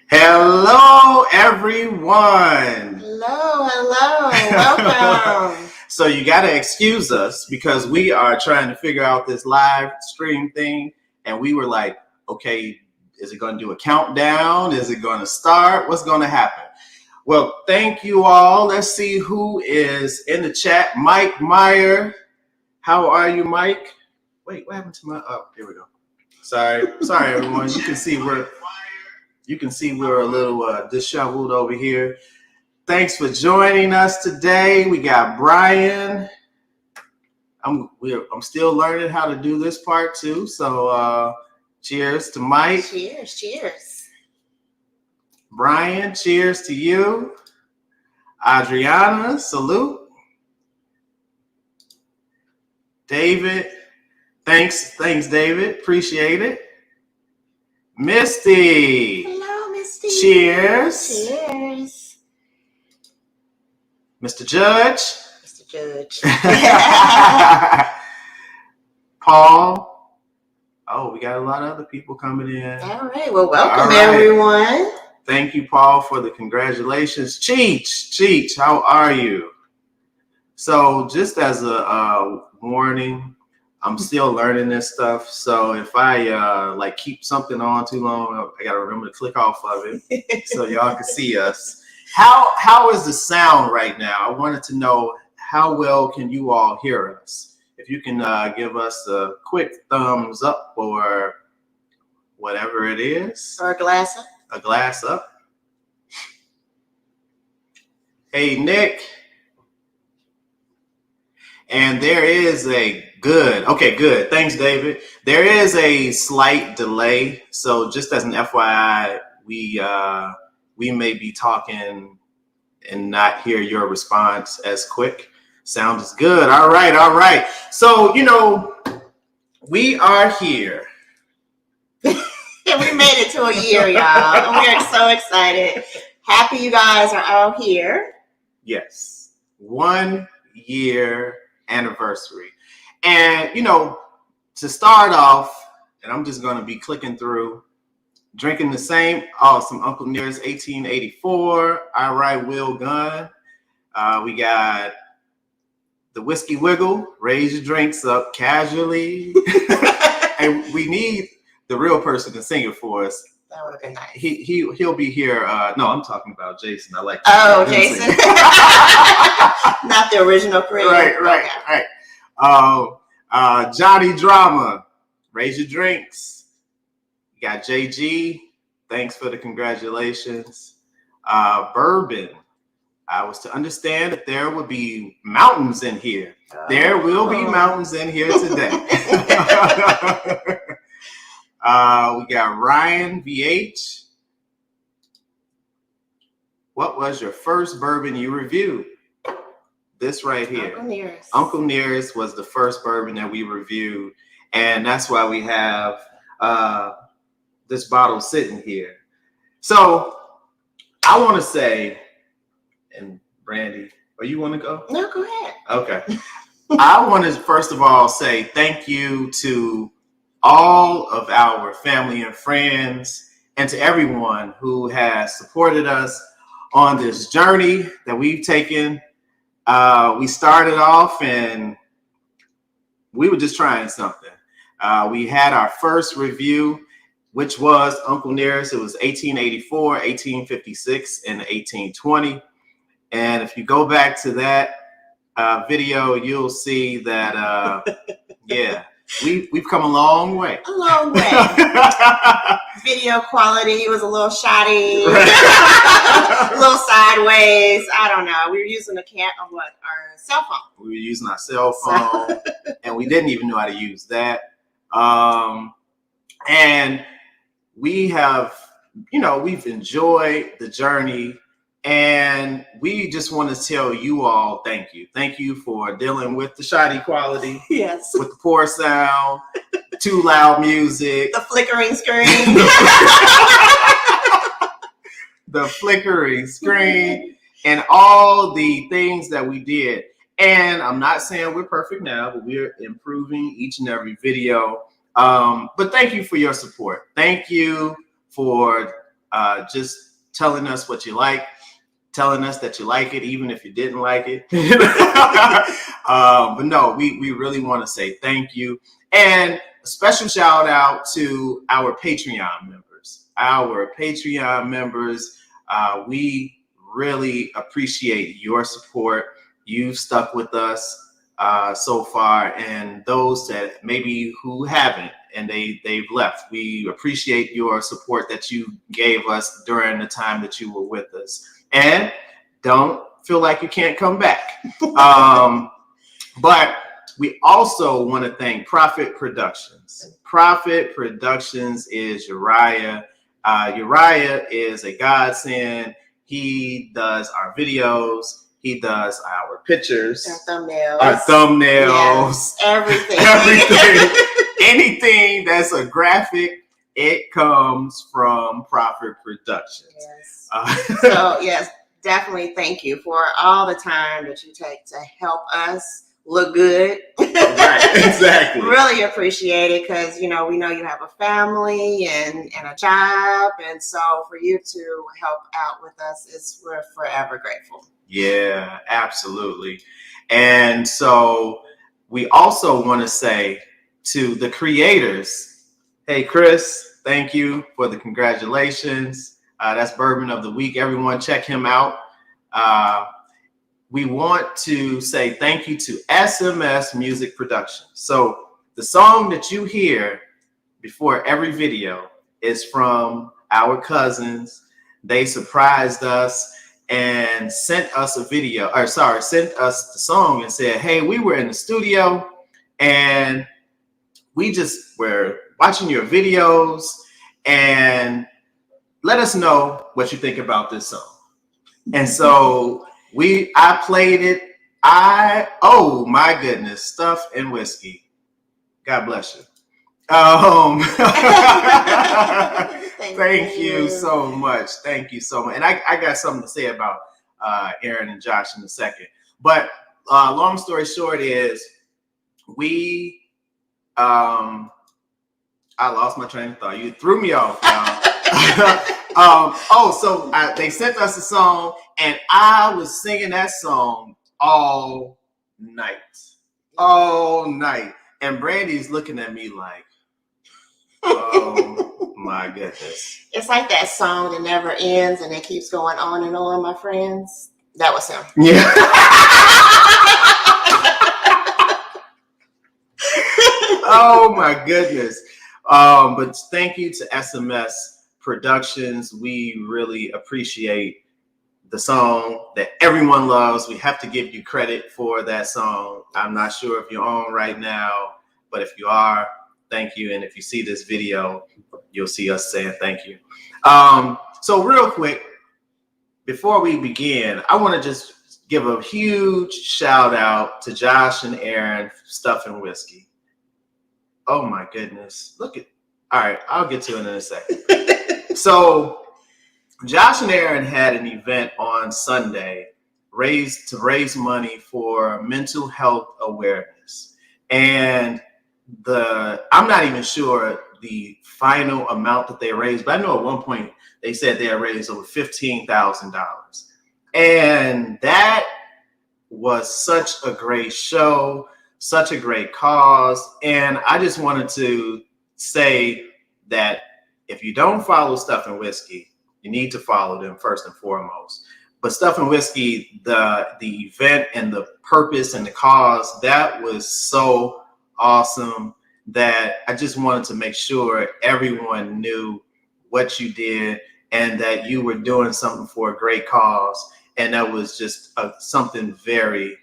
Hello, everyone. Hello, welcome. So you got to excuse us because we are trying to figure out this live stream thing. And we were like, okay, is it going to do a countdown? Is it going to start? What's going to happen? Well, thank you all. Let's see who is in the chat. Mike Meyer. How are you, Mike? Wait, what happened to my, oh, here we go. Sorry, everyone. You can see we're a little disheveled over here. Thanks for joining us today. We got Brian. I'm still learning how to do this part too. So cheers to Mike. Cheers. Brian, cheers to you. Adriana, salute. David, thanks, David. Appreciate it. Misty. Hello, Misty. Cheers. Mr. Judge. Paul. Oh, we got a lot of other people coming in. All right. Well, welcome everyone. Thank you, Paul, for the congratulations. Cheech, how are you? So just as a warning, I'm still learning this stuff. So if I keep something on too long, I got to remember to click off of it so y'all can see us. How is the sound right now? I wanted to know how well can you all hear us? If you can give us a quick thumbs up or whatever it is. Or a glass up. A glass up. Hey, Nick. And there is a good. Thanks, David. There is a slight delay. So just as an FYI, we may be talking and not hear your response as quick. Sound is good. All right. So, we are here. We made it to a year, y'all. We are so excited. Happy you guys are all here. Yes. 1 year anniversary. And, to start off, and I'm just going to be clicking through, drinking the same awesome Uncle Nearest 1884. All right, Will Gunn. We got the Whiskey Wiggle. Raise your drinks up casually. And we need the real person to sing it for us. That would have been nice. He'll be here. No, I'm talking about Jason. I like. Jason. Not the original creator. Right. Johnny Drama. Raise your drinks. You got JG. Thanks for the congratulations. Bourbon. I was to understand that there would be mountains in here. There will be mountains in here today. We got Ryan VH. What was your first bourbon you reviewed? This right here. Uncle Nearest was the first bourbon that we reviewed. And that's why we have this bottle sitting here. So I want to say, and Brandy, you want to go? No, go ahead. Okay. I want to first of all say thank you to all of our family and friends and to everyone who has supported us on this journey that we've taken. We started off and we were just trying something. We had our first review, which was Uncle Nearest. It was 1884, 1856, and 1820. And if you go back to that video, you'll see that, we've come a long way. A long way. Video quality was a little shoddy, a little sideways. I don't know. We were using our cell phone. We were using our cell phone, and we didn't even know how to use that. And we have, we've enjoyed the journey. And we just want to tell you all thank you. Thank you for dealing with the shoddy quality. Yes. With the poor sound, too loud music. The flickering screen. The flickering screen and all the things that we did. And I'm not saying we're perfect now, but we're improving each and every video. But thank you for your support. Thank you for just telling us what you like, telling us that you like it, even if you didn't like it. But no, we really want to say thank you. And a special shout out to our Patreon members. We really appreciate your support. You've stuck with us so far, and those that maybe who haven't and they've left, we appreciate your support that you gave us during the time that you were with us. And don't feel like you can't come back. But we also want to thank Prophet Productions. Prophet Productions is Uriah. Uriah is a godsend. He does our videos. He does our pictures. Our thumbnails. Yes, everything. Anything that's a graphic, it comes from Prophet Productions. Yes. So, yes, definitely thank you for all the time that you take to help us look good. Right, exactly. Really appreciate it because, we know you have a family and a job. And so for you to help out with us, we're forever grateful. Yeah, absolutely. And so we also want to say to the creators, hey, Chris, thank you for the congratulations. That's Bourbon of the Week. Everyone check him out. We want to say thank you to SMS Music Production. So the song that you hear before every video is from our cousins. They surprised us and sent us sent us the song and said, hey, we were in the studio and we just were watching your videos and let us know what you think about this song. And so I played it. Oh my goodness, Stuff and Whiskey. God bless you. Thank you so much. Thank you so much. And I got something to say about Aaron and Josh in a second. But long story short is I lost my train of thought. You threw me off, y'all. They sent us a song and I was singing that song all night. And Brandy's looking at me like, oh my goodness. It's like that song that never ends and it keeps going on and on, my friends. That was him. Yeah. Oh my goodness. But thank you to SMS Productions. We really appreciate the song that everyone loves. We have to give you credit for that song. I'm not sure if you're on right now, but if you are, thank you. And if you see this video, you'll see us saying thank you. So real quick, before we begin, I want to just give a huge shout out to Josh and Aaron, Stuff and Whiskey. Oh my goodness. All right, I'll get to it in a second. So Josh and Aaron had an event on Sunday to raise money for mental health awareness. And I'm not even sure the final amount that they raised, but I know at one point they said they had raised over $15,000. And that was such a great show, such a great cause. And I just wanted to say that if you don't follow Stuff and Whiskey, you need to follow them first and foremost. But Stuff and Whiskey, the event and the purpose and the cause, that was so awesome that I just wanted to make sure everyone knew what you did and that you were doing something for a great cause. And that was just something very,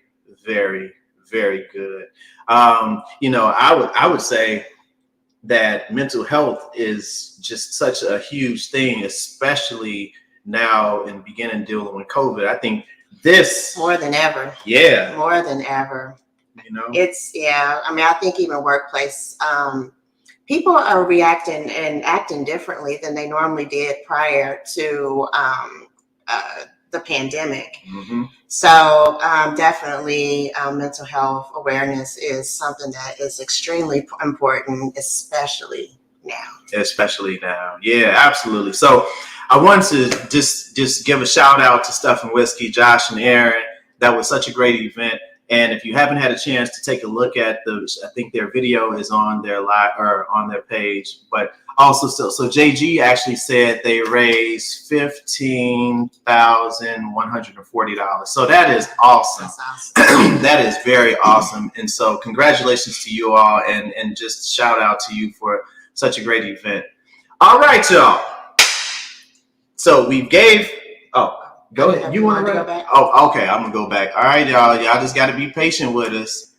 very, very good. I would say that mental health is just such a huge thing, especially now in beginning dealing with COVID. I think this more than ever. Yeah. More than ever. I think even workplace, people are reacting and acting differently than they normally did prior to the pandemic. Mm-hmm. So definitely mental health awareness is something that is extremely important, especially now. Yeah, absolutely. So I wanted to just give a shout out to Stuff and Whiskey, Josh and Aaron. That was such a great event. And if you haven't had a chance to take a look at I think their video is on their live or on their page. But also, so JG actually said they raised $15,140. So that is awesome. That's awesome. That is very awesome. And so congratulations to you all, and just shout out to you for such a great event. All right, y'all. So we gave. Oh, go ahead. You want to go back? Oh, okay. I'm gonna go back. All right, y'all. Y'all just got to be patient with us.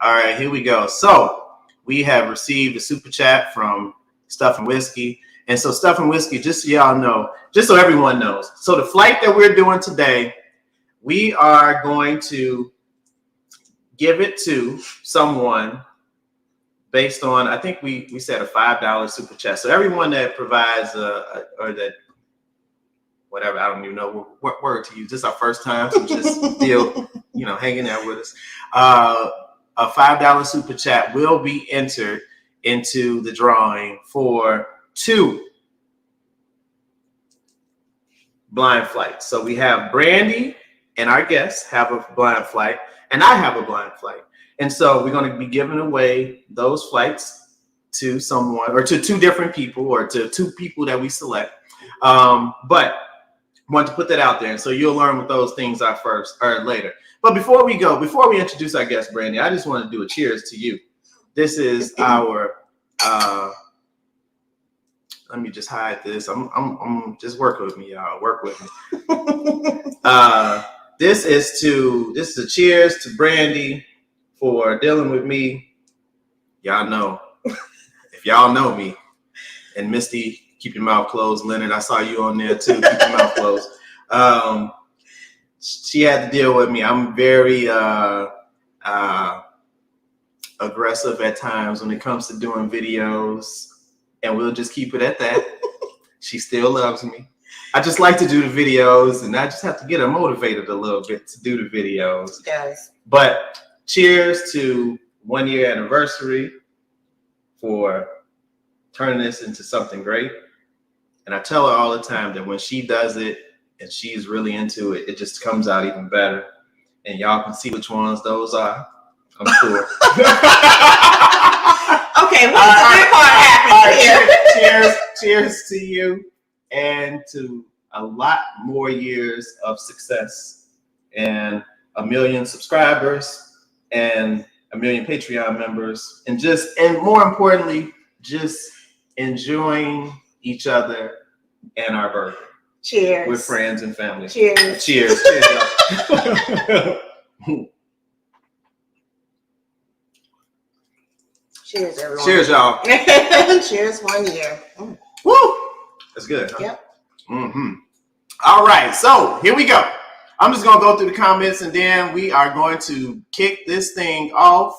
All right, here we go. So we have received a super chat from Stuff and Whiskey, and so Stuff and Whiskey, just so y'all know, just so everyone knows. So the flight that we're doing today, we are going to give it to someone based on, I think we said a $5 super chat. So everyone that provides or that whatever, I don't even know what word to use. This is our first time, so just still, hanging out with us. A $5 super chat will be entered into the drawing for 2 blind flights. So we have Brandy and our guests have a blind flight, and I have a blind flight. And so we're going to be giving away those flights to someone, or to 2 different people, or to 2 people that we select. But I want to put that out there, and so you'll learn what those things are first or later. But before we introduce our guest, Brandy, I just want to do a cheers to you. This is our. Let me just hide this. I'm just work with me, y'all. Work with me. This is a cheers to Brandy for dealing with me. Y'all know, if y'all know me, and Misty, keep your mouth closed. Leonard, I saw you on there too. Keep your mouth closed. She had to deal with me. I'm very aggressive at times when it comes to doing videos, and we'll just keep it at that. She still loves me. I just like to do the videos, and I just have to get her motivated a little bit to do the videos. Yes. But cheers to 1 year anniversary for turning this into something great. And I tell her all the time that when she does it and she's really into it, it just comes out even better. And y'all can see which ones those are, I'm sure. Okay, what's the good part happening here? Cheers to you, and to a lot more years of success, and 1 million subscribers, and 1 million Patreon members, and more importantly, just enjoying each other and our birthday. Cheers. With friends and family. Cheers. Cheers. Cheers, y'all. Cheers, everyone. Cheers, y'all. Cheers, 1 year. Woo! That's good, huh? Yep. Mm-hmm. All right, so here we go. I'm just going to go through the comments, and then we are going to kick this thing off.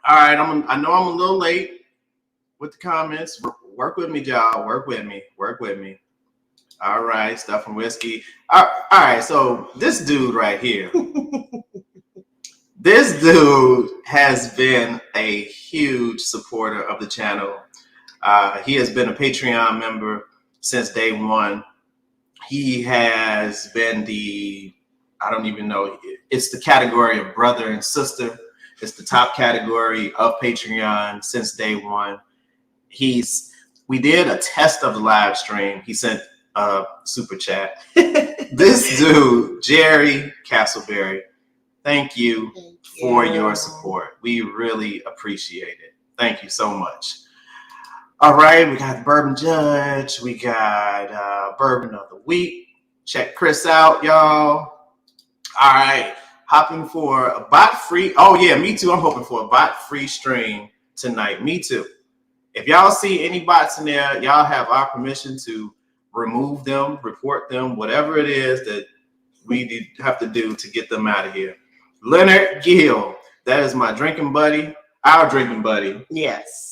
All right, I know I'm a little late with the comments. Work with me, y'all. Work with me. All right, Stuff and Whiskey. All right, so this dude right here. This dude has been a huge supporter of the channel. He has been a Patreon member since day one. He has been I don't even know, it's the category of brother and sister. It's the top category of Patreon since day one. We did a test of the live stream. He sent a super chat. This dude, Jerry Castleberry, thank you for your support. We really appreciate it. Thank you so much. All right, we got the Bourbon Judge. We got Bourbon of the Week. Check Chris out, y'all. All right, hopping for a bot-free. Oh, yeah, me too. I'm hoping for a bot-free stream tonight. Me too. If y'all see any bots in there, y'all have our permission to remove them, report them, whatever it is that we have to do to get them out of here. Leonard Gill, that is my drinking buddy, our drinking buddy. Yes.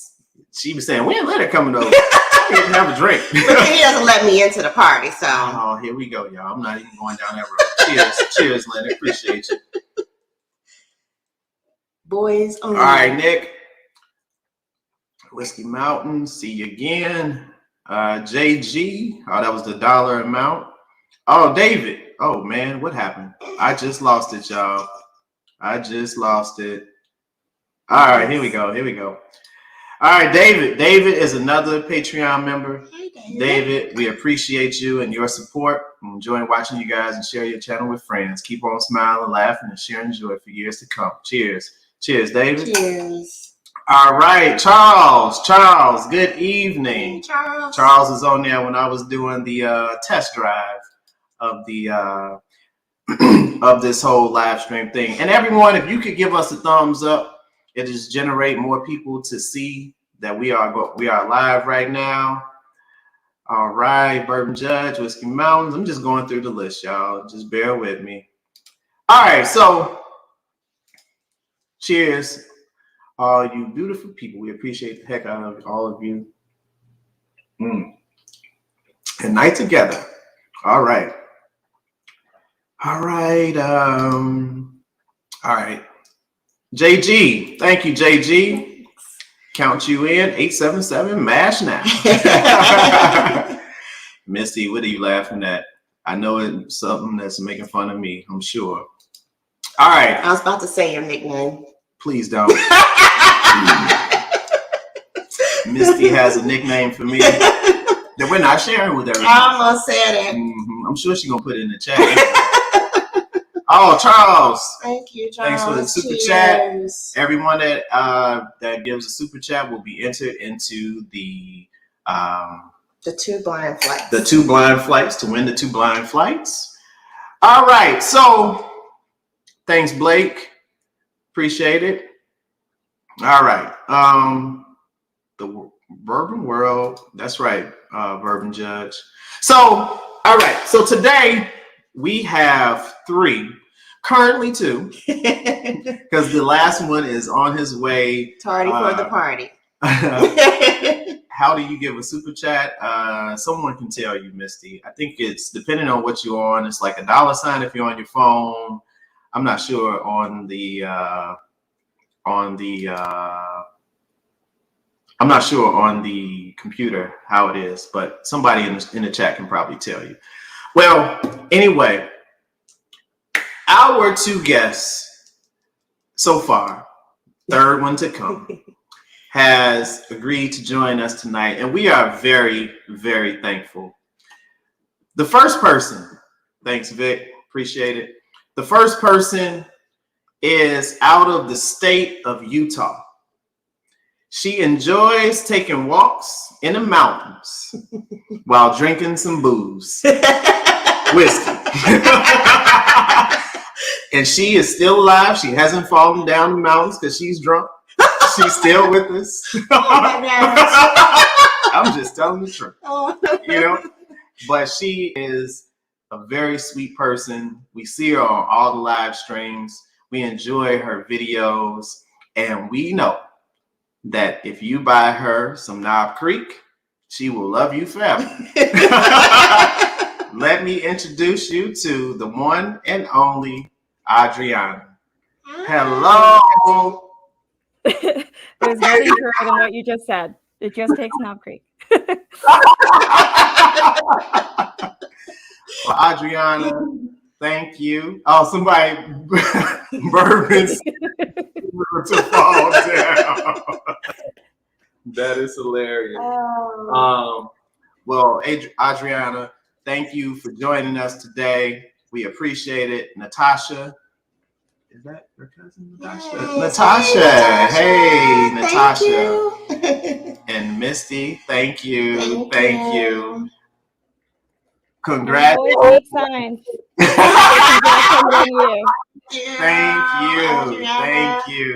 She was saying, when Leonard coming over? I can't have a drink. But he doesn't let me into the party, so. Oh, here we go, y'all. I'm not even going down that road. Cheers, Leonard. Appreciate you. Boys only. All right, Nick. Whiskey Mountain, see you again. JG. Oh, that was the dollar amount. Oh, David. Oh man, what happened? I just lost it, y'all. I just lost it. All right, here we go. Here we go. All right, David. David is another Patreon member. Hey, David, we appreciate you and your support. I'm enjoying watching you guys and share your channel with friends. Keep on smiling, laughing, and sharing joy for years to come. Cheers. Cheers, David. Cheers. All right, Charles. Charles, good evening. Hey, Charles. Charles is on there when I was doing the test drive of the of this whole live stream thing. And everyone, if you could give us a thumbs up, it just generate more people to see that we are live right now. All right, Bourbon Judge, Whiskey Mountains. I'm just going through the list, y'all. Just bear with me. All right, so cheers, all you beautiful people. We appreciate the heck out of all of you. And night together. All right. All right. All right. JG. Thank you, JG. Count you in. 877 MASH now. Misty, what are you laughing at? I know it's something that's making fun of me, I'm sure. All right. I was about to say your nickname. Please don't. Misty has a nickname for me that we're not sharing with everyone. I almost said it. I'm sure she's going to put it in the chat. Oh, Charles. Thank you, Charles. Thanks for the super chat. Everyone that gives a super chat will be entered into the 2 blind flights. The 2 blind flights to win the 2 blind flights. All right. So thanks, Blake. Appreciate it. All right. The Bourbon World. That's right. Bourbon Judge. So, all right. So today we have 3. Currently 2, because the last one is on his way. Tardy for the party. How do you give a super chat? Someone can tell you, Misty. I think it's depending on what you're on. It's like a $sign if you're on your phone. I'm not sure on the I'm not sure on the computer how it is, but somebody in the chat can probably tell you. Well, anyway. Our 2 guests so far, third one to come, has agreed to join us tonight, and we are very, very thankful. The first person, thanks, Vic, appreciate it. The first person is out of the state of Utah. She enjoys taking walks in the mountains while drinking some booze, whiskey. And she is still alive. She hasn't fallen down the mountains because she's drunk. She's still with us. I'm just telling the truth. You know? But she is a very sweet person. We see her on all the live streams. We enjoy her videos. And we know that if you buy her some Knob Creek, she will love you forever. Let me introduce you to the one and only Adriana. Hello. There's nothing true than what you just said. It just takes Knob Creek. Well, Adriana, thank you. Oh, somebody bourbons to fall down. That is hilarious. Well, Adriana, thank you for joining us today. We appreciate it. Natasha. Is that your cousin, Natasha? Yay, Natasha. Hey, Natasha. You. And Misty, thank you. Thank you. Congrats. Always make signs. Thank you.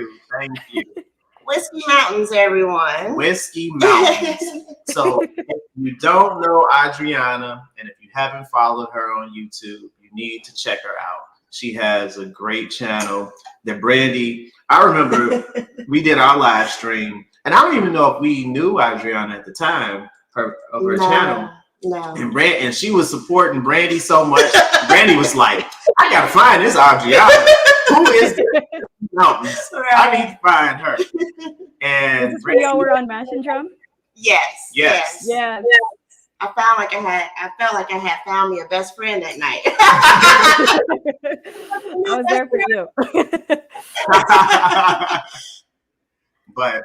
Whiskey Mountains, everyone. Whiskey Mountains. So if you don't know Adriana, and if you haven't followed her on YouTube, you need to check her out. She has a great channel. That Brandy, I remember we did our live stream, and I don't even know if we knew Adriana at the time her channel. No. And she was supporting Brandy so much. Brandy was like, I gotta find this Adriana. Who is this? Mountains. I need to find her. And Is this when y'all were on Mash and Drum? Yes. Yeah. I felt like I had found me a best friend that night. I was there for you. But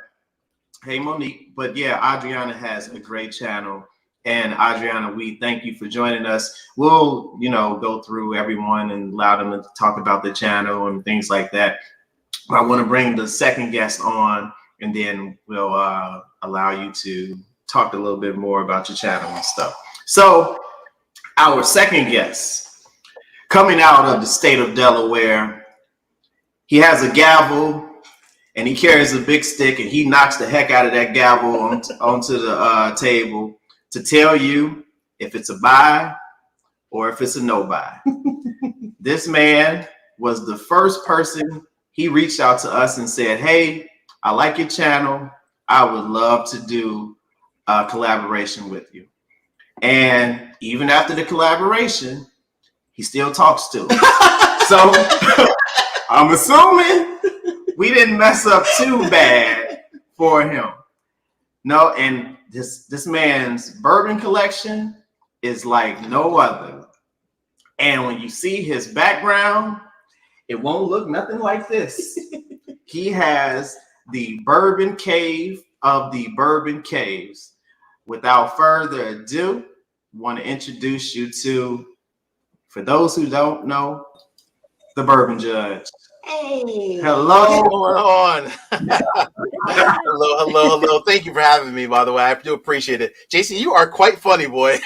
hey, Monique. But yeah, Adriana has a great channel. And Adriana, we thank you for joining us. We'll, go through everyone and allow them to talk about the channel and things like that. I want to bring the second guest on, and then we'll allow you to talk a little bit more about your channel and stuff. So our second guest, coming out of the state of Delaware, he has a gavel and he carries a big stick and he knocks the heck out of that gavel onto the table to tell you if it's a buy or if it's a no buy. This man was the first person. He reached out to us and said, hey, I like your channel. I would love to do a collaboration with you. And even after the collaboration, he still talks to us. So I'm assuming we didn't mess up too bad for him. No, and this man's bourbon collection is like no other. And when you see his background, it won't look nothing like this. He has the bourbon cave of the bourbon caves. Without further ado, I want to introduce you to, for those who don't know, the Bourbon Judge. Hey. Hello. What's going on? Hello. Thank you for having me, by the way. I do appreciate it. Jason, you are quite funny, boy.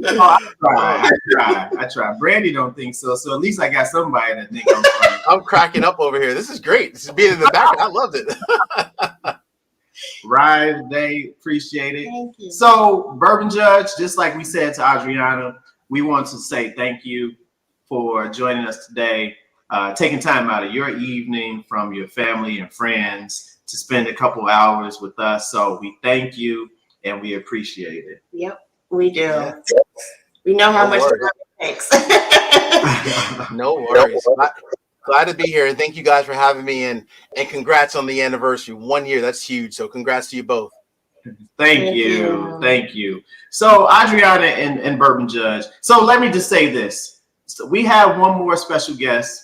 I try. Brandy don't think so. So at least I got somebody that think I'm funny. I'm cracking up over here. This is great. This is being in the background. I loved it. Right, they appreciate it. Thank you. So, Bourbon Judge, just like we said to Adriana, we want to say thank you for joining us today, taking time out of your evening from your family and friends to spend a couple hours with us. So we thank you and we appreciate it. Yep, we do. Yeah. We know how much time it takes. No worries. Glad to be here, and thank you guys for having me, and congrats on the anniversary. 1 year, that's huge. So congrats to you both. Thank you. So Adriana and Bourbon Judge. So let me just say this. So we have one more special guest.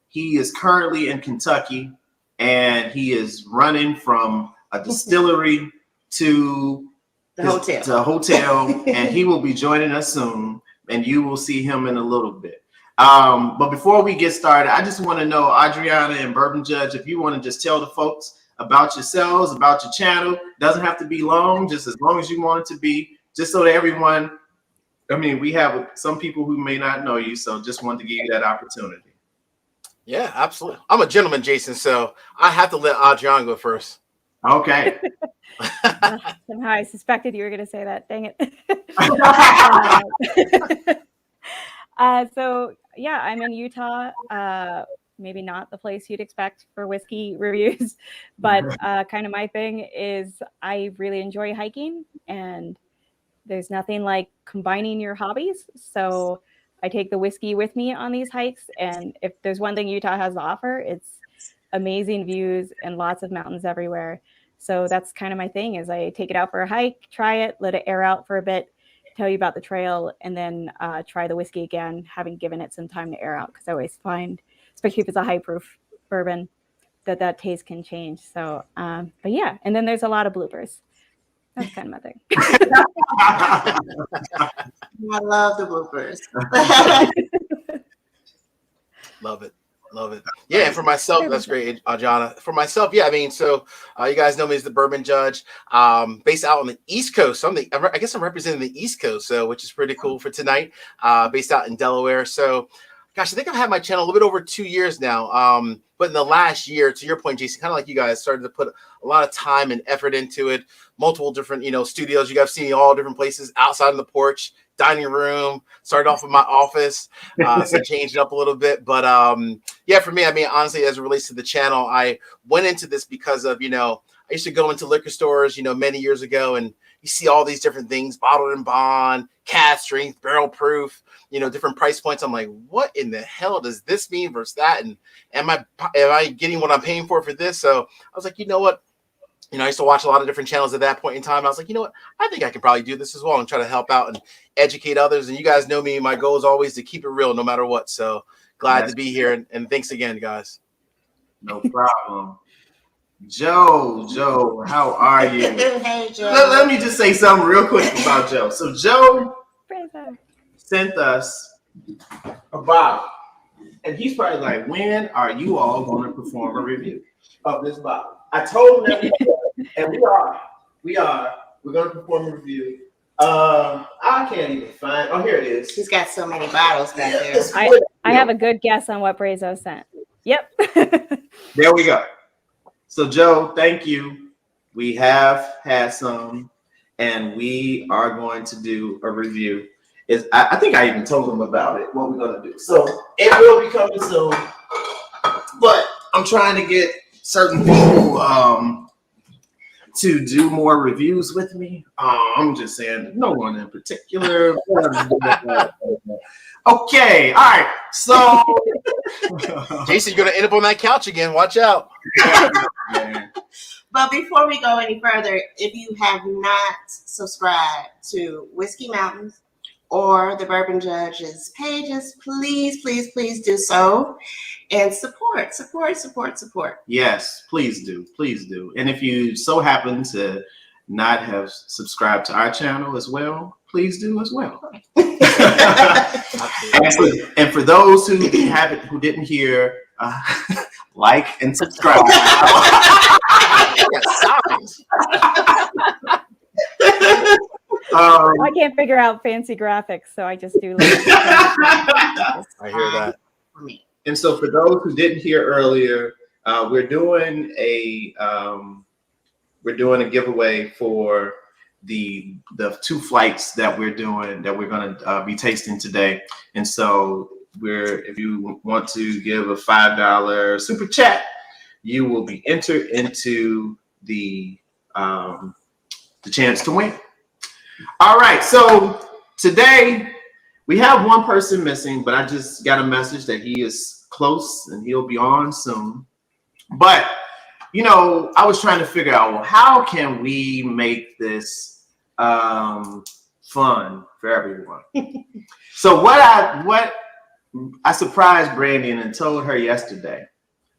He is currently in Kentucky, and he is running from a distillery to the hotel, and he will be joining us soon, and you will see him in a little bit. But before we get started, I just want to know, Adriana and Bourbon Judge, if you want to just tell the folks about yourselves, about your channel. Doesn't have to be long, just as long as you want it to be, just so that everyone, we have some people who may not know you, so just wanted to give you that opportunity. Yeah, absolutely. I'm a gentleman, Jason, so I have to let Adriana go first. Okay. Somehow I suspected you were going to say that. Dang it. So yeah, I'm in Utah. Maybe not the place you'd expect for whiskey reviews, but kind of my thing is I really enjoy hiking, and there's nothing like combining your hobbies. So I take the whiskey with me on these hikes, and if there's one thing Utah has to offer, it's amazing views and lots of mountains everywhere. So that's kind of my thing, is I take it out for a hike, try it, let it air out for a bit, tell you about the trail, and then try the whiskey again, having given it some time to air out, because I always find, especially if it's a high proof bourbon, that taste can change. So, but yeah, and then there's a lot of bloopers. That's kind of my thing. I love the bloopers. Love it. Yeah, and for myself, that's great, Adriana. For myself, yeah, so you guys know me as the Bourbon Judge, based out on the East Coast. So I guess I'm representing the East Coast, so which is pretty cool for tonight. Based out in Delaware. So, gosh, I think I've had my channel a little bit over 2 years now. But in the last year, to your point, Jason, kind of like you guys, started to put a lot of time and effort into it. Multiple different, studios. You guys seen all different places, outside on the porch, dining room. Started off with my office, so changed it up a little bit. But yeah, for me, honestly, as it relates to the channel, I went into this because of, I used to go into liquor stores, many years ago, and you see all these different things, bottled and bond, cask strength, barrel proof, different price points. I'm like, what in the hell does this mean versus that? And am I getting what I'm paying for this? So I was like, you know what? I used to watch a lot of different channels at that point in time. I was like, you know what? I think I can probably do this as well and try to help out and educate others. And you guys know me. My goal is always to keep it real no matter what. So glad to be here. And thanks again, guys. No problem. Joe, how are you? Hey, Joe. Let me just say something real quick about Joe. So Joe sent us a bottle. And he's probably like, when are you all going to perform a review of this bottle? I told him that, and we are. We're going to perform a review. I can't even find. Oh, here it is. He's got so many bottles back there. I have a good guess on what Brazo sent. Yep. There we go. So, Joe, thank you. We have had some, and we are going to do a review. I think I even told him about it, what we're going to do. So, it will be coming soon. But I'm trying to get certain people to do more reviews with me. I'm just saying, no one in particular. Okay, all right. So, Jason, you're gonna end up on that couch again. Watch out. But before we go any further, if you have not subscribed to Whiskey Mountains or the Bourbon Judge's pages, please do so and support. Yes, please do. And if you so happen to not have subscribed to our channel as well, please do as well. And for those who didn't hear, like and subscribe. I can't figure out fancy graphics, so I just do. I hear that. And so, for those who didn't hear earlier, we're doing a giveaway for the 2 flights that we're doing that we're going to be tasting today. And so, if you want to give a $5 super chat, you will be entered into the chance to win. All right, so today we have one person missing, but I just got a message that he is close and he'll be on soon. But I was trying to figure out, well, how can we make this fun for everyone? So what I surprised Brandy and told her yesterday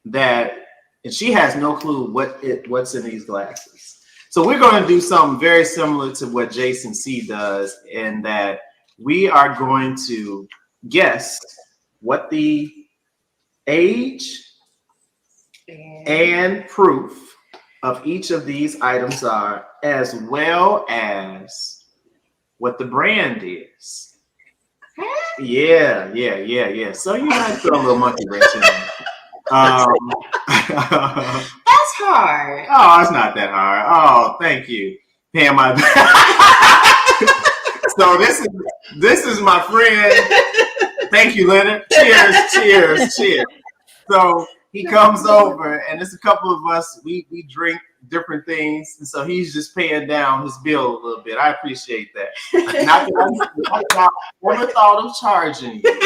and she has no clue what's in these glasses. So we're going to do something very similar to what Jason C does, in that we are going to guess what the age and proof of each of these items are, as well as what the brand is. Yeah. So you might throw a little monkey wrench in there. That's hard. Oh, it's not that hard. Oh, thank you. Paying my So this is my friend. Thank you, Leonard. Cheers. So he comes over, and it's a couple of us. We drink different things, and so he's just paying down his bill a little bit. I appreciate that. Not that I never thought of charging you.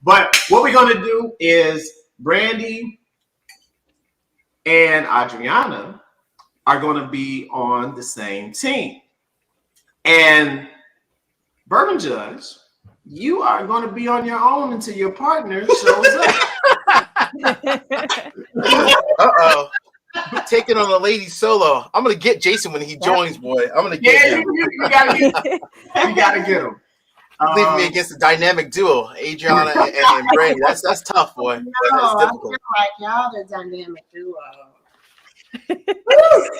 But what we're going to do is Brandy and Adriana are going to be on the same team. And Bourbon Judge, you are going to be on your own until your partner shows up. Uh-oh. Taking on a lady solo. I'm going to get Jason when he joins, boy. I'm going to get him. You got to get him. Leaving me against the dynamic duo, Adriana and Brandy. That's tough, boy. That's difficult. I feel like y'all the dynamic duo.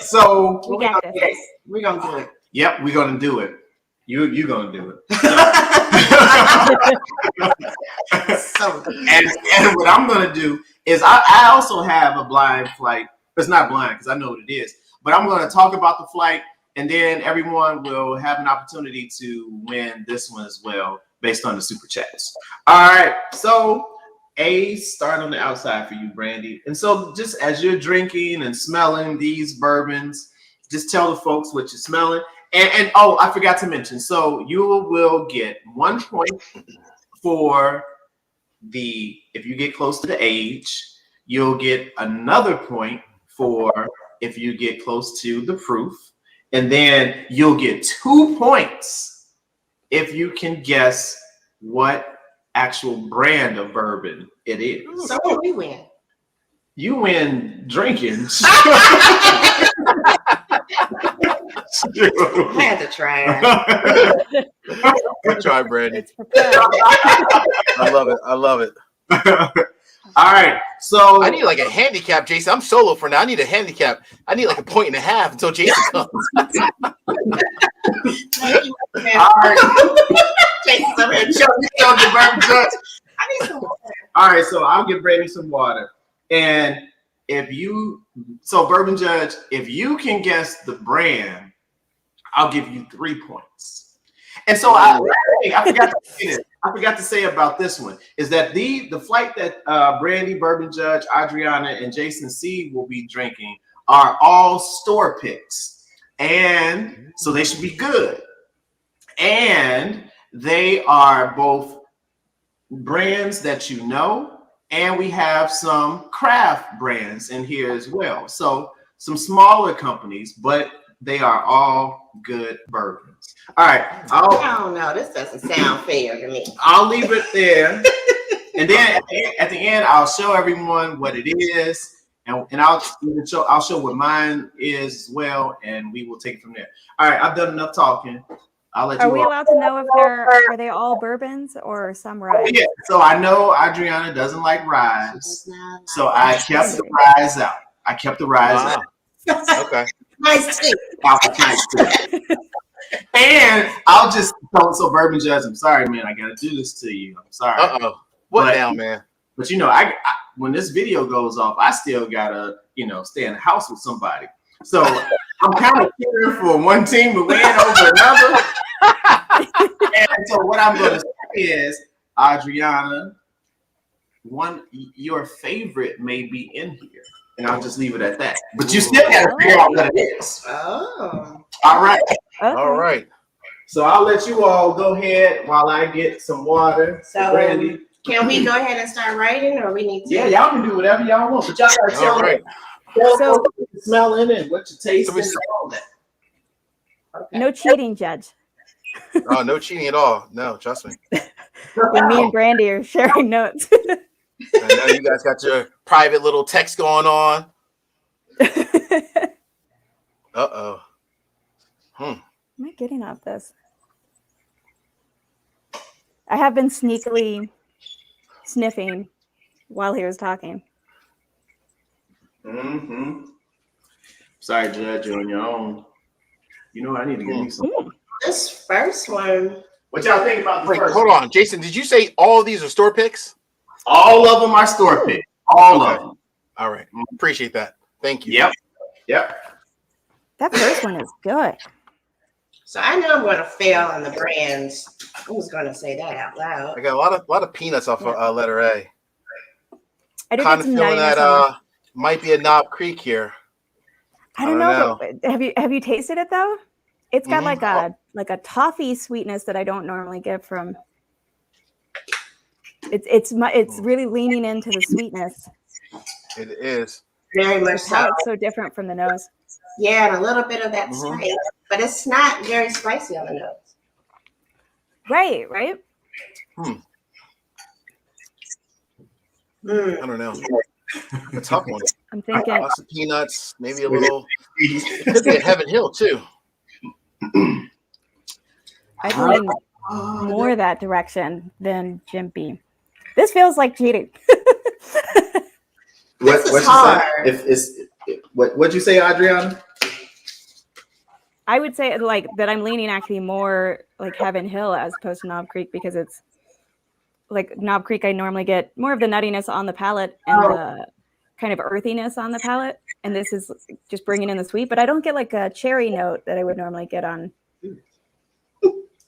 So we got this. We're gonna do it. Yep, we're gonna do it. You're gonna do it. And what I'm gonna do is I also have a blind flight. It's not blind because I know what it is, but I'm gonna talk about the flight. And then everyone will have an opportunity to win this one as well, based on the super chats. All right, so start on the outside for you, Brandy. And so just as you're drinking and smelling these bourbons, just tell the folks what you're smelling. And oh, I forgot to mention, so you will get 1 point for if you get close to the age. you'll get another point for if you get close to the proof. And then you'll get 2 points if you can guess what actual brand of bourbon it is. So what do we win? You win drinking. I had to try. Good try, Brandy. It's prepared. I love it. I love it. All right, so I need like a handicap, Jason. I'm solo for now. I need a handicap. I need like a 1.5 until Jason comes. Thank you. all right, Jason's over here the Bourbon Judge. I need some water. All right, so I'll give Brandy some water. And Bourbon Judge, if you can guess the brand, I'll give you 3 points. And so I forgot to say this. I forgot to say about this one is that the flight that Brandy, Bourbon Judge, Adriana, and Jason C will be drinking are all store picks. And so they should be good. And they are both brands that you know, and we have some craft brands in here as well. So some smaller companies, but they are all good bourbons. All right. I don't know. This doesn't sound fair to me. I'll leave it there. And then at the end, I'll show everyone what it is. And I'll show what mine is as well. And we will take it from there. All right. I've done enough talking. I'll let you. Are we allowed to know if are they all bourbons or some rye? Yeah. So I know Adriana doesn't like rye. So I kept the ryes out. Wow. Okay. Nice tea. And I'll just so Bourbon Judge, I'm sorry, man. I gotta do this to you. I'm sorry. What now, man? But you know, I when this video goes off, I still gotta, stay in the house with somebody. So I'm kind of cheering for one team to win over another. And so what I'm gonna say is, Adriana, your favorite may be in here. And I'll just leave it at that. But you still got to figure out what it is. Oh. All right. Okay. All right. So I'll let you all go ahead while I get some water. So, Brandy. Can we go ahead and start writing, or we need to? Yeah, y'all can do whatever y'all want. But y'all got to tell me what you're smelling and what you're tasting and all that. Okay. No cheating, Judge. Oh, no cheating at all. No, trust me. And me and Brandy are sharing notes. I know you guys got your private little text going on. Uh-oh. Am I getting off this? I have been sneakily sniffing while he was talking. Mm-hmm. Sorry, Judge, you're on your own. You know, I need to get me some. This first one. What y'all think about the first hold on. Jason, did you say all of these are store picks? All of them are store picks. All of them. All right. Appreciate that. Thank you. Yep. That first one is good. So I know I'm going to fail on the brands. I was going to say that out loud. I got a lot of peanuts off of letter A. I do Kind get of some feeling nuttiness that might be a Knob Creek here. I don't know. But have you tasted it though? It's got like a toffee sweetness that I don't normally get from. It's really leaning into the sweetness. It is Very much so. How it's so different from the nose. Yeah, and a little bit of that spice, but it's not very spicy on the nose. Right. I don't know. A tough one. I'm thinking Lots of peanuts, maybe a little. It could be a Heaven Hill too. I lean more that direction than Jim Beam. This feels like cheating. What'd you say? What'd you say, Adriana? I would say like that I'm leaning actually more like Heaven Hill as opposed to Knob Creek, because it's like Knob Creek I normally get more of the nuttiness on the palate and the kind of earthiness on the palate, and this is just bringing in the sweet, but I don't get like a cherry note that I would normally get on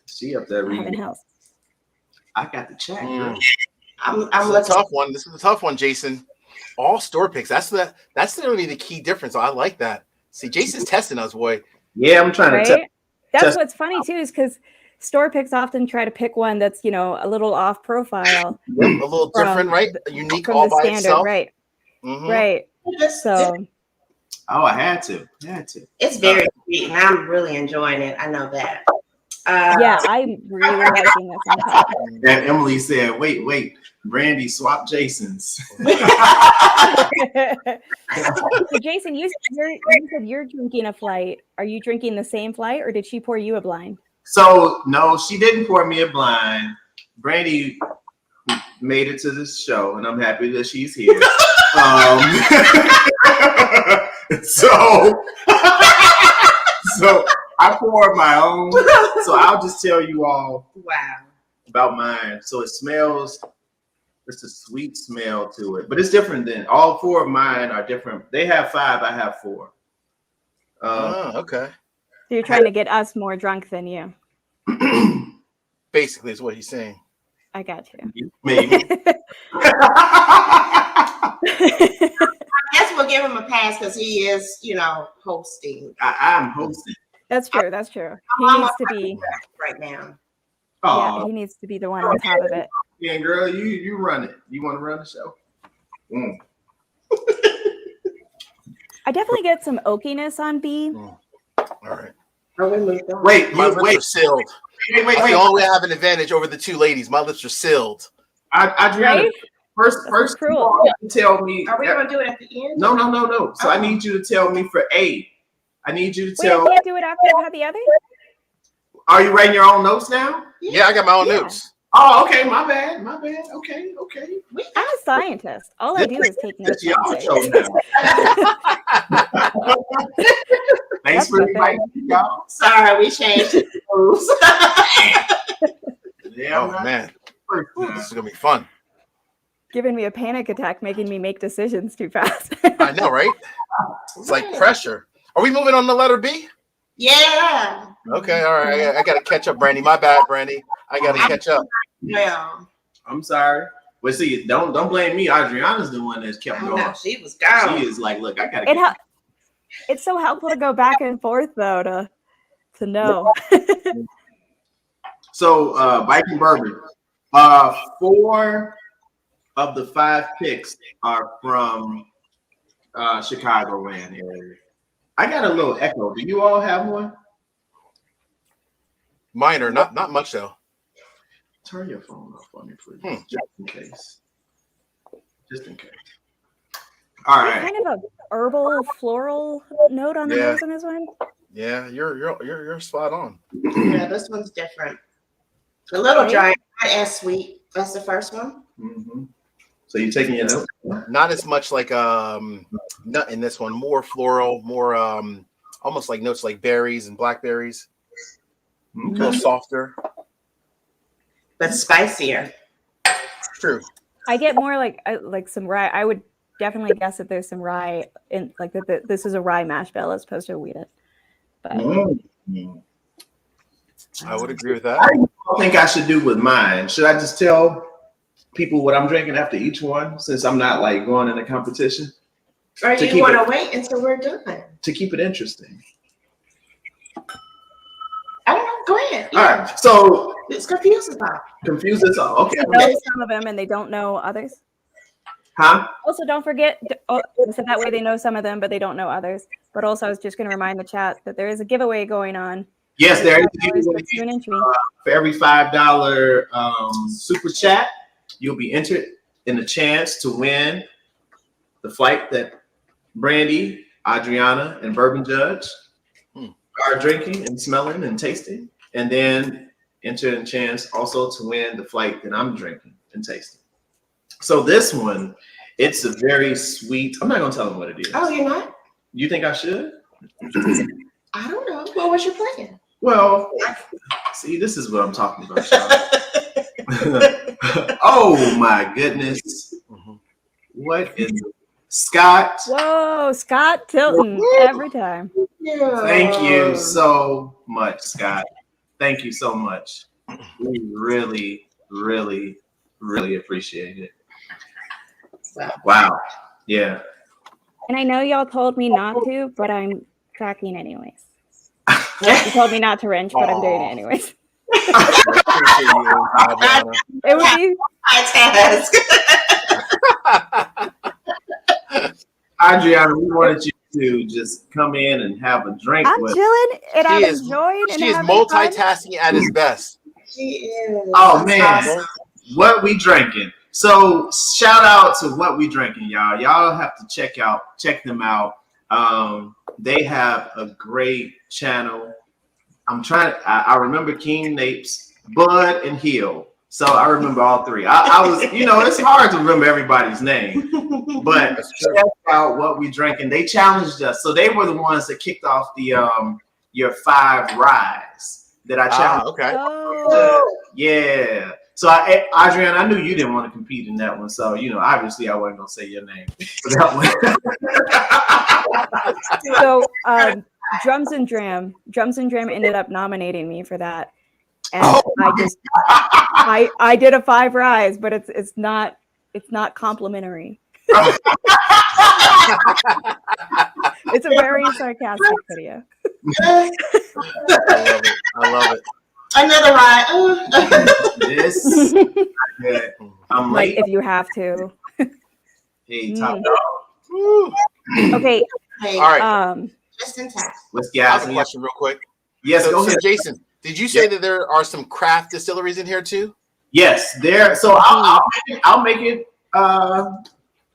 She up there Heaven Hills. I got the check. I'm a tough one. This is a tough one, Jason. All store picks. That's really the key difference. I like that. See, Jason's testing us, boy. Yeah, I'm trying to. That's what's funny too, is because store picks often try to pick one that's a little off profile, a little different, right? Unique from all the by standard, itself, right? Right. So. Oh, I had to. It's very sweet, and I'm really enjoying it. I know that. Yeah, I'm really liking this on top. And Emily said, wait, Brandy, swap Jason's. So Jason, you said you're drinking a flight. Are you drinking the same flight, or did she pour you a blind? So, no, she didn't pour me a blind. Brandy made it to this show, and I'm happy that she's here. So I poured my own. So I'll just tell you all about mine. So it smells, it's a sweet smell to it, but it's different than all 4 of mine are different. They have 5, I have 4. Okay. So you're trying to get us more drunk than you. Basically, is what he's saying. I got you. Maybe. I guess we'll give him a pass because he is, hosting. I'm hosting. That's true. He needs to be right now. Yeah, he needs to be the one on top of it. Yeah, girl, you run it. You want to run the show? I definitely get some oakiness on B. All right. Wait, my lips are sealed. Wait. I only have an advantage over the 2 ladies. My lips are sealed. Adriana, right? first of all, you tell me. Are we going to do it at the end? No. So I need you to tell me for A. I need you to tell. Wait, I can't do it after I have the other? Are you writing your own notes now? Yeah, I got my own notes. Oh, okay. My bad. Okay. I'm a scientist. All I do is take notes. It's y'all show now. Thanks for inviting me, y'all. Sorry, we changed the rules. Yeah, man. This is going to be fun. Giving me a panic attack, making me make decisions too fast. I know, right? It's like pressure. Are we moving on to letter B? Yeah. Okay, all right. I got to catch up, Brandy. My bad, Brandy. I got to catch up. Yeah. I'm sorry. Well, see, don't blame me. Adriana's the one that's kept going. No, she was gone. She is like, look, I got to. It's so helpful to go back and forth, though, to know. So, Bike and Bourbon. 4 of the 5 picks are from Chicagoland area. I got a little echo. Do you all have one? Minor, not much though. Turn your phone off for me, please. Just in case. All right. Kind of a herbal, floral note on the nose on this one. Yeah, you're spot on. Yeah, this one's different. A little dry, not as sweet. That's the first one. Mm-hmm. So you're taking your notes? Not as much like nut in this one. More floral, more almost like notes like berries and blackberries. Okay. A little softer, but spicier. True. I get more like some rye. I would definitely guess that there's some rye in like that. This is a rye mash bill as opposed to a wheated. But I would agree with that. I think I should do with mine. Should I just tell people what I'm drinking after each one, since I'm not like going in a competition? Or do you want to wait until we're done? To keep it interesting. I don't know. Go ahead. All right. So it's confused about. Confused us all. Okay. They know some of them and they don't know others. Huh? Also, don't forget. So that way they know some of them, but they don't know others. But also, I was just going to remind the chat that there is a giveaway going on. Yes, there is a giveaway. For every $5 super chat, you'll be entered in a chance to win the flight that Brandy, Adriana, and Bourbon Judge are drinking and smelling and tasting, and then enter in a chance also to win the flight that I'm drinking and tasting. So this one, it's a very sweet. I'm not gonna tell them what it is. Oh, you're not? You think I should? I don't know. What was your plan? Well, see, this is what I'm talking about, Sean. Oh my goodness! What is Scott? Whoa, Scott Tilton every time. Yeah. Thank you so much, Scott. Thank you so much. We really, really, really appreciate it. Wow. Yeah. And I know y'all told me not to, but I'm tracking anyways. You told me not to wrench, but I'm doing it anyways. It would be my task. Adriana, we wanted you to just come in and have a drink I'm with. chilling and I'm enjoying. She is multitasking at its best. She is. Oh man, what we drinking? So shout out to What We Drinking, y'all. Y'all have to check them out. They have a great channel. I remember King Napes, Bud, and Hill. So I remember all three. I was, it's hard to remember everybody's name, but check out What We Drinking. They challenged us. So they were the ones that kicked off the your 5 Rise that I challenged. Okay. Oh. Yeah. So Adriana, I knew you didn't want to compete in that one. So, obviously I wasn't gonna say your name for that one. So Drums and Dram ended up nominating me for that. And I did a 5 Rise, but it's not complimentary. It's a very sarcastic video. I love it. Another ride. This. I'm like late. if you have to. Hey, top dog. Okay. Hey, all right. Just in time. Let's I get have a question real quick. Yes, go ahead. So Jason, did you say that there are some craft distilleries in here too? Yes, there. So I'll make it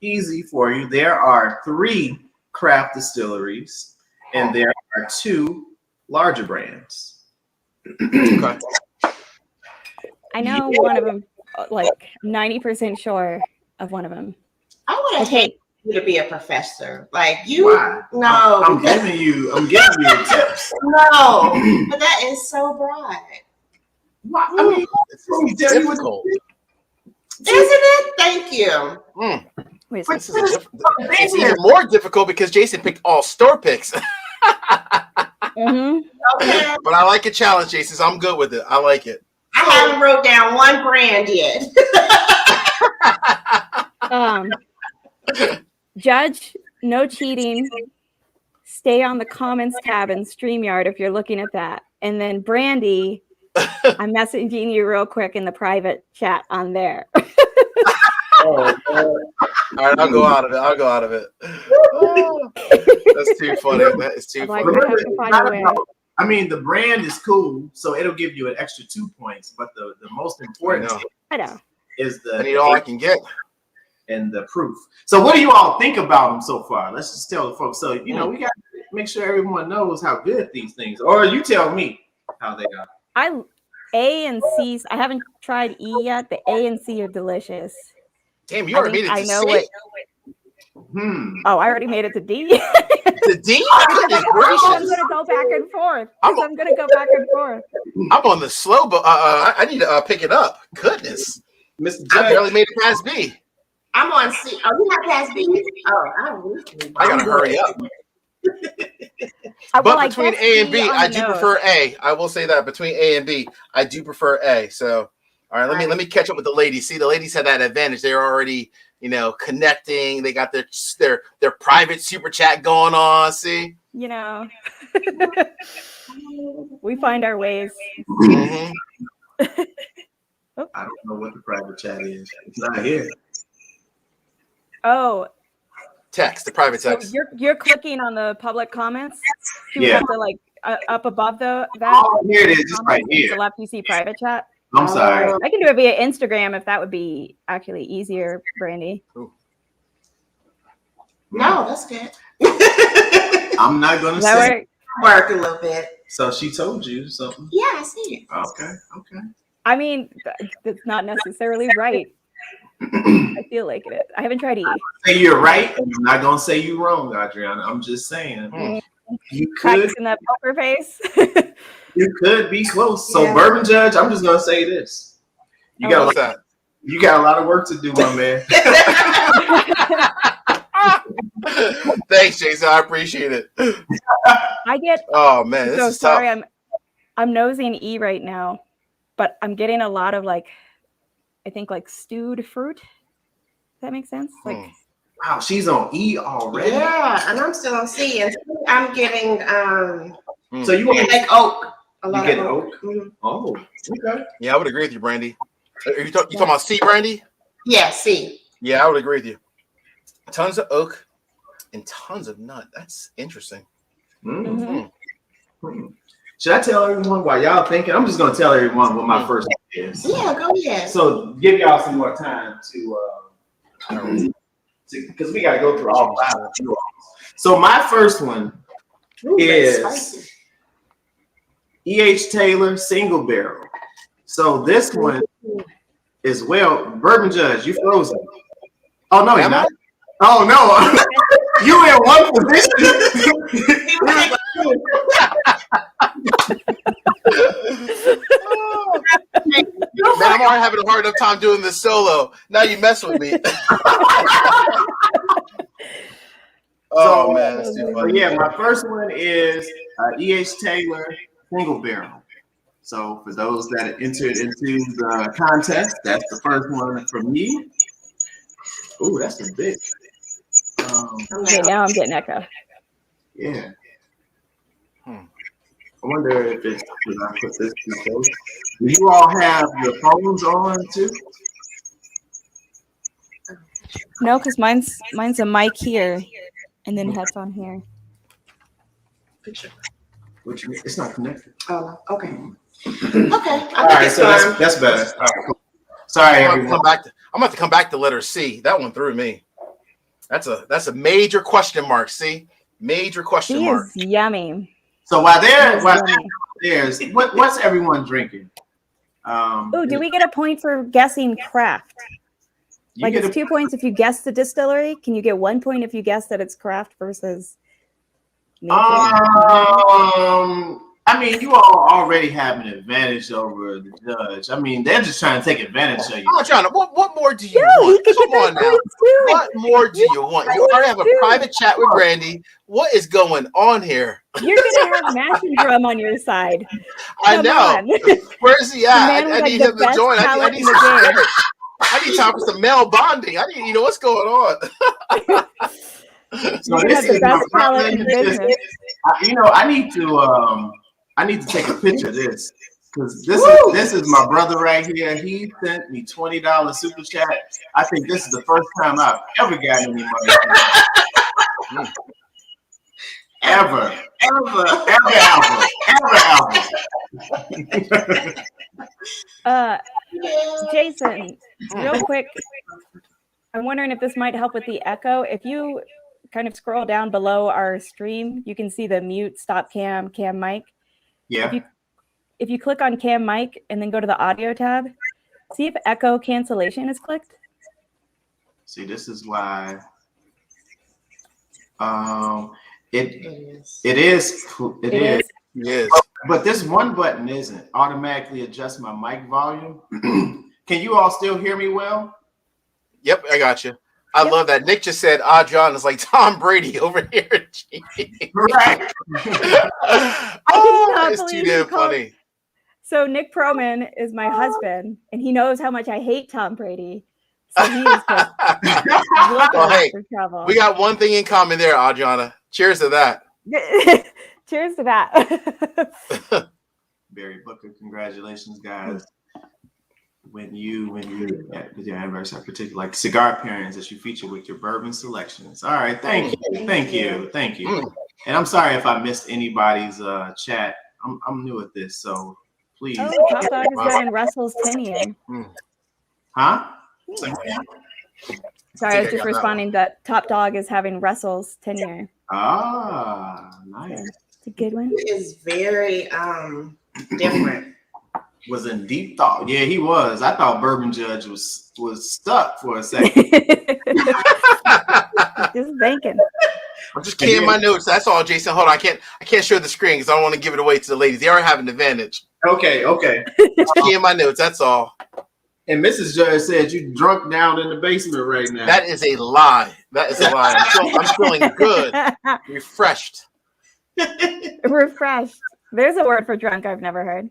easy for you. There are 3 craft distilleries, and there are 2 larger brands. Okay. I know one of them, like 90% sure of one of them. I would have hated you to be a professor. Like you. Why? No. I'm giving you tips. No, but that is so broad. Why? I mean, it's difficult. Isn't it? Thank you. Wait, It's even more difficult because Jason picked all store picks. Mm-hmm. Okay. But I like a challenge, Jason, so I'm good with it. I like it. I haven't wrote down one brand yet. Judge, no cheating. Stay on the comments tab in StreamYard if you're looking at that. And then Brandy, I'm messaging you real quick in the private chat on there. all right, I'll go out of it. Oh, that's too funny. That is too funny. I mean, the brand is cool, so it'll give you an extra 2 points. But the most important is I need all I can get. And the proof. So what do you all think about them so far? Let's just tell the folks. So, we got to make sure everyone knows how good these things are. Or you tell me how they are. A and C, I haven't tried E yet. The A and C are delicious. Damn, you already made it to C? Oh, I already made it to D. To D? I'm going to go back and forth. I'm going to go back and forth. I'm on the slow, but I need to pick it up. Goodness. Mr. I barely made it past B. I'm on C. Oh, you not past B? Oh, I gotta hurry up. But between A and B, I do prefer A. I will say that between A and B, I do prefer A. So, all right, let me catch up with the ladies. See, the ladies have that advantage. They're already, connecting. They got their private super chat going on. See, we find our ways. Mm-hmm. I don't know what the private chat is. It's not here. Oh, text, the private text. So you're clicking on the public comments. You have to up above that. Oh, here it is. It's right here. To left, you see private chat. I'm sorry. I can do it via Instagram if that would be actually easier, Brandy. Ooh. No, that's good. I'm not gonna say work a little bit. So she told you something. Yeah, I see it. Okay. I mean, that's not necessarily right. I feel like it is. I haven't tried E. Say you're right. I'm not gonna say you're wrong, Adriana. I'm just saying you could in that poker face. You could be close. So Bourbon Judge, I'm just gonna say this: you got a lot of work to do, my man. Thanks, Jason. I appreciate it. I get. Oh man, this is sorry. tough. I'm nosing E right now, but I'm getting a lot of I think stewed fruit. Does that make sense? Wow, she's on E already. Yeah, and I'm still on C, and I'm getting So you want oak? A lot of oak. Mm-hmm. Oh, okay. Yeah, I would agree with you, Brandy. You talking about C, Brandy? Yeah, C. Yeah, I would agree with you. Tons of oak and tons of nut. That's interesting. Should I tell everyone while y'all thinking? I'm just gonna tell everyone what my first one is. Yeah, go ahead. So give y'all some more time to because we gotta go through all 5 of you all. So my first one is E.H. Taylor Single Barrel. So this one is Bourbon Judge. You frozen? Oh no, you're not. Oh no, you in one position. Man, I'm already having a hard enough time doing this solo. Now you mess with me. Oh man, that's too funny. Yeah, my first one is E.H. Taylor Single Barrel. So for those that entered into the contest, that's the first one from me. Ooh, that's a big. Okay, now I'm getting echo. Yeah. I wonder if it's because I put this too close. Do you all have your phones on too? No, because mine's a mic here, and then headphone here. Which it's not connected. Oh, okay. Okay. All right, so that's better. All right, cool. Sorry, everyone. I'm gonna have to come back to letter C. That one threw me. That's a major question mark. See, major question mark. Is yummy. So while there's what's everyone drinking? Oh, do we get a point for guessing craft? Like it's 2 points if you guess the distillery. Can you get 1 point if you guess that it's craft versus? I mean, you all already have an advantage over the judge. I mean, they're just trying to take advantage of you. Oh, John, what more do you want? Come on now. What more do you want? You already have a private chat with Brandy. What is going on here? You're gonna have Mashing Drum on your side. I know. Where's he at? I need him to join. I need time for some male bonding. I need what's going on. So this is the best palate in the business. I need to take a picture of this because this is my brother right here. He sent me $20 super chat. I think this is the first time I've ever gotten any money. Ever. Jason, real quick, I'm wondering if this might help with the echo. If you kind of scroll down below our stream, you can see the mute, stop cam mic. Yeah. If you click on cam mic and then go to the audio tab, see if echo cancellation is clicked. See, this is why it is. Yes. But this one button isn't automatically adjust my mic volume. Can you all still hear me well? Yep, I got you. I love that. Nick just said, John is like Tom Brady over here. Right. It's too damn funny. So Nick Proman is my husband, and he knows how much I hate Tom Brady. So he is just well, hey, for trouble. We got one thing in common there, Adriana. Cheers to that. Cheers to that. Barry Booker, congratulations, guys. When you at your anniversary, particularly like cigar pairings that you feature with your bourbon selections. All right, thank you. And I'm sorry if I missed anybody's chat. I'm new at this, so please. Oh, Top Dog is having Russell's 10-year. Huh? Sorry, I was just responding that Top Dog is having Russell's 10-year. Ah, nice. It's a good one. It is very different. Was in deep thought. Yeah, he was. I thought Bourbon Judge was stuck for a second. Just thinking. I'm just keying my notes. That's all, Jason. Hold on. I can't show the screen because I don't want to give it away to the ladies. They already have an advantage. Okay. Just keying my notes. That's all. And Mrs. Judge said you drunk down in the basement right now. That is a lie. I'm feeling good. Refreshed. Refreshed. There's a word for drunk I've never heard.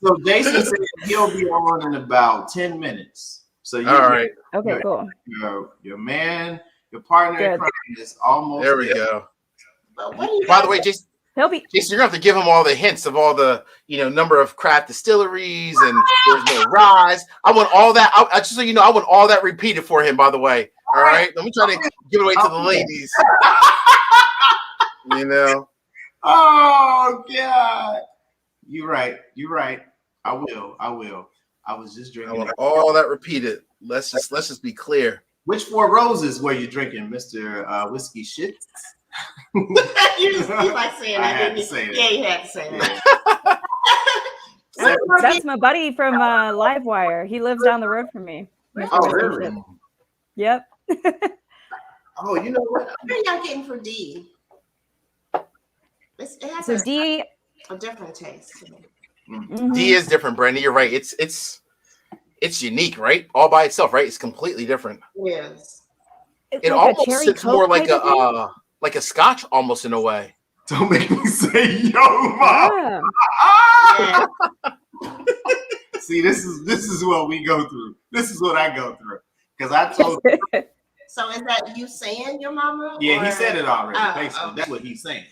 So Jason said he'll be on in about 10 minutes. So all right. Okay, cool. Your man, your partner is almost there. We go. By the way, Jason, you're gonna have to give him all the hints of all the number of craft distilleries and there's no rise. I want all that. I just so you know, I want all that repeated for him. By the way, All right, let me try to give it away to the ladies. You know. Oh God. You're right. I will. I was just I drinking. want all that repeated. Let's just be clear. Which Four Roses were you drinking, Mr. Whiskey Shit? you like saying that, didn't you? Yeah, you had to say that. That's my buddy from Livewire. He lives down the road from me. Oh, really? Yep. Oh, you know what? What are y'all getting for D? It has So D, a different taste to me. mm-hmm. D is different, Brandy. You're right. It's unique, right? All by itself, right? It's completely different. Yes. It's It like almost sits more like a Scotch, almost in a way. Don't make me say yo, mom. Yeah. See, this is what we go through. This is what I go through. Because I told So is that you saying your mama? Yeah, or? He said it already. Basically, okay. That's what he's saying.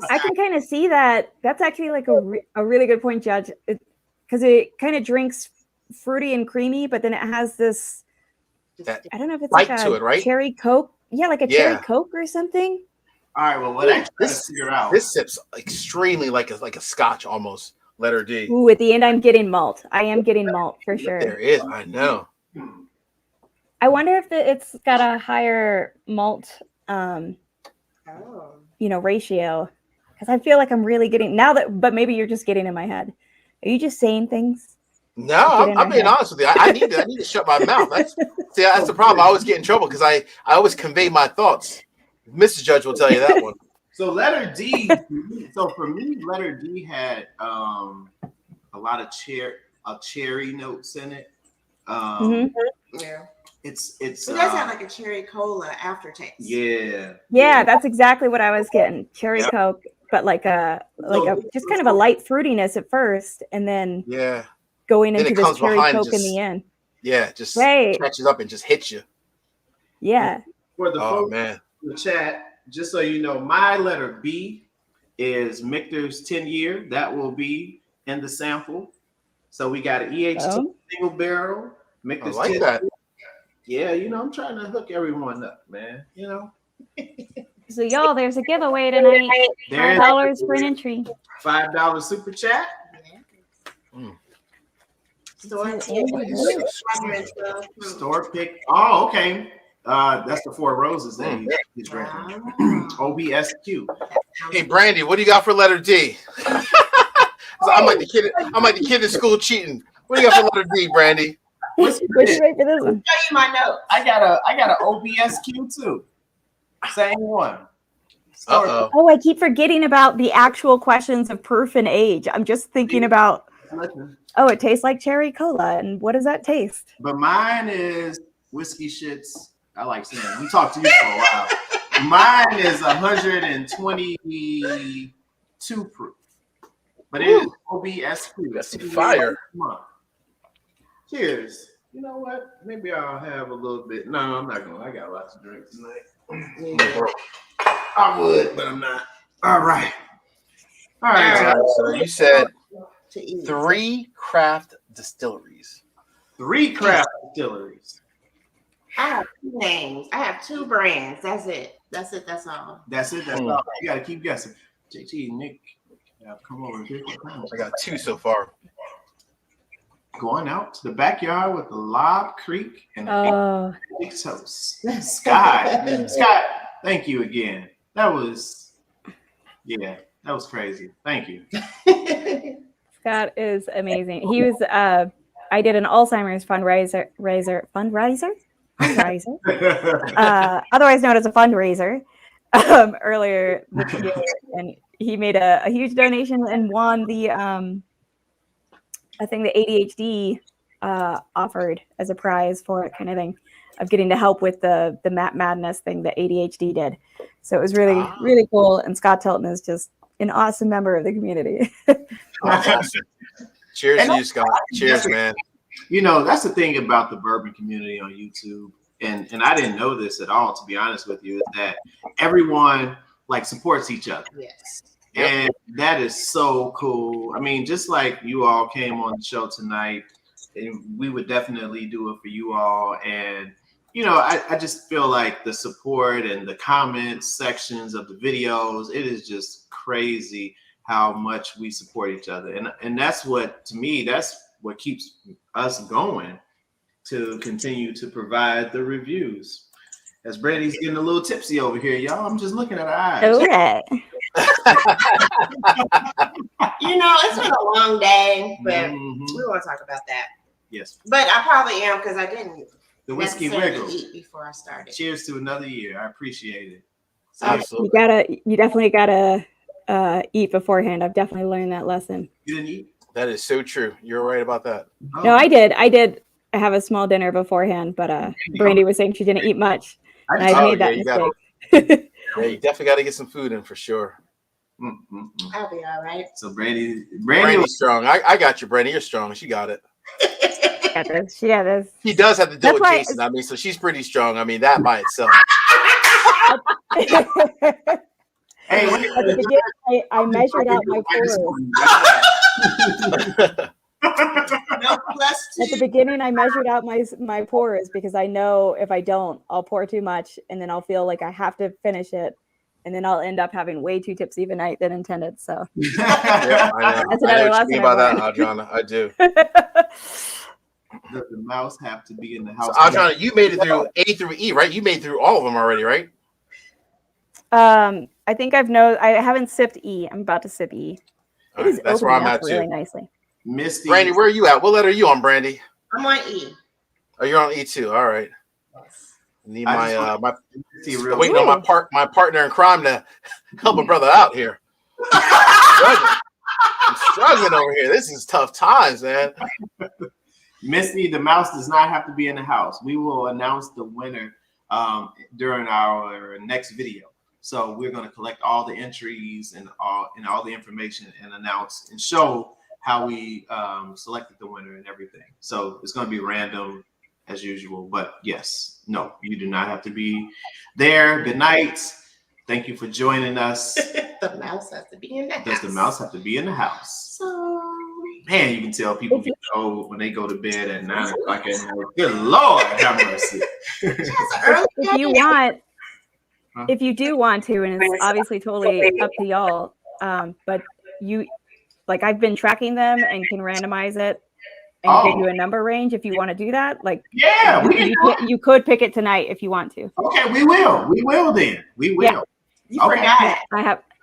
I can kind of see that. That's actually like a really good point, Judge, because it kind of drinks fruity and creamy, but then it has this, I don't know if it's like to it, right? Cherry Coke. Yeah, like a cherry Coke or something. All right, well, what I try to figure out. This sips extremely like a Scotch almost. Letter D. Ooh, at the end, I'm getting malt. I am getting malt for sure. There is, I know. I wonder if it's got a higher malt, ratio. Because I feel like I'm really getting but maybe you're just getting in my head. Are you just saying things? No, I'm being honest with you. I need to shut my mouth. That's the problem. I always get in trouble because I always convey my thoughts. Mrs. Judge will tell you that one. So letter D. So for me, letter D had a lot of cherry notes in it. Yeah. It's it does have like a cherry cola aftertaste. Yeah, that's exactly what I was getting. Cherry Coke, but like a just kind of a light fruitiness at first, and then going into this cherry Coke in the end. Yeah, just catches up and just hits you. Yeah. For the folks in the chat, just so you know, my letter B is Michter's 10-year. That will be in the sample. So we got an EH2 single barrel. Michter's I like that. Yeah, I'm trying to hook everyone up, man. So y'all, there's a giveaway tonight. $5 for an entry. $5 super chat. Store pick. Oh, okay. That's the Four Roses that he's drinking. OBSQ. Hey, Brandy, what do you got for letter D? I'm like the kid in school cheating. What do you got for letter D, Brandy? What's you wait for this one? Show you my notes. I got an OBSQ too. Same one. Oh, I keep forgetting about the actual questions of proof and age. I'm just thinking about. Oh, it tastes like cherry cola, and what does that taste? But mine is Whiskey Shits. I like saying it. We talked to you for a while. Mine is 122 proof, but it is OBSQ. That's fire. Cheers. You know what? Maybe I'll have a little bit. No, I'm not gonna. I got lots to drink tonight. I would, but I'm not. All right. So you said 3 craft distilleries. 3 craft distilleries. I have 2 names. I have 2 brands. That's it. That's all. That's all. You gotta keep guessing. JT, Nick, come over here. I got 2 so far. Going out to the backyard with the Lob Creek and the toast. Scott, thank you again. That was crazy. Thank you. Scott is amazing. He was I did an Alzheimer's fundraiser, otherwise known as a fundraiser, earlier this year, and he made a huge donation and won the I think the ADHD offered as a prize for it, kind of thing, of getting to help with the Map Madness thing that ADHD did. So it was really, really cool. And Scott Tilton is just an awesome member of the community. Awesome. Cheers to you, Scott. Cheers, man. That's the thing about the bourbon community on YouTube. And I didn't know this at all, to be honest with you, is that everyone supports each other. Yes. And that is so cool. I mean, just like you all came on the show tonight we would definitely do it for you all. And I just feel like the support and the comments sections of the videos, it is just crazy how much we support each other. And that's what, to me, that's what keeps us going to continue to provide the reviews. As Brandy's getting a little tipsy over here, y'all, I'm just looking at her eyes. Okay. It's been a long day, but we won't talk about that. Yes. But I probably am, because I didn't the whiskey necessarily wiggle eat before I started. Cheers to another year. I appreciate it. So, Absolutely. You definitely gotta eat beforehand. I've definitely learned that lesson. You didn't eat? That is so true. You're right about that. Oh. No, I did have a small dinner beforehand, but Brandy was saying she didn't eat much. And I made that mistake. Yeah, you definitely got to get some food in for sure. I'll be all right. So Brandy's strong. I got you, Brandy. You're strong. She got it. She got this. She does have to deal with why Jason. I mean, so she's pretty strong. I mean, that by itself. Hey, At the beginning, I measured out my pores. At the beginning, I measured out my pores, because I know if I don't, I'll pour too much, and then I'll feel like I have to finish it, and then I'll end up having way too tipsy of a night than intended. So Yeah, I know. That's I know another what you mean lesson by I've that, Adriana. I do. Does the mouse have to be in the house? So, Adriana, you made it through A through E, right? You made it through all of them already, right? I think I haven't sipped E. I'm about to sip E. It is That's where opening I'm up at really too. nicely. Misty. Brandy, where are you at? What letter are you on, Brandy? I'm on E. Oh, you're on E2. All right. Need I my just real waiting on my partner in crime to help a brother out here. I'm struggling over here. This is tough times, man. Misty, the mouse does not have to be in the house. We will announce the winner during our next video. So we're going to collect all the entries and all the information and announce and show how we selected the winner and everything. So it's going to be random as usual. But yes, no, you do not have to be there. Good night. Thank you for joining us. The mouse has to be in the house. Does the mouse have to be in the house? So, Man, you can tell people get old when they go to bed at 9 o'clock at night. Good Lord, have mercy. If you do want to, and it's obviously totally up to y'all, but I've been tracking them and can randomize it and give you a number range if you want to do that. You could pick it tonight if you want to. Okay, we will. We will then. We will. Yeah. You forgot.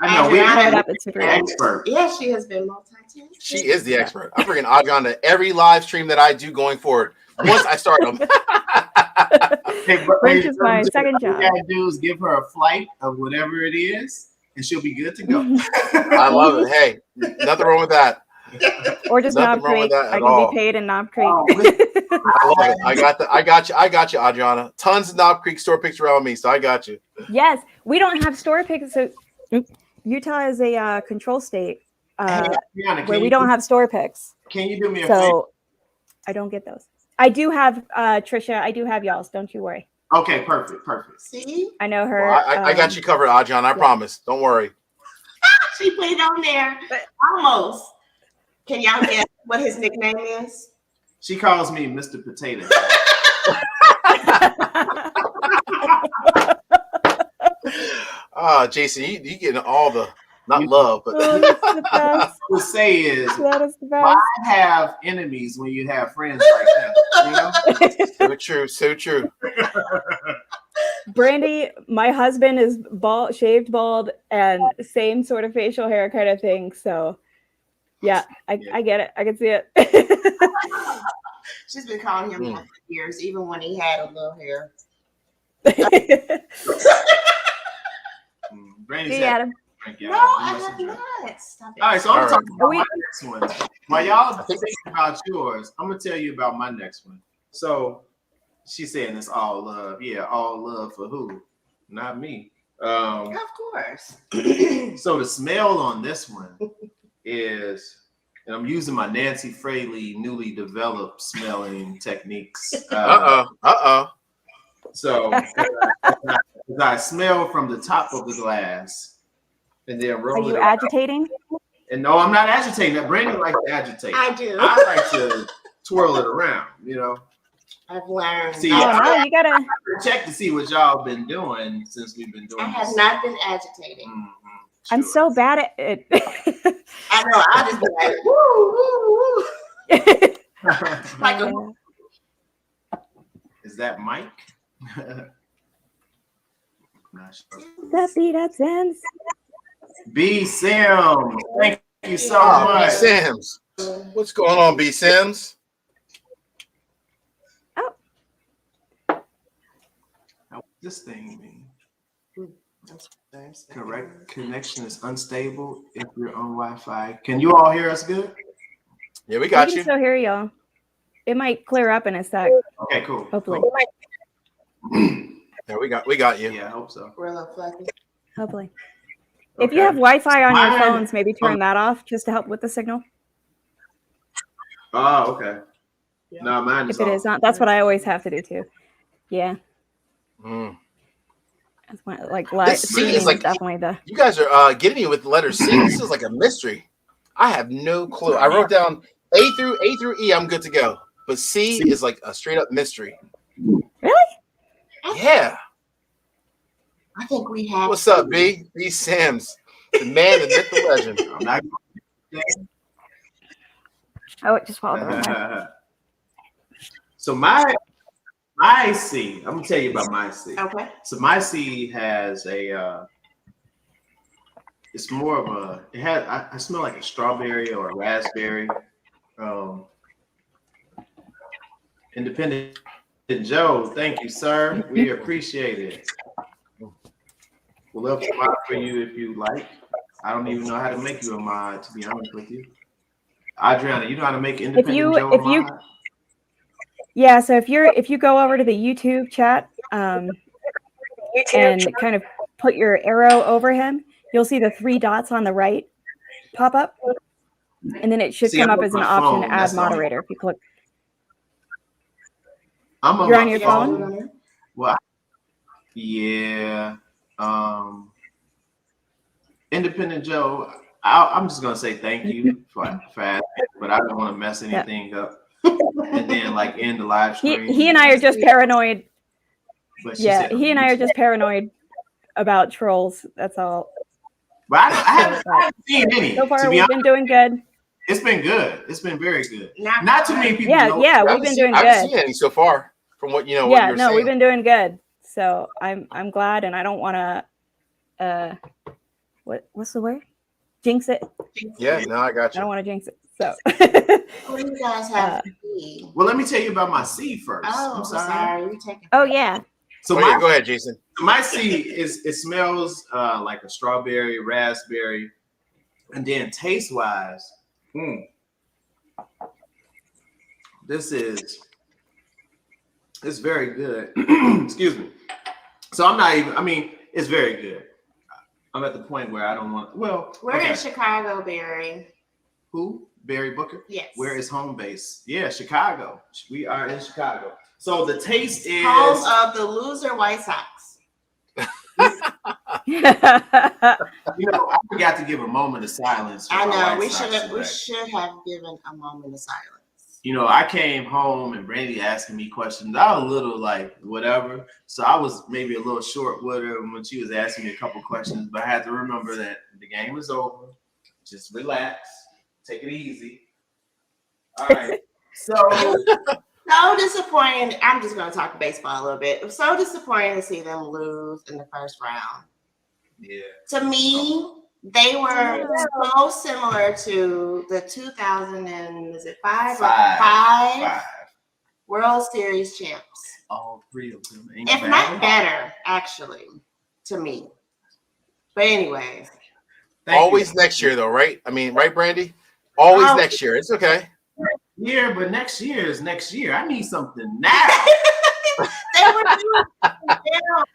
I know. We have it up. It's super expert. Yeah, she has been multitasking. She is the expert. I'm bringing Adriana to every live stream that I do going forward. Once I start them. Range is my second job. What you gotta do is give her a flight of whatever it is, and she'll be good to go. I love it. Hey, nothing wrong with that. Or just Knob Creek. I can be paid in Knob Creek. I love it. I got you, Adriana. Tons of Knob Creek store picks around me, so I got you. Yes, we don't have store picks. So Utah is a control state Brianna, where we don't have store picks. Can you do me a favor? So I don't get those. I do have Trisha. I do have y'all's. Don't you worry. Okay, perfect. See? I know her. Well, I got you covered, Adriana. I promise. Don't worry. She put it on there. But almost. Can y'all guess what his nickname is? She calls me Mr. Potato. Jason, you getting all the not love, but what to say is why have enemies when you have friends like that? You know? So true. Brandy, my husband is shaved bald, and same sort of facial hair kind of thing. So yeah, I get it. I can see it. She's been calling him for years, even when he had a little hair. Brandy's Adam. No, I have not. Stop it. All right, so I'm talking about my next one. While y'all thinking about yours, I'm gonna tell you about my next one. So she's saying it's all love. Yeah, all love for who? Not me. Of course. So the smell on this one is, and I'm using my Nancy Fraley newly developed smelling techniques. So I smell from the top of the glass and then roll it. Are you agitating? And no, I'm not agitating. That Brandy likes to agitate. I do. I like to twirl it around, you know. I've learned. See, no, you gotta check to see what y'all been doing since we've been doing. I have not been agitating. Mm-hmm. Sure. I'm so bad at it. I know. I'll just be like, woo, woo, woo. Like Is that Mike? Not sure. That beat up Sims. B Sims, thank you so much. B Sims, what's going on, B Sims? Oh, How this thing mean? Correct connection is unstable if you're on Wi-Fi. Can you all hear us good? Yeah, we got we you. can still hear y'all. It might clear up in a sec. Okay, cool. Hopefully. Cool. Yeah, we got you. Yeah, I hope so. Hopefully. Okay. If you have Wi-Fi on your Mine- phones, maybe turn that off just to help with the signal. Oh, okay. No, mine is If it is not, that's what I always have to do too. Yeah. Mm. That's why, like, This C is like definitely the. You guys are getting me with the letter C. This is like a mystery. I have no clue. I wrote down A through E. I'm good to go. But C is like a straight up mystery. Really? Yeah. I think we have. What's up, B? B Sims, the man, the myth, the legend. I'm not Oh, it just followed the So my C, I'm gonna tell you about my C. Okay. So my C has a it's more of a it has I smell like a strawberry or a raspberry. Independent Joe, thank you, sir. We appreciate it. We'll love to mod for you if you like. I don't even know how to make you a mod, to be honest with you. Adriana, you know how to make Independent Joe a mod? Yeah, so if you go over to the YouTube chat and kind of put your arrow over him, you'll see the 3 dots on the right pop up, and then it should come up as an option to add moderator. If you click, you're on your phone. Well, yeah. Independent Joe, I'm just gonna say thank you for asking, but I don't want to mess anything up. And then like end the live stream. He and I are just paranoid. Yeah, he and I are just paranoid about trolls. That's all. But I haven't seen any. So far, we've been doing good. It's been good. It's been very good. Not too many people. Yeah, we've been doing good. I haven't seen any so far from what you know. Yeah, no, we've been doing good. So I'm glad, and I don't want to. What's the word? Jinx it. Yeah, no, I got you. I don't want to jinx it. So. What do you guys have? Well, let me tell you about my C first. Oh, I'm sorry. Oh yeah. So go ahead, Jason. My C it smells like a strawberry, raspberry, and then taste wise, it's very good. Excuse me. So I'm not even. I mean, it's very good. I'm at the point where I don't want. Well, we're in Chicago, Barry. Who? Barry Booker? Yes. Where is home base? Yeah, Chicago. We are in Chicago. So the taste is home of the loser White Sox. You know, I forgot to give a moment of silence. I know we should have given a moment of silence. You know, I came home and Brandy asking me questions. I was a little like whatever, so I was maybe a little short with her when she was asking me a couple questions. But I had to remember that the game is over. Just relax, take it easy. All right. So disappointing. I'm just going to talk baseball a little bit. It was so disappointing to see them lose in the first round. Yeah. To me, they were so similar to the 2005 World Series champs. All 3 of them. If not better, actually, to me. But anyway. Always next year, though, right? I mean, right, Brandy? Always next year. It's okay. Yeah, but next year is next year. I need something now. It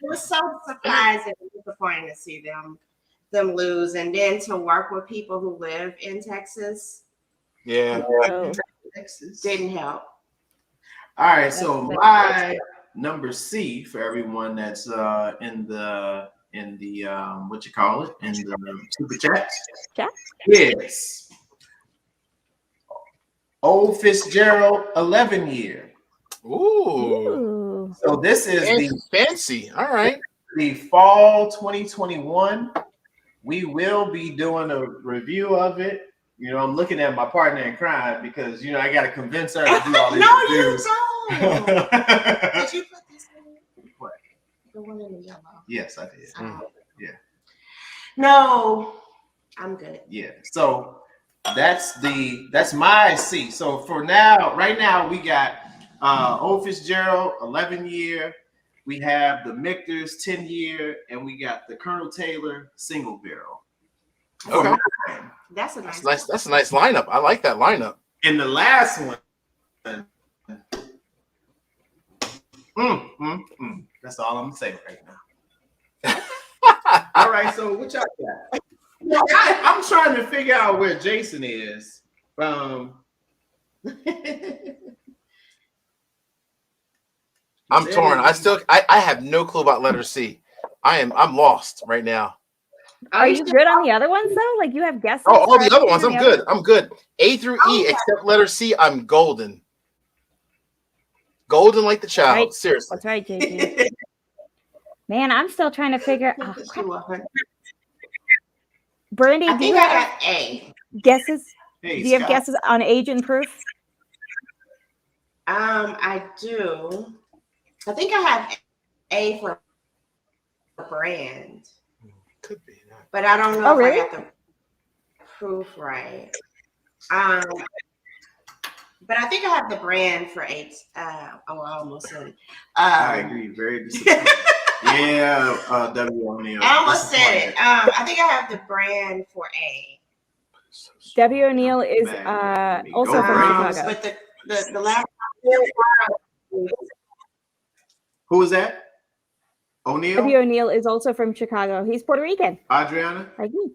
was so surprising and disappointing to see them lose, and then to work with people who live in Texas. Yeah, Texas didn't help. All right, so my number C for everyone that's in the what you call it in the super chat. Chat? Yes. Old Fitzgerald 11 year. Ooh. So this is fancy. All right. The fall 2021. We will be doing a review of it. You know, I'm looking at my partner in crime because, you know, I got to convince her to do all these reviews. No, you don't. Did you put this in? What? The one in the yellow. Yes, I did. Yeah. No, I'm good. Yeah. So that's my seat. So for now, right now, we got Old Fitzgerald 11 year. We have the Michter's 10 year, and we got the Colonel Taylor single barrel. Okay. That's a nice. That's a nice lineup. I like that lineup. And the last one. That's all I'm gonna say right now. All right, so what y'all got? I'm trying to figure out where Jason is. I'm torn. I have no clue about letter C. I'm lost right now. Are you good on the other ones though? Like you have guesses? Oh, all the other ones. I'm good. I'm good. A through E, except letter C. I'm golden. Golden like the child. Right. Seriously. That's right, JP. Man, I'm still trying to figure out. Brandy, do you have guesses? Hey, do you have guesses on age and proof? I do. I think I have A for brand. Could be. But I don't know if really? I got the proof right. But I think I have the brand for 8. I almost said it. I agree. Very disappointed. Yeah, W. O'Neil. I almost said it. I think I have the brand for A. W. O'Neil is also from Chicago. But the last. Who is that? O'Neil? W. O'Neil is also from Chicago. He's Puerto Rican. Adriana? Like me.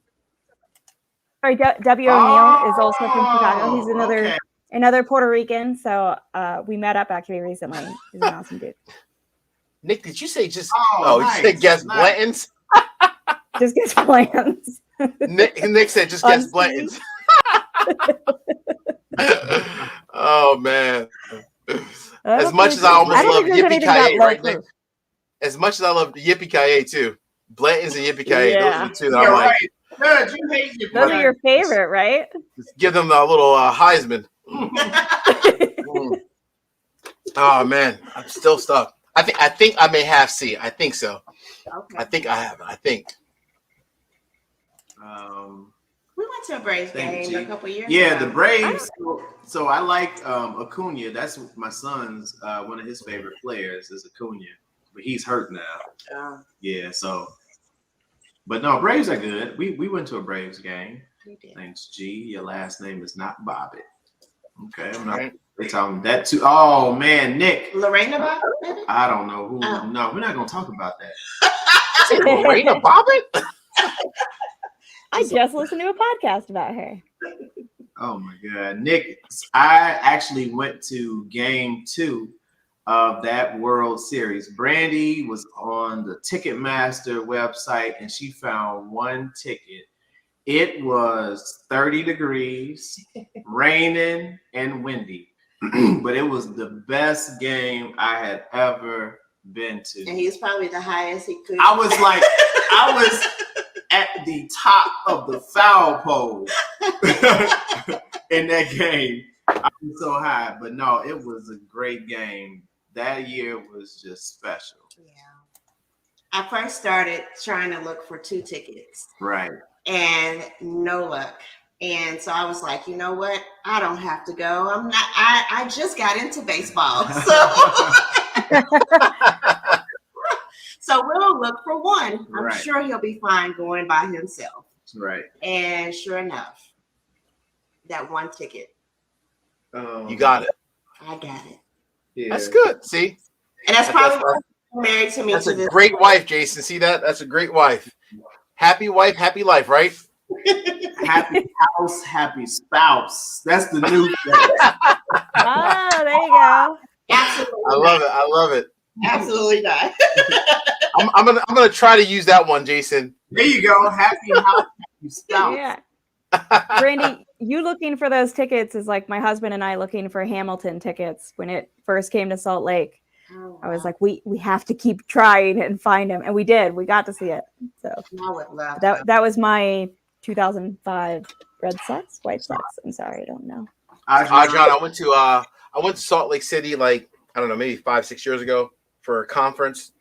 Sorry, W. O'Neil is also from Chicago. He's another Puerto Rican. So we met up actually recently. He's an awesome dude. Nick, did you say just? Nice, you said guess Blanton's. Just guess Blanton's. Nick said just guess Blanton's. Oh man! As much as I almost love Yippee-Ki-Yay, right, Nick? As much as I love Yippee-Ki-Yay too, Blanton's and Yippee-Ki-Yay, those are the two that I like. Good, you hate your those are your favorite, right? Just give them a little Heisman. Oh man, I'm still stuck. I think I may have C. I think so. Okay. I think I have it. I think. We went to a Braves game a couple years ago. Yeah, the Braves. So I like Acuna. That's my son's one of his favorite players is Acuna, but he's hurt now. Yeah. So, but no, Braves are good. We went to a Braves game. We did. Thanks, G. Your last name is not Bobbitt. Okay, I'm not. They telling that too. Oh man, Nick. Lorena Bobbitt? I don't know who. Oh. No, we're not gonna talk about that. Lorena Bobbitt? I just listened to a podcast about her. Oh my God, Nick! I actually went to Game 2 of that World Series. Brandy was on the Ticketmaster website, and she found one ticket. It was 30 degrees, raining, and windy. But it was the best game I had ever been to. And he was probably the highest he could. I was at the top of the foul pole in that game. I was so high. But no, it was a great game. That year was just special. Yeah. I first started trying to look for 2 tickets. Right. And no luck. And so I was like, you know what? I don't have to go. I just got into baseball. So we'll look for one. I'm sure he'll be fine going by himself. Right. And sure enough, that one ticket. You got it. I got it. Yeah. That's good. See? And that's probably why he's married to me. That's a great wife, Jason. See that? That's a great wife. Happy wife, happy life, right? Happy house, happy spouse. That's the new thing. Oh, there you go. Absolutely. I love it. Absolutely not. I'm gonna try to use that one, Jason. There you go. Happy house, happy spouse. Yeah. Brandy, you looking for those tickets is like my husband and I looking for Hamilton tickets when it first came to Salt Lake. Oh, wow. I was like, we have to keep trying and find them, and we did. We got to see it. So I would love that was my 2005 Red Sox, White Sox. I'm sorry, I don't know. John, I went to Salt Lake City like, I don't know, maybe 5-6 years ago for a conference.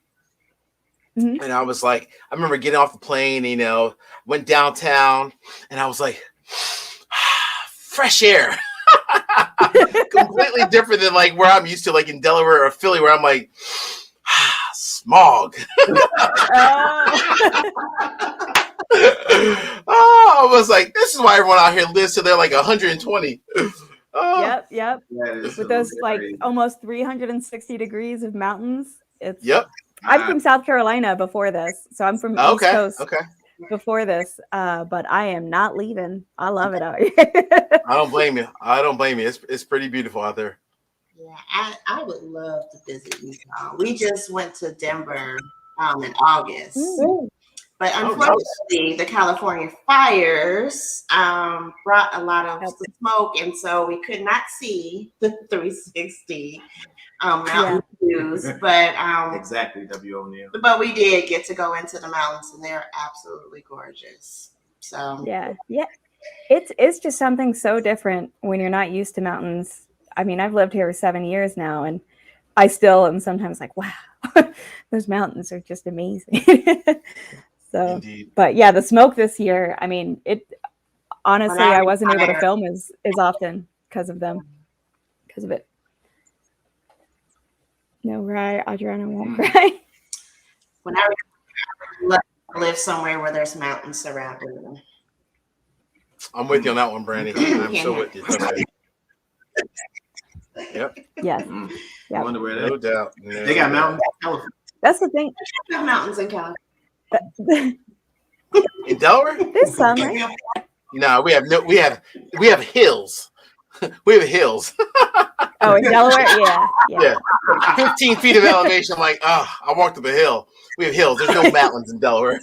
Mm-hmm. And I was like, I remember getting off the plane, you know, went downtown, and I was like, fresh air. Completely different than like where I'm used to, like in Delaware or Philly, where I'm like, smog. I was like, this is why everyone out here lives till they're like 120. Yep. With those like almost 360 degrees of mountains. Yep. I'm from South Carolina before this, so I'm from East Coast before this, but I am not leaving. I love it out here. I don't blame you. It's pretty beautiful out there. Yeah, I would love to visit Utah. We just went to Denver in August. But unfortunately, the California fires brought a lot of smoke, and so we could not see the 360 mountain views. But exactly, W. O'Neill. But we did get to go into the mountains, and they're absolutely gorgeous. So yeah, it's just something so different when you're not used to mountains. I mean, I've lived here 7 years now, and I still am sometimes like, wow, those mountains are just amazing. So, indeed. But yeah, the smoke this year, I mean, honestly, I wasn't able to film as often because of it. No, right, Adriana won't cry. When I live somewhere where there's mountains surrounding them. I'm with you on that one, Brandy. I'm so with you. Yep. Yes. I wonder where no doubt. They got mountains in California. That's the thing. They have mountains in California. In Delaware? This summer. No, we have hills. We have hills. Oh, in Delaware? Yeah. 15 feet of elevation. I'm like, I walked up a hill. We have hills. There's no mountains in Delaware.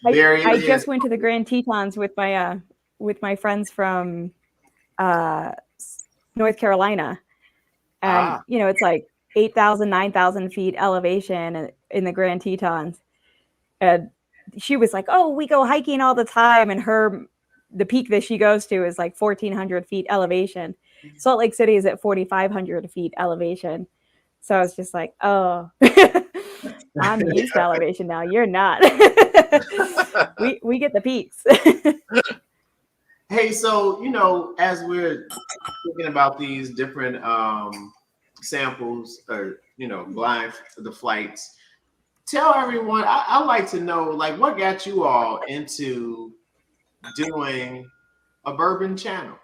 I just went to the Grand Tetons with my friends from North Carolina. And, you know, it's like 8,000, 9,000 feet elevation in the Grand Tetons. And she was like, oh, we go hiking all the time. And the peak that she goes to is like 1,400 feet elevation. Salt Lake City is at 4,500 feet elevation. So I was just like, oh, I'm used to elevation now. You're not. we get the peaks. Hey, so, you know, as we're thinking about these different samples or, you know, the flights, tell everyone, I'd like to know, like, what got you all into doing a bourbon channel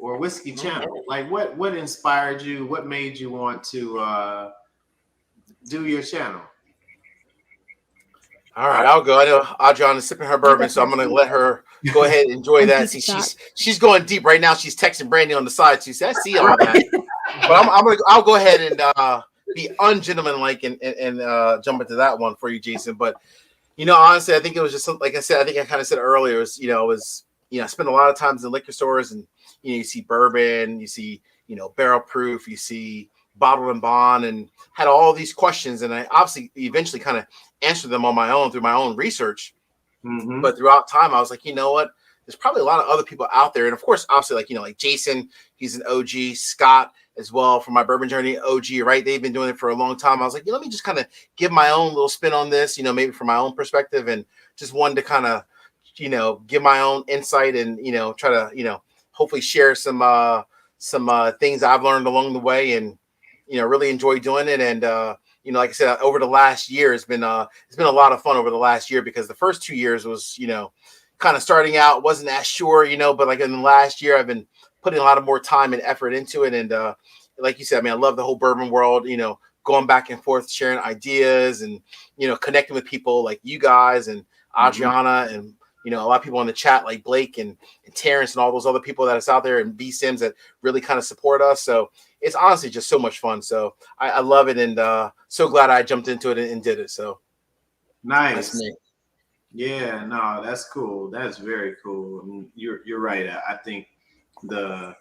or whiskey channel? Like, what inspired you? What made you want to do your channel? All right, I'll go. I know Adriana is sipping her bourbon, so I'm going to let her go ahead and enjoy that. See, she's going deep right now. She's texting Brandy on the side. She said, I see all that. But I'll go ahead and be ungentlemanlike and jump into that one for you, Jason. But, you know, honestly, I think it was just, like I said, I think I kind of said earlier, I spent a lot of times in liquor stores, and, you know, you see bourbon, you see, you know, barrel proof, you see bottled and bond, and had all these questions. And I obviously eventually kind of answered them on my own through my own research. Mm-hmm. But throughout time, I was like, you know what? There's probably a lot of other people out there. And of course, obviously, like, you know, like Jason, he's an OG, Scott as well from my Bourbon Journey, OG, right? They've been doing it for a long time. I was like, let me just kind of give my own little spin on this, you know, maybe from my own perspective, and just wanted to kind of, you know, give my own insight and, you know, try to, you know, hopefully share some things I've learned along the way, and, you know, really enjoy doing it. And, you know, like I said, over the last year, it's been a lot of fun over the last year, because the first 2 years was, you know, kind of starting out, wasn't as sure, you know, but like in the last year, I've been putting a lot of more time and effort into it. And like you said, I mean, I love the whole bourbon world, you know, going back and forth, sharing ideas, and, you know, connecting with people like you guys and Adriana, and, you know, a lot of people in the chat like Blake and Terrence and all those other people that is out there, and B Sims that really kind of support us. So it's honestly just so much fun. So I love it, and so glad I jumped into it and did it. So nice. Yeah, no, that's cool. That's very cool. And you're right. I think the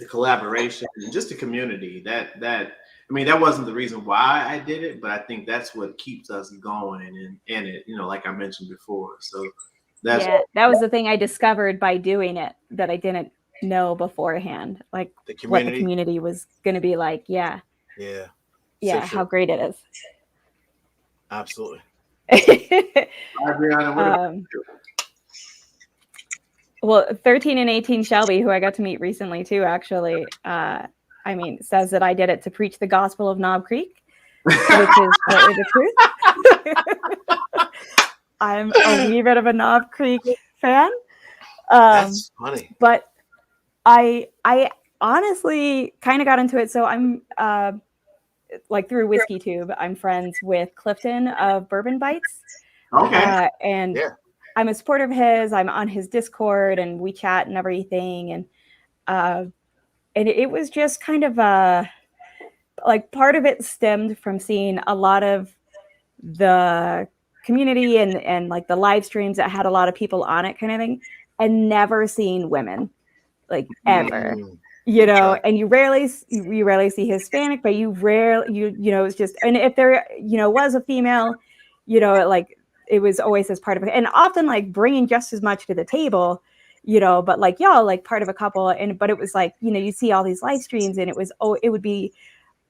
collaboration and just the community that I mean that wasn't the reason why I did it, but I think that's what keeps us going and it, like I mentioned before. So that's that was the thing I discovered by doing it that I didn't know beforehand, like what the community was going to be like. Yeah, so how great it is. Absolutely. Well, 13 and 18 Shelby, who I got to meet recently too, actually, I mean, says that I did it to preach the gospel of Knob Creek, which is totally the truth. I'm a wee bit of a Knob Creek fan. That's funny. But I honestly kind of got into it. So I'm like through Whiskey Tube, I'm friends with Clifton of Bourbon Bites. Okay. And I'm a supporter of his. I'm on his Discord and we chat and everything. And it was just kind of like part of it stemmed from seeing a lot of the community and like the live streams that had a lot of people on it kind of thing, and never seeing women like ever. And you rarely see Hispanic, but you know, it's just, and if there, was a female, like it was always as part of it, and often like bringing just as much to the table, but like y'all like part of a couple, but it was like, you see all these live streams and it would be,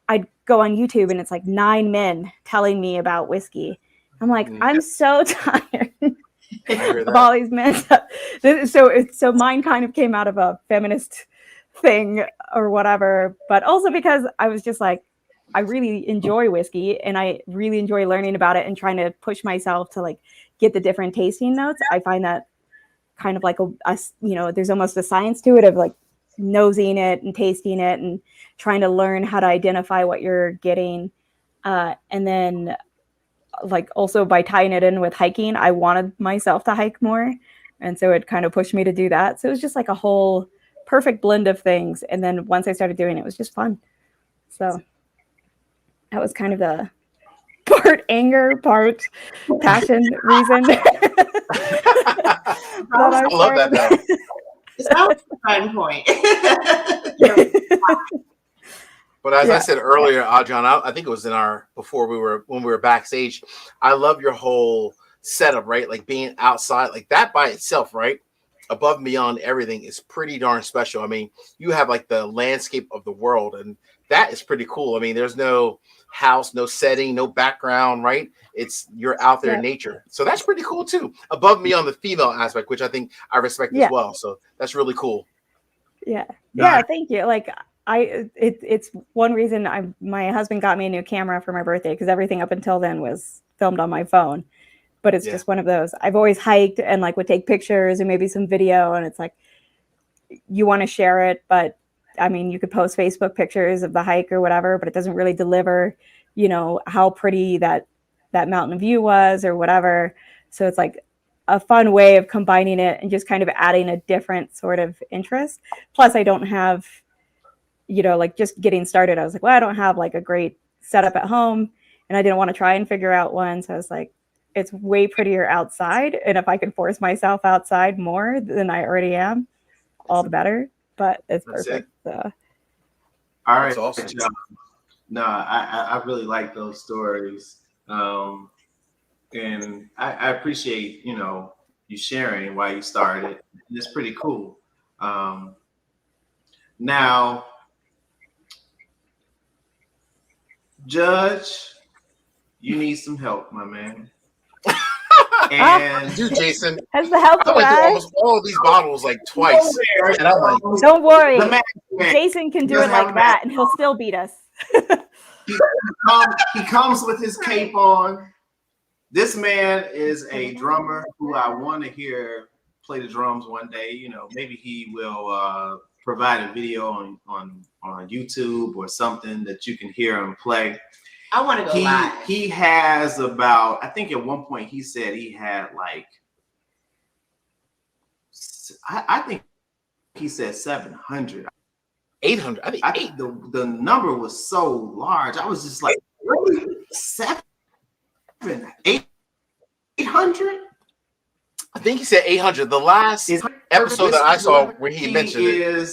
I'd go on YouTube and it's like 9 men telling me about whiskey. I'm like, I'm so tired of all these men. So mine kind of came out of a feminist thing or whatever, but also because I was just like, I really enjoy whiskey and I really enjoy learning about it and trying to push myself to like get the different tasting notes. I find that kind of like there's almost a science to it of like nosing it and tasting it and trying to learn how to identify what you're getting. And then like also by tying it in with hiking, I wanted myself to hike more. And so it kind of pushed me to do that. So it was just like a whole perfect blend of things. And then once I started doing it, it was just fun. So that was kind of the part anger, part passion reason. I love that though. That was the fun point. But as I said earlier, John, I think it was when we were backstage. I love your whole setup, right? Like being outside, like that by itself, right? Above and beyond everything is pretty darn special. I mean, you have like the landscape of the world, and that is pretty cool. I mean, there's no house, no setting, no background, right? You're out there in nature. So that's pretty cool too. Above and beyond the female aspect, which I think I respect as well. So that's really cool. Yeah. Thank you. Like it's one reason my husband got me a new camera for my birthday, because everything up until then was filmed on my phone. But it's just one of those. I've always hiked and like would take pictures and maybe some video, and it's like you want to share it, but I mean, you could post Facebook pictures of the hike or whatever, but it doesn't really deliver, how pretty that mountain view was or whatever. So it's like a fun way of combining it and just kind of adding a different sort of interest. Plus I don't have, like just getting started. I was like, well, I don't have like a great setup at home, and I didn't want to try and figure out one. So I was like, it's way prettier outside. And if I can force myself outside more than I already am, all the better. But it's perfect. All right. That's awesome. No, I really like those stories. And I appreciate, you sharing why you started. It's pretty cool. Now, Judge, you need some help, my man. And dude, Jason, has the help I went through almost all of these bottles like twice, and I'm like, don't worry, Jason can do it like that, and he'll still beat us. He comes with his cape on. This man is a drummer who I want to hear play the drums one day. Maybe he will provide a video on YouTube or something that you can hear him play. I want to go live. He has about, I think at one point he said he had like, I think he said 700. 800. I think the number was so large. I was just like, 800? think he said 800. The last episode that I saw where he mentioned it.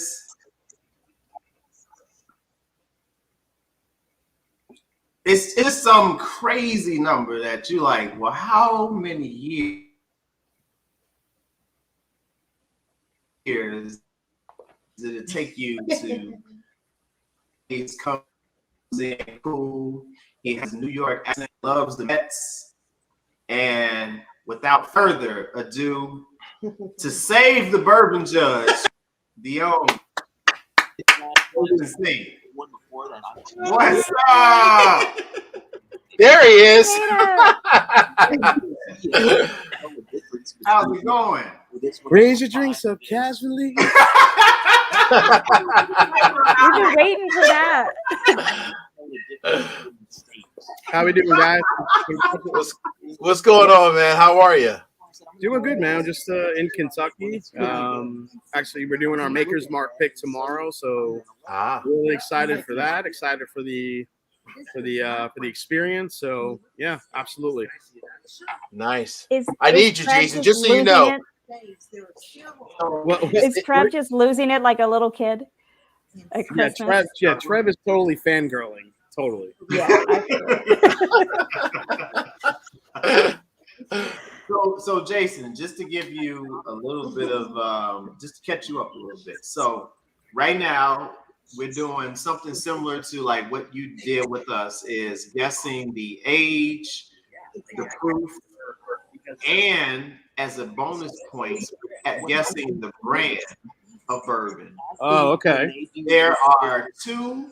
It's some crazy number that you like, well, how many years did it take you to he's comes in cool, he has a New York accent, loves the Mets, and without further ado, to save the Bourbon Judge, the own what's up? There he is. How's it going? Raise your drinks up casually. We've been waiting for that. How we doing, guys? What's going on, man? How are you? Doing good, man. Just in Kentucky. Actually, we're doing our Maker's Mark pick tomorrow, so really excited for that. Excited for the experience. So yeah, absolutely. Nice. I need you, Jason. Just so you know. Is Trev just losing it like a little kid at Christmas? Trev is totally fangirling. Totally. Yeah. So Jason, just to give you a little bit of, just to catch you up a little bit. So right now we're doing something similar to like what you did with us, is guessing the age, the proof, and as a bonus point at guessing the brand of bourbon. Oh, okay. There are 2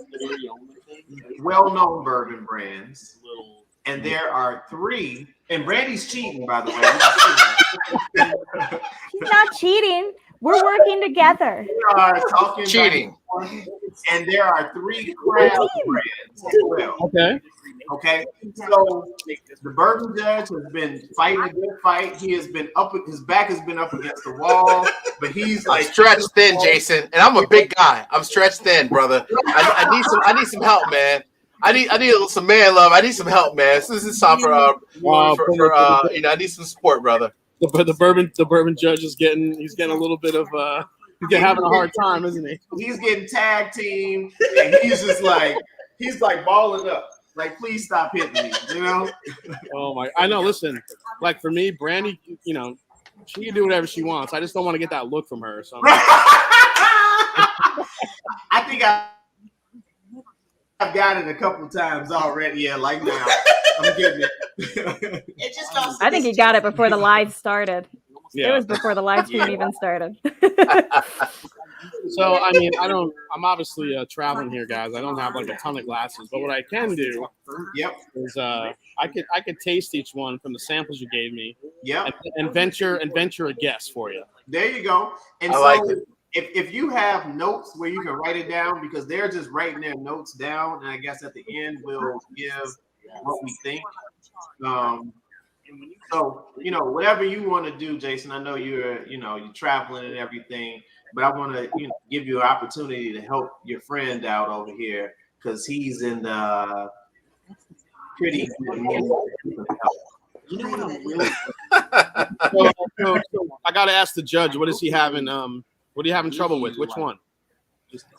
well-known bourbon brands, and there are 3. And Brandy's cheating, by the way. He's not cheating. We're working together. We are talking cheating. And there are 3 craft brands as well. Okay. So the Bourbon Judge has been fighting a good fight. He has been up. His back has been up against the wall, but he's like stretched thin, Jason. And I'm a big guy. I'm stretched thin, brother. I need some help, man. I need some man love. I need some help, man. So this is time for I need some support, brother. The Bourbon Judge is getting a little bit of he's having a hard time, isn't he? He's getting tag team, and he's like balling up. Like, please stop hitting me, you know? Oh my! I know. Listen, like for me, Brandy, you know, she can do whatever she wants. I just don't want to get that look from her. So I think I've got it a couple of times already. Yeah, like now. I'm getting it. I think he got it before the live started. Yeah. It was before the live stream even started. So, I mean, I'm obviously traveling here, guys. I don't have like a ton of glasses, but what I can do is I could taste each one from the samples you gave me. And venture a guess for you. There you go. And I like it. If you have notes where you can write it down, because they're just writing their notes down, and I guess at the end we'll give what we think. So, you know, whatever you want to do, Jason, I know you're traveling and everything, but I want to give you an opportunity to help your friend out over here, because he's in the pretty good mood. You know what I'm really so I got to ask the judge, what is he having? What are you having trouble with? Which one?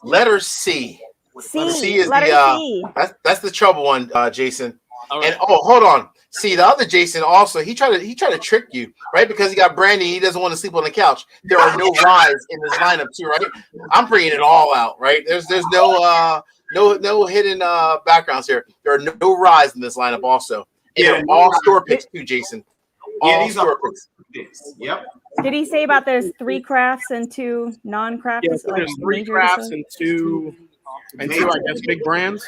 Letter C. C is C. That's the trouble one, Jason. Right. And hold on. See, the other Jason also, he tried to trick you, right? Because he got Brandy, he doesn't want to sleep on the couch. There are no rides in this lineup too, right? I'm bringing it all out, right? There's no hidden backgrounds here. There are no rides in this lineup also. And they're all store picks too, Jason. All these are picks. Yep. Did he say about there's 3 crafts and 2 non-crafts? Yeah, so there's 3 crafts and two, I guess, big brands.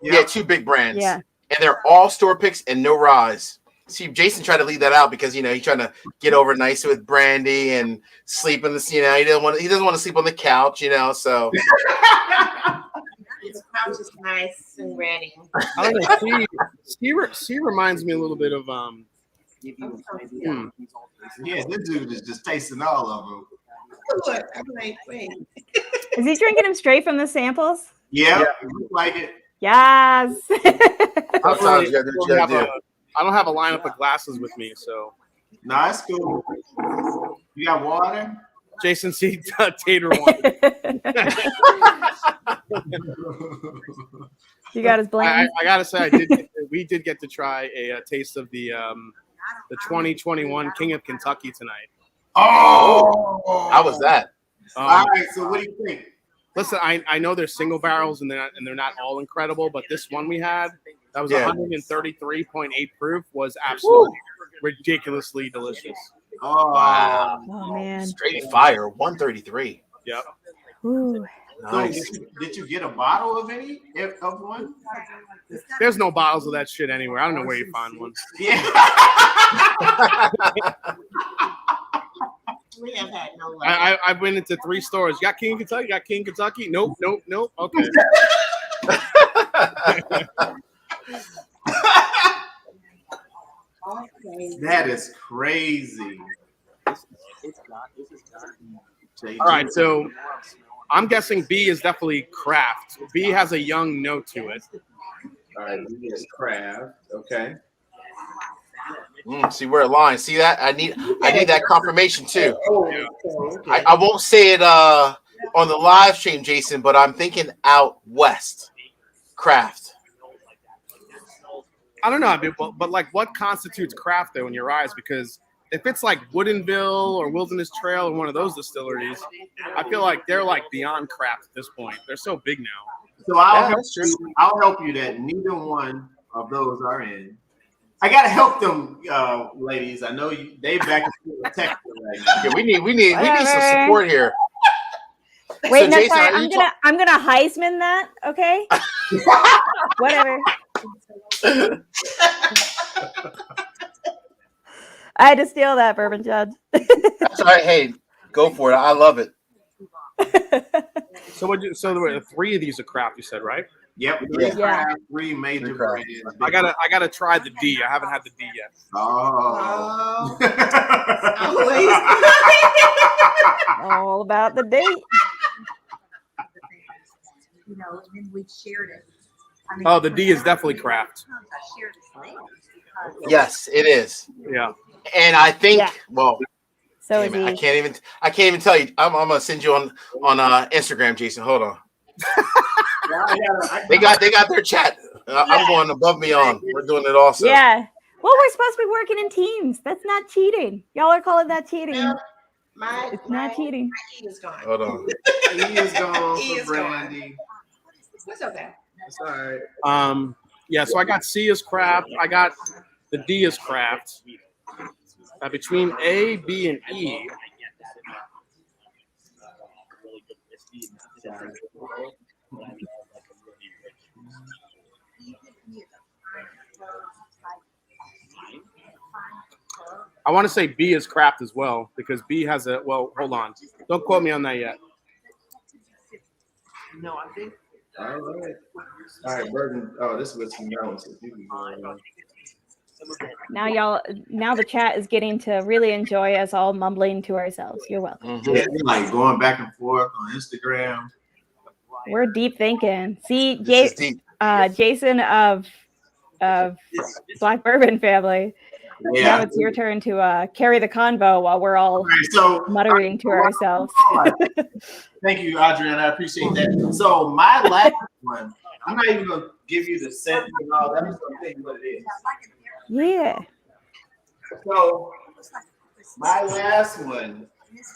Yeah, 2 big brands. Yeah. And they're all store picks and no rise. See, Jason tried to leave that out because he's trying to get over nice with Brandy and sleep in the he doesn't want to sleep on the couch, so His couch is nice and ready. I don't know. She reminds me a little bit of Yeah, this dude is just tasting all of them. Look, I'm like, wait. Is he drinking them straight from the samples? Yeah. Like it. Yes. I don't have a lineup of glasses with me, so. Nah, it's cool. You got water? Jason C. Tater water. You got his blanket. I gotta say, we did get to try a taste of the 2021 King of Kentucky tonight. Oh, how was that? All right. So what do you think? Listen, I know they're single barrels and they're not all incredible, but this one we had that was 133.8 proof was absolutely ridiculously delicious. Oh, wow! Oh man, straight fire, 133. Yep. Ooh. Nice. So did you get a bottle of one? There's no bottles of that shit anywhere. I don't know where you find one. Yeah. We have had no luck. I went into 3 stores. You got King of Kentucky? Got King of Kentucky? Nope. Okay. That is crazy. All right, so I'm guessing B is definitely craft. B has a young note to it. All right, B is craft. Okay. See where it lines. See that? I need that confirmation too. I won't say it on the live stream, Jason, but I'm thinking out west. Craft. I don't know, but like, what constitutes craft though in your eyes? Because if it's like Woodinville or Wilderness Trail or one of those distilleries, I feel like they're like beyond craft at this point. They're so big now. So I'll help you that neither one of those are in. I gotta help them, ladies. I know they back in the Texas right now. Yeah, we need some support here. Wait, So, no, Jason, sorry. I'm gonna Heisman that. Okay. Whatever. I had to steal that, Bourbon Judge. That's all right. Hey, go for it. I love it. So there were 3 of these are craft, you said, right? Yep. Yeah. 3 major brands. I gotta try the D. I haven't had the D yet. Oh. All about the date. You know, and then we shared it. Oh, the D is definitely craft. Yes, it is. Yeah. And I think, well, So damn it, I can't even tell you. I'm gonna send you on Instagram, Jason. Hold on. They got their chat. I'm going above me on. We're doing it also. Yeah. Well, we're supposed to be working in teams. That's not cheating. Y'all are calling that cheating. It's not cheating. My E is gone. Hold on. E is gone E is for gone. Brandy. It's okay. It's all right. Yeah. So I got C as craft. I got the D as craft. Between A, B, and E. I want to say B is craft as well because B has a, well, hold on. Don't quote me on that yet. No, I think. All right, Bourbon. Oh, this was some notes. Now the chat is getting to really enjoy us all mumbling to ourselves. You're welcome. Yeah, like going back and forth on Instagram. We're deep thinking. See, Jason of Black Bourbon family. Yeah. Now it's your turn to carry the convo while we're all muttering to ourselves. Thank you, Adrian. I appreciate that. So my last one, I'm not even gonna give you the set and all that. I'm just gonna tell you what it is. Yeah. So my last one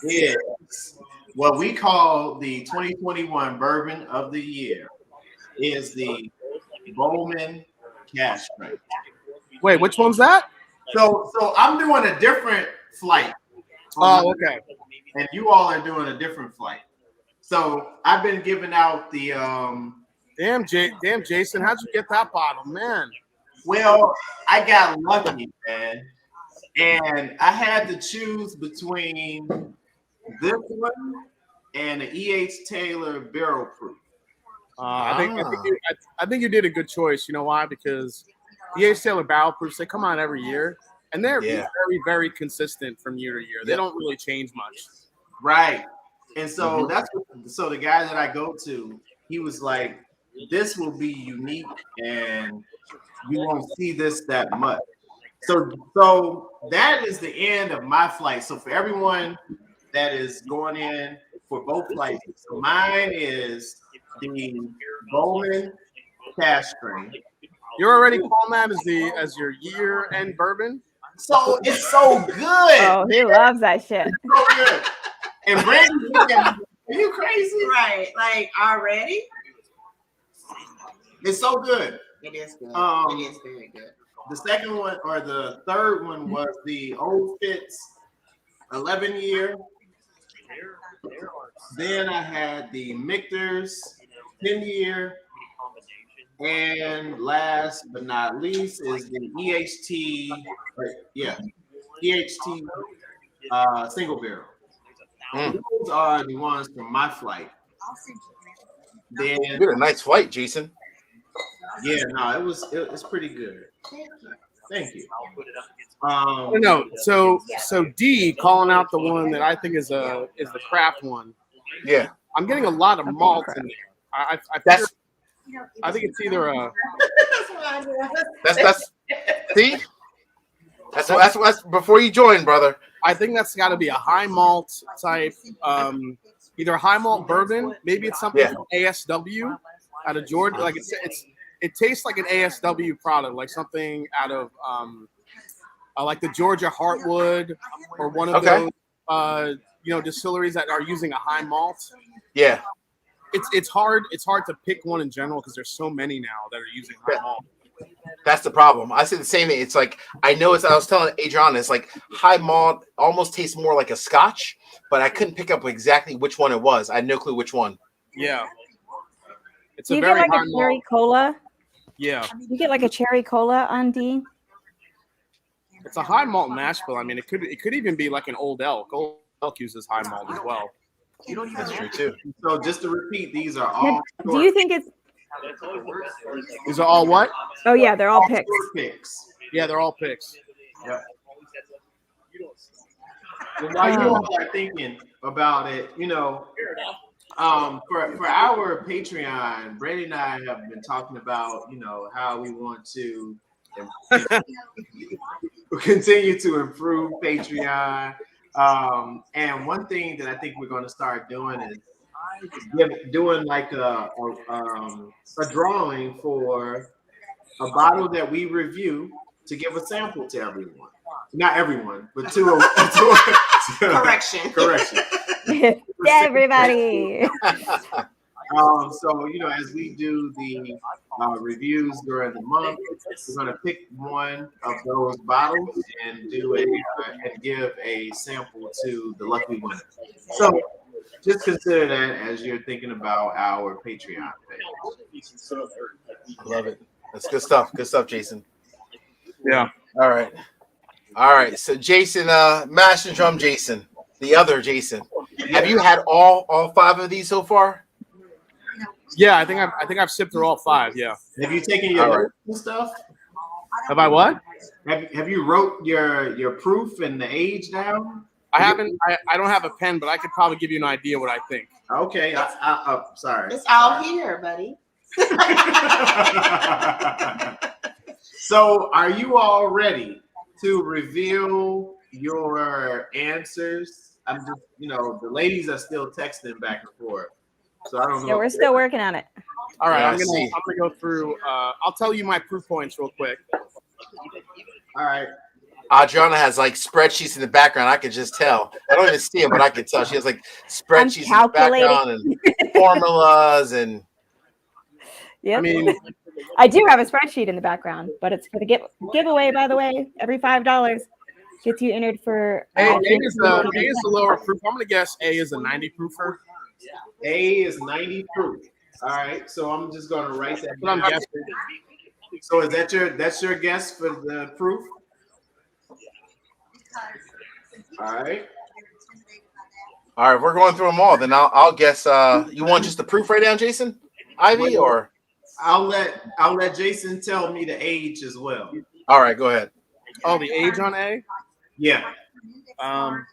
is what we call the 2021 Bourbon of the Year. Is the Bowman Cash Strength. Wait, which one's that? So I'm doing a different flight. Oh, okay. And you all are doing a different flight. So I've been giving out the Damn, Jason, how'd you get that bottle, man? Well, I got lucky, man. And I had to choose between this one and the E.H. Taylor Barrel Proof. I think you did a good choice. You know why? Because E.H. Taylor Barrel Proofs, they come out every year, and they're very, very consistent from year to year. They don't really change much. Right. And so so the guy that I go to, he was like, this will be unique and you won't see this that much. So that is the end of my flight. So for everyone that is going in for both flights, so mine is the Bowman Cash String. You're already calling that as your year-end bourbon? So it's so good. Oh, he loves that shit. It's so good. And Brandy, are you crazy? Right. Like already? It's so good. It is good. It is very good. The second one or the third one was the Old Fitz 11-year. Then I had the Michter's 10-year. And last but not least is the EHT, single barrel. Those are the ones from my flight. Then you had a nice flight, Jason. Yeah, no, it's pretty good. Thank you. No, so D calling out the one that I think is the craft one. Yeah, I'm getting a lot of malt in there. I think it's either a. That's see. That's before you join, brother. I think that's got to be a high malt type, either a high malt bourbon. Maybe it's something from ASW out of Georgia. Like it tastes like an ASW product, like something out of like the Georgia Heartwood or one of those distilleries that are using a high malt. Yeah. It's hard to pick one in general because there's so many now that are using high malt. That's the problem. I say the same thing. It's like I was telling Adriana, it's like high malt almost tastes more like a Scotch, but I couldn't pick up exactly which one it was. I had no clue which one. Yeah. It's Do you get like a cherry cola? Yeah. You get like a cherry cola on D? It's a high malt mash bill. I mean, it could even be like an Old Elk. Old Elk uses high malt as well. That's true too. So just to repeat, these are all. Do you think it's? These are all what? Oh yeah, they're all picks. Picks. Yeah, they're all picks. Yep. Well, while you all are thinking about it, for our Patreon, Brandy and I have been talking about, how we want to continue to improve Patreon. And one thing that I think we're going to start doing is doing like a drawing for a bottle that we review to give a sample to everyone. Not everyone, but to correction. Everybody. So as we do the reviews during the month, we're going to pick one of those bottles and and give a sample to the lucky winner. So just consider that as you're thinking about our Patreon page. Love it. That's good stuff. Good stuff, Jason. Yeah. All right. So Jason, Master Drum Jason, the other Jason. Have you had all 5 of these so far? Yeah, I think I've sipped through all 5. Yeah. Have you taken your notes and stuff? Have I what? Have you wrote your proof and the age down? I haven't. I don't have a pen, but I could probably give you an idea what I think. Okay. Sorry. It's all here, buddy. So, are you all ready to reveal your answers? I'm just, the ladies are still texting back and forth, so I don't know. Yeah, we're still working on it. All right, I'm gonna go through. I'll tell you my proof points real quick. All right. Adriana has like spreadsheets in the background. I could just tell. I don't even see them, but I could tell. She has like spreadsheets in the background and formulas and. Yeah. I mean, I do have a spreadsheet in the background, but it's for the giveaway. By the way, every $5 gets you entered for. A is the lower proof. I'm gonna guess A is a 90 proofer. A is 90 proof. All right, so I'm just gonna write that down. I'm guessing. So is that's your guess for the proof? All right. All right, we're going through them all. Then I'll guess. You want just the proof right down, Jason? Ivy, or I'll let Jason tell me the age as well. All right, go ahead. Oh, the age on A? Yeah. I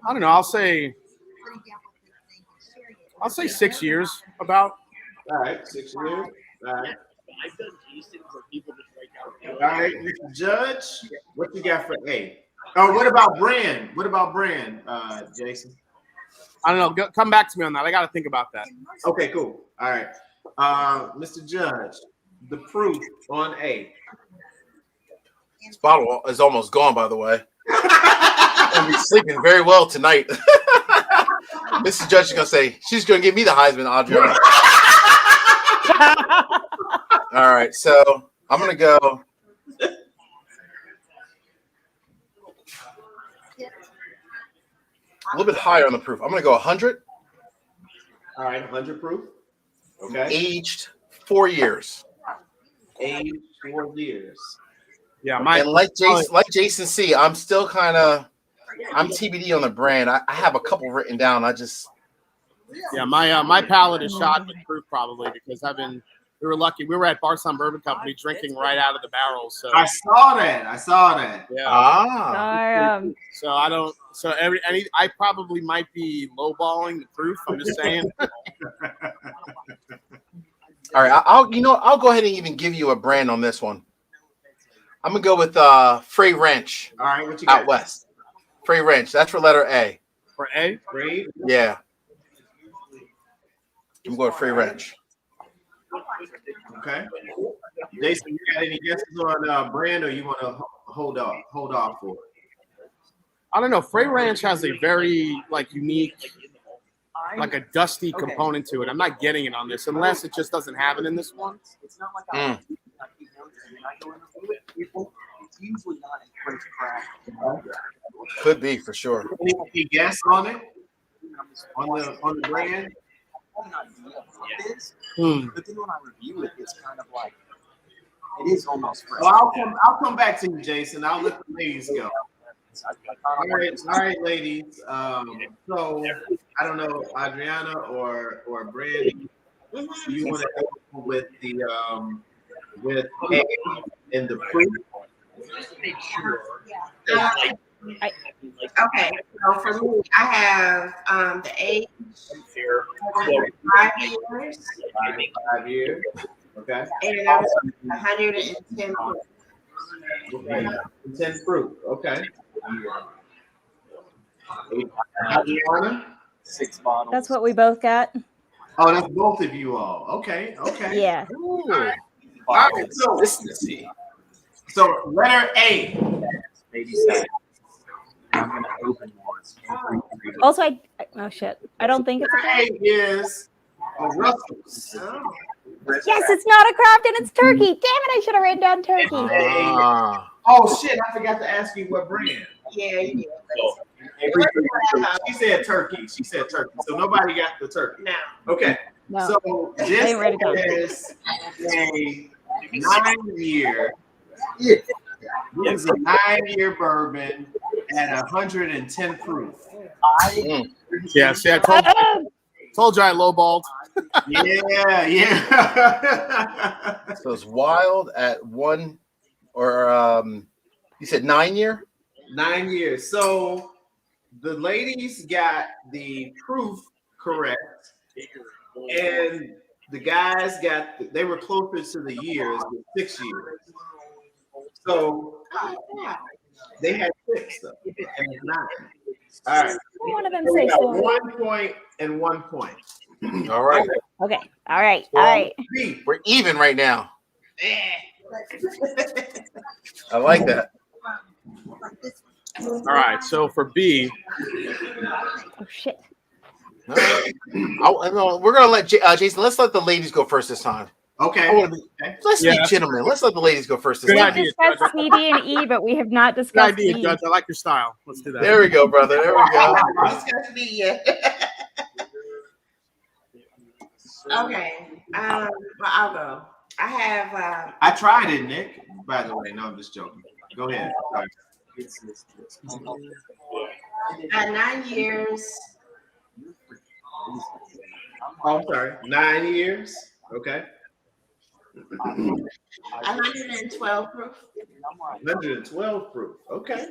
don't know. I'll say I'll say 6 years. About. All right, 6 years. All right. All right, Mr. Judge, what you got for A? Oh, what about brand? What about brand, Jason? I don't know. Come back to me on that. I got to think about that. Okay, cool. All right, Mr. Judge, the proof on A. This bottle is almost gone, by the way. I'll be sleeping very well tonight. Mrs. Judge is gonna say she's gonna give me the Heisman, Adriana. All right, so I'm gonna go a little bit higher on the proof. I'm gonna go 100. All right, 100 proof. Okay. Aged 4 years. Aged 4 years. Yeah, and like Jason C, I'm still I'm TBD on the brand. I have a couple written down. My palate is shot with proof probably because we were lucky. We were at Barstow Bourbon Company drinking right out of the barrels. So I saw that. Yeah. So I probably might be lowballing the proof. I'm just saying. All right, I'll go ahead and even give you a brand on this one. I'm gonna go with Frey Ranch. All right, what you got? Out west. Frey Ranch. That's for letter A. For A? Frey? Yeah. I'm going Frey Ranch. Okay. Jason, you got any guesses on brand, or you want to hold off for it? I don't know. Frey Ranch has a very unique, a dusty component to it. I'm not getting it on this unless it just doesn't have it in this one. Could be for sure. Any guess on it? On the brand? But then when I review it, it's kind of like it is almost fresh. Well, I'll come back to you, Jason. I'll let the ladies go. All right, ladies. So I don't know, Adriana or Brandy, you want to go with the with A in the proof? Okay, so for me, I have the age 5 years. 5 years. Okay. And I was 110 proof. 10 proof. Okay. Adriana? 6 bottles. that's what we both got. Oh, that's both of you all. Okay. Yeah. All right. So letter A. Maybe 7. I'm gonna open one. Also, oh shit, I don't think it's a A is a Russell's. Yes, it's not a craft and it's turkey. Damn it, I should have written down turkey. Oh shit, I forgot to ask you what brand. Yeah, you did. She said turkey. So nobody got the turkey. No. Okay. No. So this didn't write it down. is a 9-year. This is a 9-year bourbon at 110 proof. Yeah, see, I told you I lowballed. Yeah. So it's wild at 1 or you said 9 year? 9 years. So the ladies got the proof correct, and the guys they were closer to the years with 6 years. So they had 6 though, and it's 9. All right. One of them So we say got so. 1 point and 1 point. All right. Okay. All right. We're even right now. I like that. All right, so for B. Oh shit. All right. We're gonna let Jason. Let's let the ladies go first this time. Okay. Let's be gentlemen. Let's let the ladies go first this Good time. idea. We discussed C, D, and E, but we have not Good discussed idea, E. Judge. I like your style. Let's do that. There we go, brother. There we go. Okay. Well, I'll go. I have. I tried it, Nick. By the way, no, I'm just joking. Go ahead. Sorry. 9 years. Oh, I'm sorry. 9 years. Okay. 112 proof. 112 proof. Okay.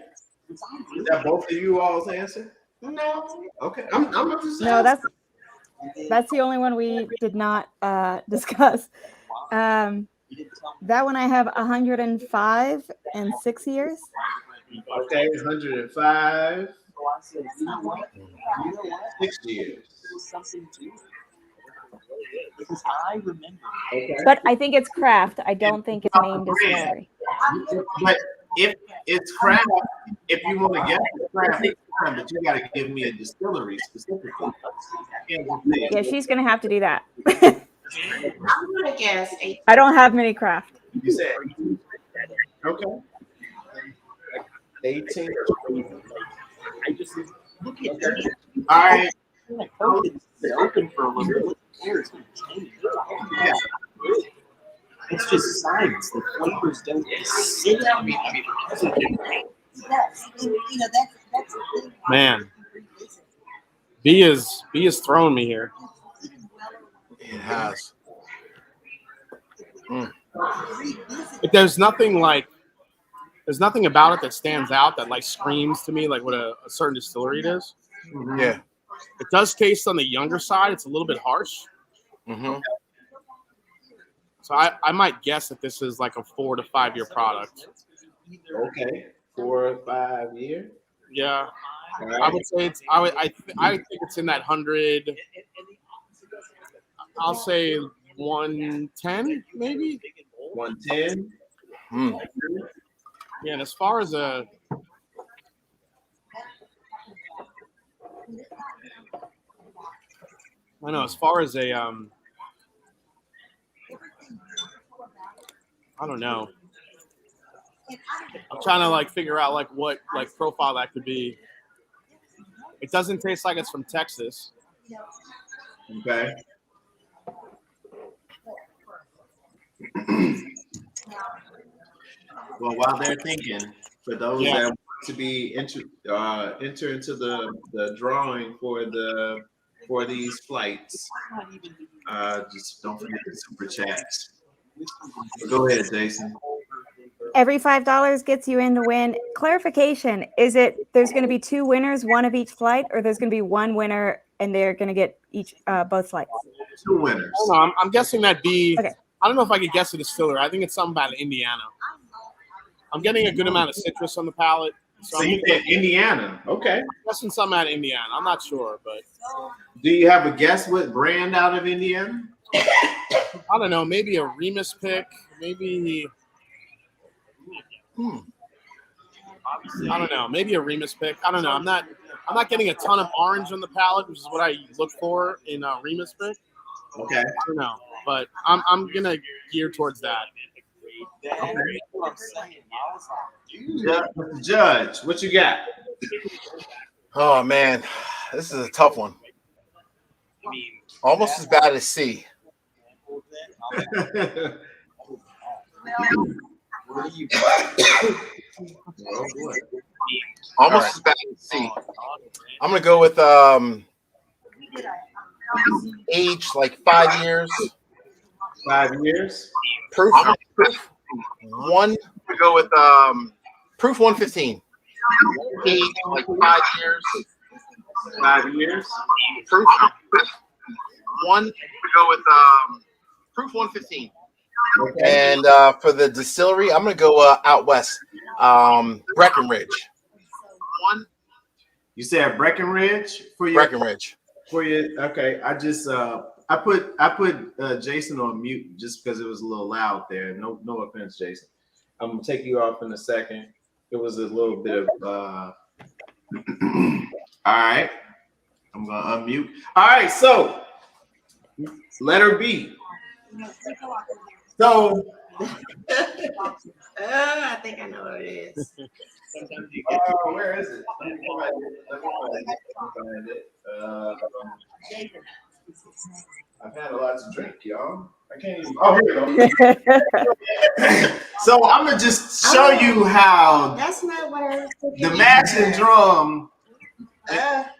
Is that both of you all's answer? No. Okay. I'm just No, that's That's the only one we did not discuss. That one I have 105 and 6 years. Okay, 105. 6 years. Because I remember. Okay. But I think it's craft. I don't think it's main distillery. But if it's craft, if you want to guess the craft, it's fine, but you got to give me a distillery specifically. Yeah, she's going to have to do that. I'm gonna guess 18. I don't have many craft. You said okay. 18. I just look at that. All right. It's open for a little bit. It's going to change. Yeah. It's just science. The flavors don't just sit out. Man, B is throwing me here. It has. But there's nothing about it that stands out that like screams to me like what a certain distillery it is. Mm-hmm. Yeah. It does taste on the younger side. It's a little bit harsh. Mm-hmm. So I might guess that this is like a 4 to 5 year product. Okay. 4 or 5 years. Yeah. Right. I would say I think it's in that 100. I'll say 110 maybe. 110. Yeah, and as far as I don't know. I'm trying to like figure out like what like profile that could be. It doesn't taste like it's from Texas. Okay. Well, while they're thinking, for those that want to be enter into the drawing for these flights, just don't forget the super chats. Go ahead, Jason. Every $5 gets you in to win. Clarification: is it there's going to be 2 winners, one of each flight, or there's going to be 1 winner and they're going to get each both flights? 2 winners. Hold on, I'm guessing that'd be. Okay. I don't know if I could guess a distiller. I think it's something about Indiana. I'm getting a good amount of citrus on the palate. So you said Indiana. Okay. I'm guessing something out of Indiana. I'm not sure, but. Do you have a guess what brand out of Indiana? I don't know. Maybe a Remus pick. Maybe. I don't know. Maybe a Remus pick. I don't know. I'm not getting a ton of orange on the palate, which is what I look for in a Remus pick. Okay. I don't know, but I'm gonna gear towards that. Okay. Judge, what you got? Oh man, this is a tough one. Almost as bad as C. Almost as bad as C. I'm gonna go with age like 5 years. 5 years. Proof 1. We go with proof 115. Age like 5 years. 5 years. Proof 1. We go with proof 115. Okay. And for the distillery, I'm gonna go out west, Breckenridge. You said Breckenridge for your Breckenridge. For you. Okay, I just I put Jason on mute just because it was a little loud there. No offense, Jason. I'm gonna take you off in a second. It was a little bit of all right. I'm gonna unmute. All right, so letter B. So I think I know what it is. where is it? Let me find it. I've had a lot to drink, y'all. I can't even. Oh, here we go. So I'm gonna just show you how That's not what I was thinking. the mash and drum.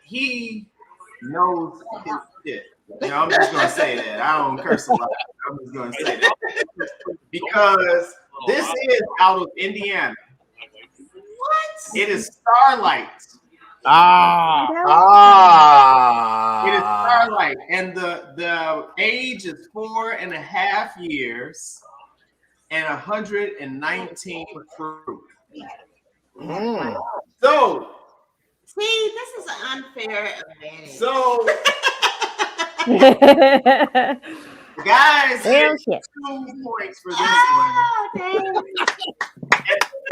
He knows his shit. You know, I'm just gonna say that. I don't curse a lot. I'm just gonna say that because this is out of Indiana. What? It is Starlight Ah. It is Starlight, and the age is 4.5 years and 119 proof. So, see, this is an unfair advantage. So, guys, get 2 points for this one.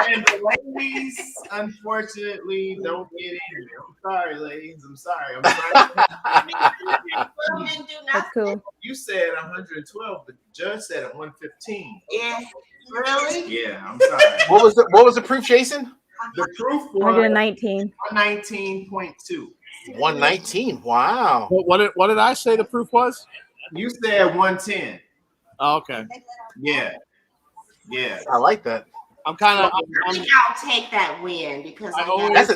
And the ladies, unfortunately, don't get in. I'm sorry, ladies. I'm sorry. That's cool. You said 112, but the judge said 115. Yeah, really? Yeah, I'm sorry. What was the proof, Jason? The proof was 119. 119.2. 119. Wow. What did I say the proof was? You said 110. Oh, okay. Yeah. I like that. I think I'll take that win because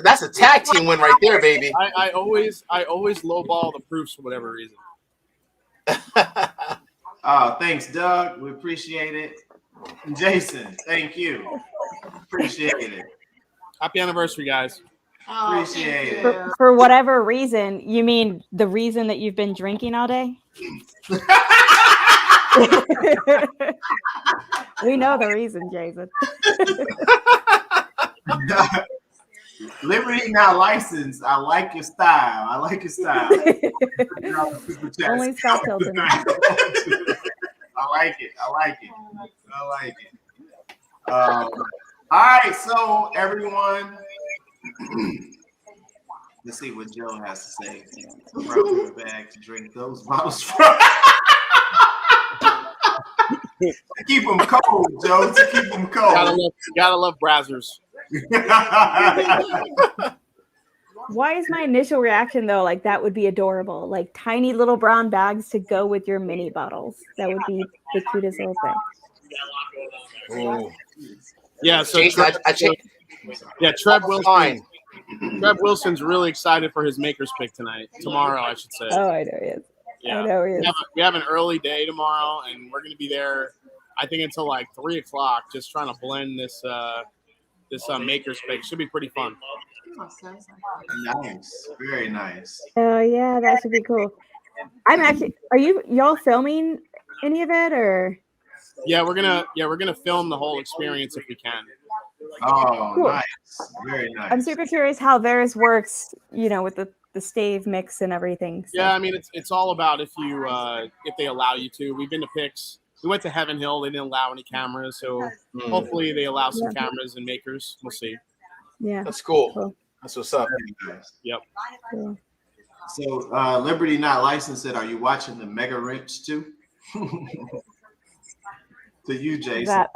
that's a tag team win right there, baby. I always lowball the proofs for whatever reason. Oh, thanks, Doug. We appreciate it. And Jason, thank you. Appreciate it. Happy anniversary, guys. Oh, appreciate it. For whatever reason, you mean the reason that you've been drinking all day? We know the reason, Jason. Liberty not licensed. I like your style. Only Scott Tilton. I like it. All right, so everyone, let's see what Joe has to say. Brought to the bag to drink those bottles from. To keep them cold, Joe. To keep them cold. Gotta love Brazzers. Why is my initial reaction though like that would be adorable? Like tiny little brown bags to go with your mini bottles. That would be the cutest little thing. Ooh. Yeah, so Trev Wilson. Trev Wilson's really excited for his Makers pick tonight. Tomorrow, I should say. Oh, I know he is. Yeah. I know he is. We have an early day tomorrow, and we're going to be there, I think, until like 3 o'clock, just trying to blend this Makers pick. Should be pretty fun. Nice, very nice. Oh yeah, that should be cool. Are y'all filming any of it or? Yeah, we're gonna film the whole experience if we can. Oh, cool. Nice, very nice. I'm super curious how theirs works. With the stave mix and everything. So. Yeah, I mean it's all about if they allow you to. We've been to picks. We went to Heaven Hill. They didn't allow any cameras, so hopefully they allow some cameras and Makers. We'll see. Yeah, that's cool. That's what's up. Yep. Cool. So Liberty not licensed. Are you watching the Mega Wrench too? To you, Jason.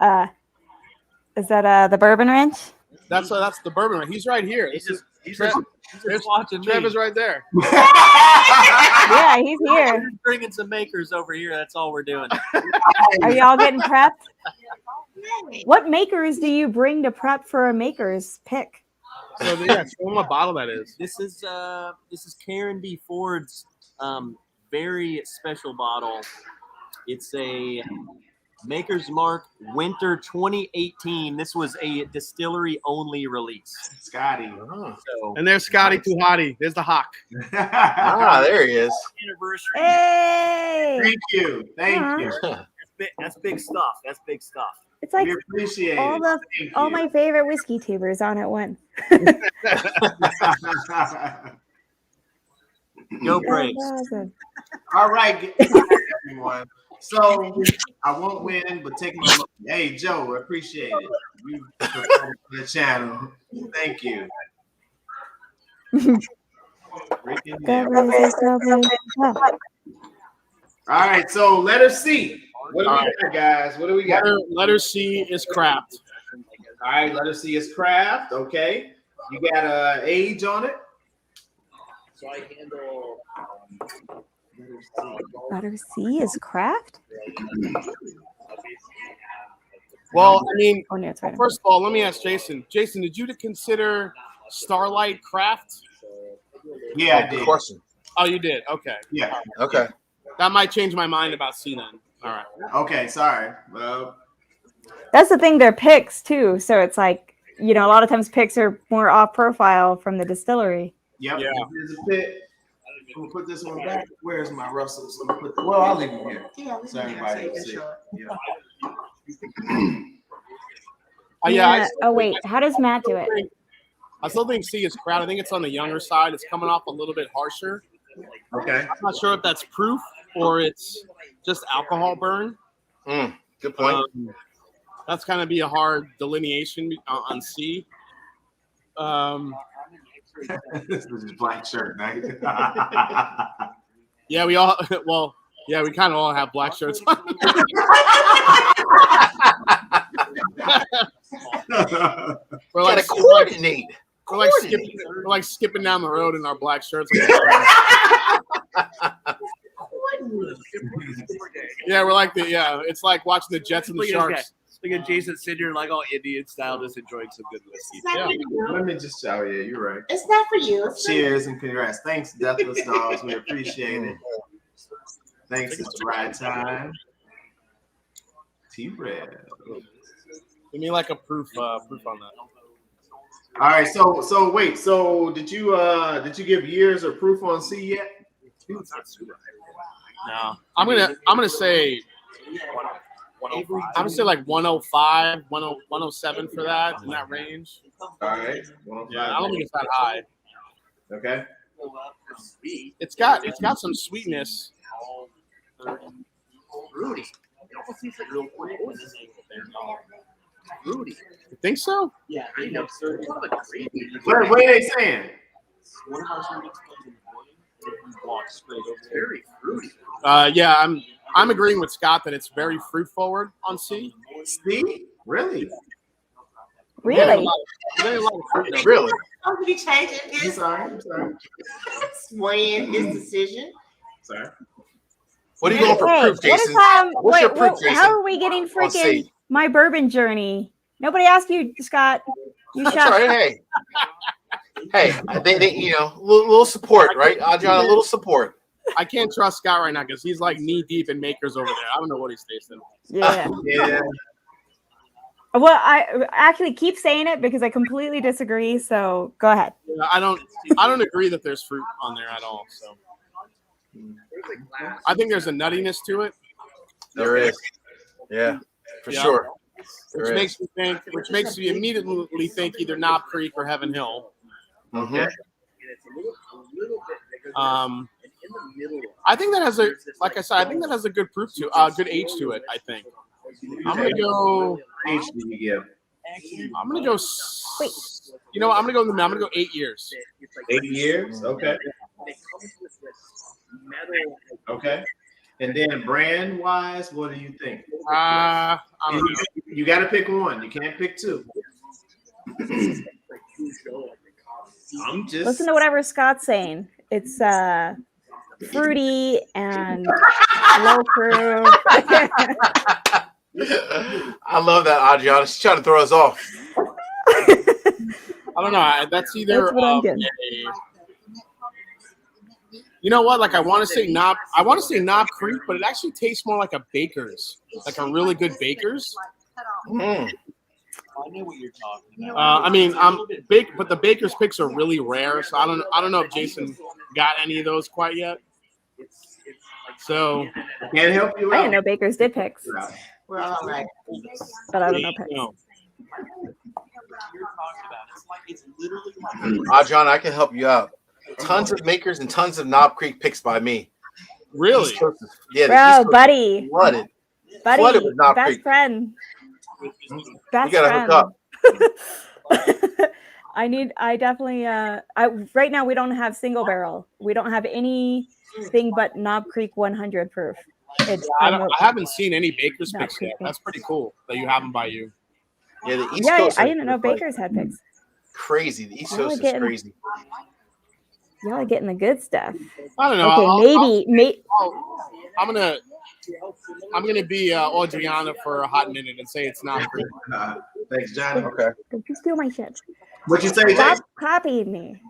Is that the Bourbon Wrench? That's the Bourbon Wrench. He's right here. He's just watching. Trev is right there. Yeah, he's here. We're bringing some Makers over here. That's all we're doing. Are y'all getting prepped? What Makers do you bring to prep for a Makers pick? So yeah, show them what bottle that is. This is Karen B. Ford's very special bottle. It's a Maker's Mark Winter 2018. This was a distillery only release. Scotty. And there's Scotty Tuhati. There's the Hawk. There he is. Anniversary. Hey! Thank you. That's big stuff. It's like we appreciate all my favorite whiskey tubers on at once. Go Braves. Awesome. All right, everyone. So I won't win, but take my money. Hey, Joe, I appreciate it. You for the channel. Thank you. All right, so letter C. What do we got, guys? What do we got? Letter C is craft. All right, letter C is craft. Okay. You got a age on it? So I handle Letter C is craft? Well, I mean, right. First of all, let me ask Jason. Jason, did you consider Starlight craft? Yeah, I did. Question. Oh, you did? Okay. Yeah. Okay. That might change my mind about C then. All right. Okay, sorry. Well, that's the thing, they're picks too. So it's like, a lot of times picks are more off profile from the distillery. Yep. Yeah. There's a pit. I'm gonna put this one back. Where's my Russells? Let me put. Well, I'll leave them here. Yeah, So everybody can see. Yeah. Yeah. Oh wait, how does Matt do it? I still think C is crowded. I think it's on the younger side. It's coming off a little bit harsher. Okay. I'm not sure if that's proof or it's just alcohol burn. Good point. That's kind of be a hard delineation on C. This is black shirt night. Yeah, we all. Well, yeah, we kind of all have black shirts on. We're like coordinate. We're like skipping down the road in our black shirts. Yeah, we're like it's like watching the Jets and the Sharks. Look at Jason sitting here like all Indian style, just enjoying some good whiskey. Yeah. Let me just show you. You're right. It's not for you. Cheers and congrats. Thanks, Deathless Dogs. We appreciate it. Thanks, it's the right time. T-Red. Give me like a proof on that. All right, so wait, so did you give years of proof on C yet? No. I'm gonna say like 105, 107 for that in that range. All right. Yeah, I don't think it's that high. Okay. It's got some sweetness. Rudy. Rudy. You think so? Yeah, I know. What are they saying? One of our walks straight over very fruity. Yeah, I'm agreeing with Scott that it's very fruit forward on C. C? Really? Really? Really? Oh, did he change it? I'm sorry. Swaying his decision. Sorry. What are you going for proof, Jason? What's your proof, Jason? How are we getting freaking my bourbon journey? Nobody asked you, Scott. You That's shot. right. Hey, they little support, right? Adrian, a little support. I can't trust Scott right now because he's like knee deep in makers over there. I don't know what he's tasting. Yeah. Yeah. Well, I actually keep saying it because I completely disagree. So go ahead. Yeah, I don't agree that there's fruit on there at all. So I think there's a nuttiness to it. There is. Yeah, for sure. Which makes me immediately think either Knob Creek or Heaven Hill. Mm-hmm. I think that has I think that has a good proof to good age to it. I think. I'm gonna go. Age do you give? I'm gonna go. Wait. You know what? I'm gonna go 8 years. 8 years? Okay. Okay. And then brand wise, what do you think? I don't know. You got to pick one. You can't pick two. I'm just listen to whatever Scott's saying. It's fruity and low proof. I love that, Adriana. She's trying to throw us off. I don't know. That's either. That's what I'm getting. You know what? Like I want to say Knob Creek, but it actually tastes more like a Baker's, like a really good Baker's. Mm. I know what you're talking about. I mean, but the Baker's picks are really rare, so I don't know if Jason got any of those quite yet. So can't help you out. I didn't know Baker's did picks. We're all right. But I don't know picks. No. John, I can help you out. Tons of makers and tons of Knob Creek picks by me. Really? Yeah. Bro, buddy. Flooded. Buddy, Flooded with Knob best Creek. friend. Best You gotta friend. hook up. I definitely right now we don't have single barrel. We don't have anything but Knob Creek 100 proof. I haven't seen any Baker's picks yet. That's pretty cool that you have them by you. Yeah, the East Coast. I didn't know Baker's had picks. Crazy. The East Coast is crazy. Y'all are getting the good stuff. I don't know. Okay, maybe. I'm gonna be Adriana for a hot minute and say it's not Creek. Thanks, Johnny. Okay. Don't you steal my shit. What you say, Stop Jason? copying me.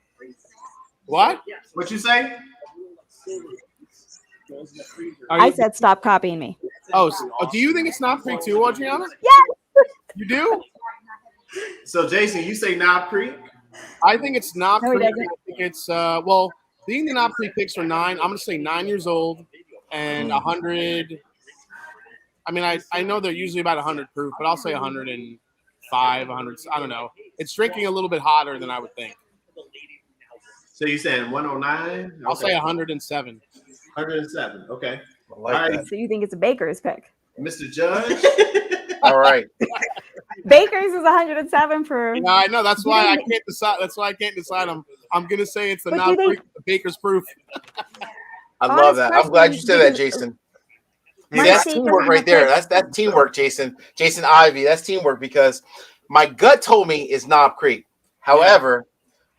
What? What you say? I said stop copying me. Oh, do you think it's Knob Creek too, Adriana? Yes. You do? So, Jason, you say Knob Creek? I think it's Knob No, he Creek. doesn't. I think think it's well, being the Knob Creek picks are 9. I'm gonna say 9 years old and 100. I mean, I know they're usually about 100 proof, but I'll say 105, 100. I don't know. It's drinking a little bit hotter than I would think. So you saying 109? Okay. I'll say 107. 107. Okay. I like that. So you think it's a Baker's pick? Mr. Judge. All right. Baker's is 107 proof. Yeah, I know. That's why I can't decide. That's why I can't decide. I'm gonna say it's the Knob Creek Baker's proof. I love that. I'm glad you said that, Jason. Hey, that's teamwork right there. That's teamwork, Jason. Jason Ivy. That's teamwork because my gut told me is Knob Creek. However,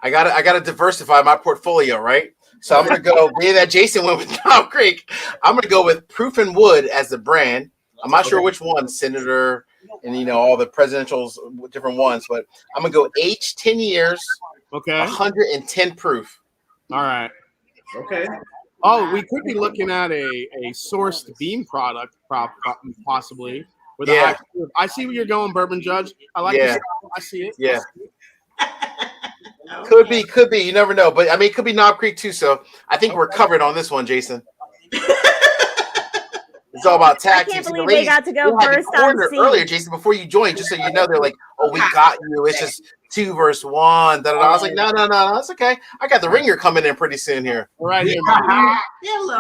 I gotta diversify my portfolio, right? So I'm gonna go. Being that Jason went with Knob Creek, I'm gonna go with Proof and Wood as the brand. I'm not sure which one, Senator, and all the presidentials, different ones, but I'm gonna go age 10 years. Okay. 110 proof. All right. Okay. Oh, we could be looking at a sourced beam product, possibly. With I see where you're going, Bourbon Judge. I like this. I see it. Yeah. Could be. You never know. But, I mean, it could be Knob Creek, too. So, I think we're covered on this one, Jason. It's all about tag teams. I can't believe they got to go first on C. Earlier, Jason, before you joined, just so you know, they're like, "Oh, we got you. It's just 2 versus 1." I was like, "No, that's okay. I got the ringer coming in pretty soon here." Right here.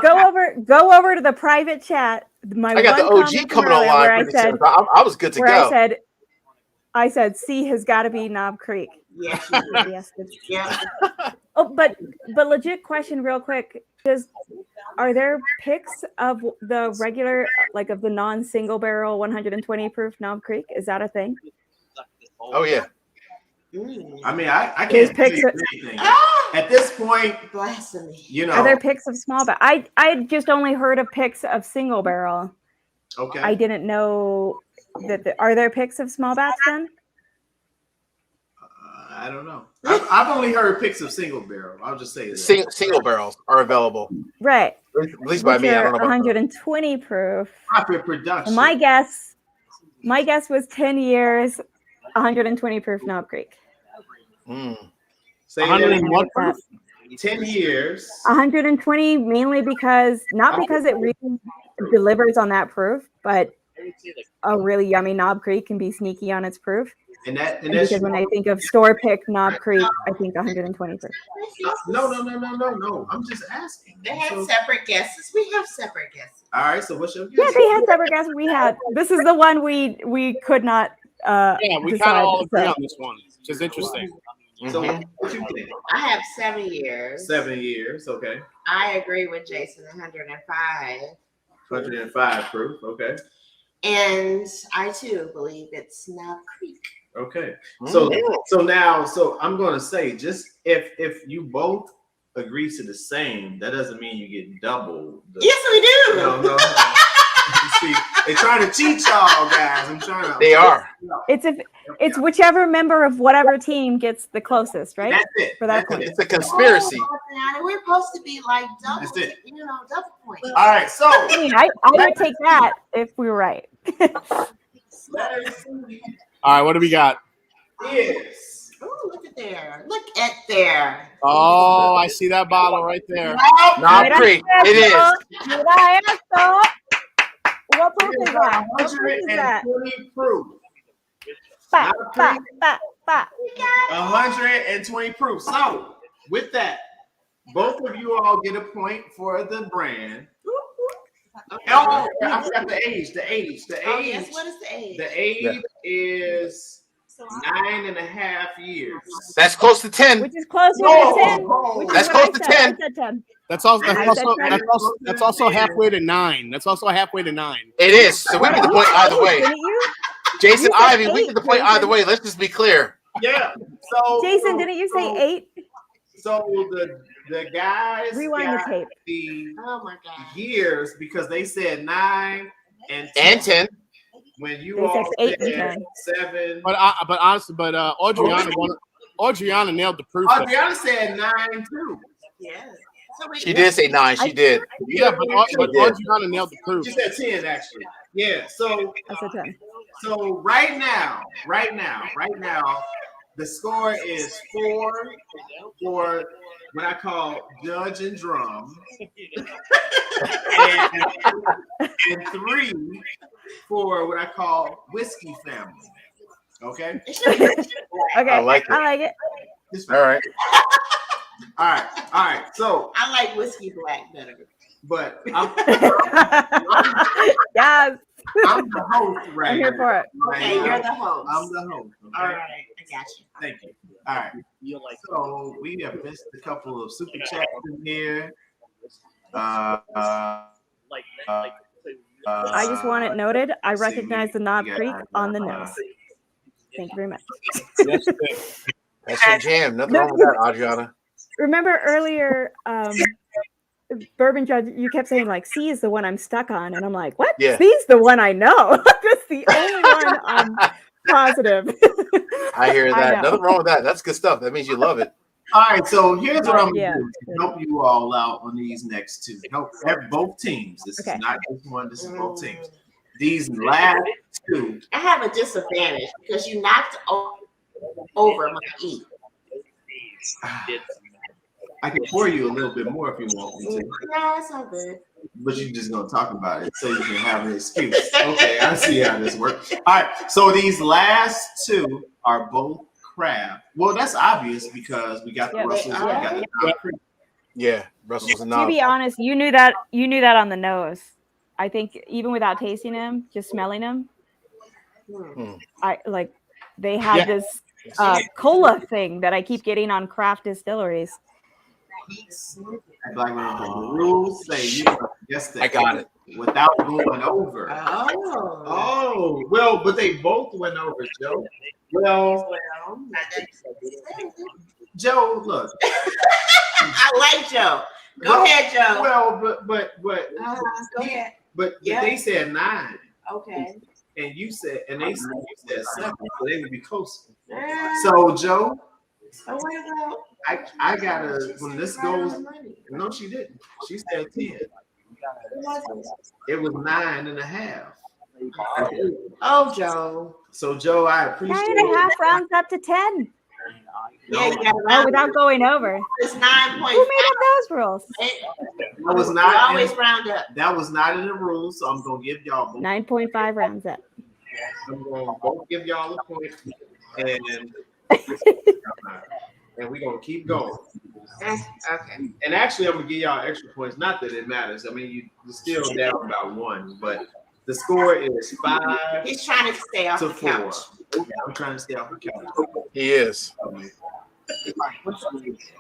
Go over to the private chat. I got the OG coming online pretty soon. I was good to go. I said C has got to be Knob Creek. Yes. Yeah. Oh, but legit question, real quick. Are there picks of the regular, like of the non-single barrel 120 proof Knob Creek? Is that a thing? Oh yeah. I mean, I can't pick anything. At this point. Blasphemy. Are there picks of small barrel? I just only heard of picks of single barrel. Okay. I didn't know that. Are there picks of small batch then? I don't know. I've only heard picks of single barrel. I'll just say that. Single barrels are available. Right. At least by me. I don't know about 120 proof. Profit production. My guess was 10 years, 120 proof Knob Creek. 101 proof. 10 years. 120 mainly because it really delivers on that proof, but a really yummy Knob Creek can be sneaky on its proof. And because when I think of store pick Knob Creek, I think 120 proof. No. I'm just asking. They had separate guesses. We have separate guesses. All right. So what's your guess? Yeah, they had separate guesses. This is the one we could not. We kind of all agree on this one, which is interesting. So what you think? I have 7 years. 7 years. Okay. I agree with Jason. 105. 105 proof. Okay. And I too believe it's Knob Creek. Okay. So I'm going to say, just if you both agree to the same, that doesn't mean you get double. Yes, we do. No. See, they're trying to cheat y'all guys. I'm trying to. They are. It's whichever member of whatever team gets the closest, right? That's it. For that point. It's a conspiracy. We're supposed to be like double. That's it. Double points. All right. So I would take that if we were right. All right, what do we got? Yes. Oh, look at there. Look at there. Oh, I see that bottle right there. Knob Creek. It is. What proof is that? What proof is that? 120 proof. 120 proof. So with that, both of you all get a point for the brand. Oh, I forgot the age. The age. Oh, yes. What is the age? The age is 9.5 years. That's close to 10. Which is closer to 10. That's close to 10. I said 10. That's also halfway to 9. That's also halfway to 9. It is. So we get the point either way. Didn't you? Jason You said Ivy, we get the point either way. Let's just be clear. Yeah. So Jason, didn't you say 8? So the guys rewind the tape. Oh my God. Years because they said 9 and 10. And 10. When you all said 7. But honestly, Adriana nailed the proof. Adriana said 9 too. Yeah. She did say 9. She did. Yeah, but Adriana nailed the proof. She said 10 actually. Yeah. So I said 10. So right now, The score is 4 for what I call Judge and Drum, and 3 for what I call Whiskey Family. Okay. Okay. I like it. I like it. All right. All right. So I like Whiskey Black better. But yes. I'm the host right I'm here now. for it. Okay, you're the host. I'm the host. Okay? All right, I got you. Thank you. All right. So we have missed a couple of super chats in here. I just want it noted. I recognize the Knob Creek on the nose. Thank you very much. That's your jam. Nothing wrong with that, Adriana. Remember earlier, Bourbon Judge, you kept saying like C is the one I'm stuck on, and I'm like, what? Yeah. C is the one I know. That's the only one I'm positive. I hear that. Nothing wrong with that. That's good stuff. That means you love it. All right, so here's what I'm going to do to help you all out on these next two. Help both teams. This is not just one. This is both teams. These last two. I have a disadvantage because you knocked over my E. I can pour you a little bit more if you want me to. No, it's all good. But you're just going to talk about it so you can have an excuse. Okay, I see how this works. All right, so these last two are both crab. Well, that's obvious because we got the Russells. We got the Knob Creek. Yeah, Russell's and Knob. To be honest, you knew that on the nose. I think even without tasting them, just smelling them, I like they have this cola thing that I keep getting on craft distilleries. The rules say you can guess that. I got it. Without going over. Oh, well, but they both went over, Joe. Well, Joe, look. I like Joe. Go ahead, Joe. Well, but go ahead. But they said 9. Okay. And you said, and they said you said 7, so they would be close. So Joe, I gotta when this goes. No, she didn't. She said 10. It was 9.5. Oh, Joe. So Joe, I appreciate 9.5 rounds up to 10. Yeah, you got without going over. It's 9.5. Who made up those rules? That was not always round up. That was not in the rules, so I'm gonna give y'all 9.5 rounds up. I'm gonna both give y'all a point, and we're gonna keep going. Okay. And actually, I'm gonna give y'all extra points. Not that it matters. I mean, you're still down about 1, but the score is 5. He's trying to stay off to the 4. couch. I'm trying to stay off the couch. He is.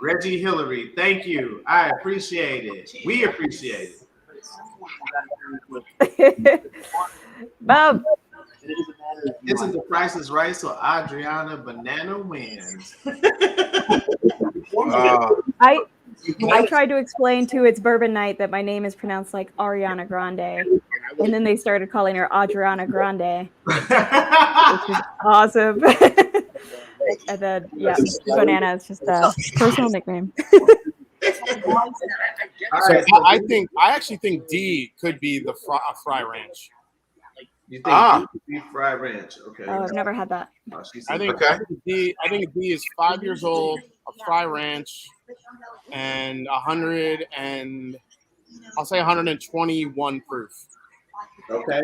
Reggie Hillary, thank you. I appreciate it. We appreciate it. Bob. Isn't the Price is Right? So Adriana Banana wins. I tried to explain to It's Bourbon Night that my name is pronounced like Ariana Grande, and then they started calling her Adriana Grande, which is awesome. And then Banana is just a personal nickname. So I actually think D could be the fry ranch. You think D fry ranch? Okay. Oh, I've never had that. I think D is 5 years old, a fry ranch, and 121 proof. Okay.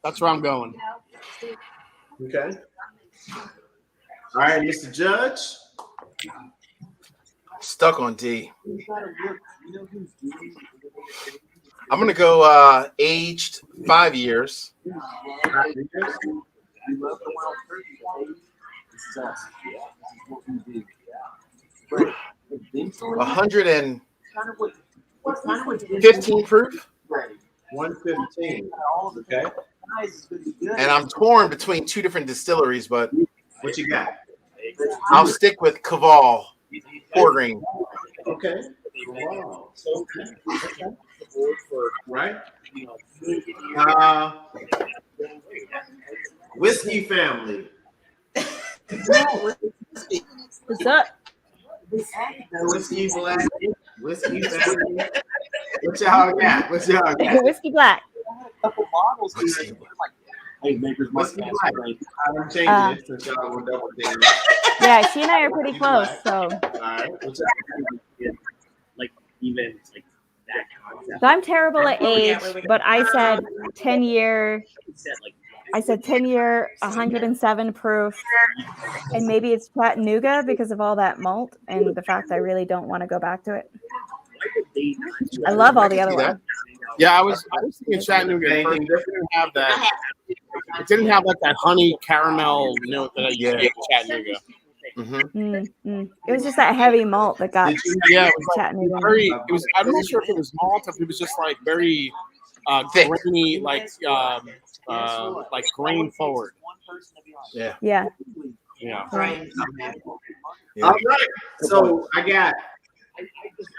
That's where I'm going. Okay. All right, Mr. Judge. Stuck on D. I'm gonna go aged 5 years. 115 proof. 115. Okay. And I'm torn between 2 different distilleries, but what you got? I'll stick with Caval Portering. Okay. Wow. Okay. Right. Whiskey Family. What's up? Whiskey Black. Whiskey Family. What y'all got? Whiskey Black. Hey, Maker's Mark. Whiskey Black. I'm changing it since y'all were double down. Yeah, she and I are pretty close. So. All right. Like even like that concept. So I'm terrible at age, but I said 10-year. I said 10-year, 107 proof, and maybe it's Chattanooga because of all that malt and the fact I really don't want to go back to it. I love all the other ones. Yeah, I was thinking Chattanooga. It didn't have that. It didn't have like that honey caramel note that I used to get in Chattanooga. It was just that heavy malt that got. Yeah, it was Chattanooga. it was. I'm not sure if it was malt or if it was just like very grainy, like grain forward. Yeah. Right. All right. So I got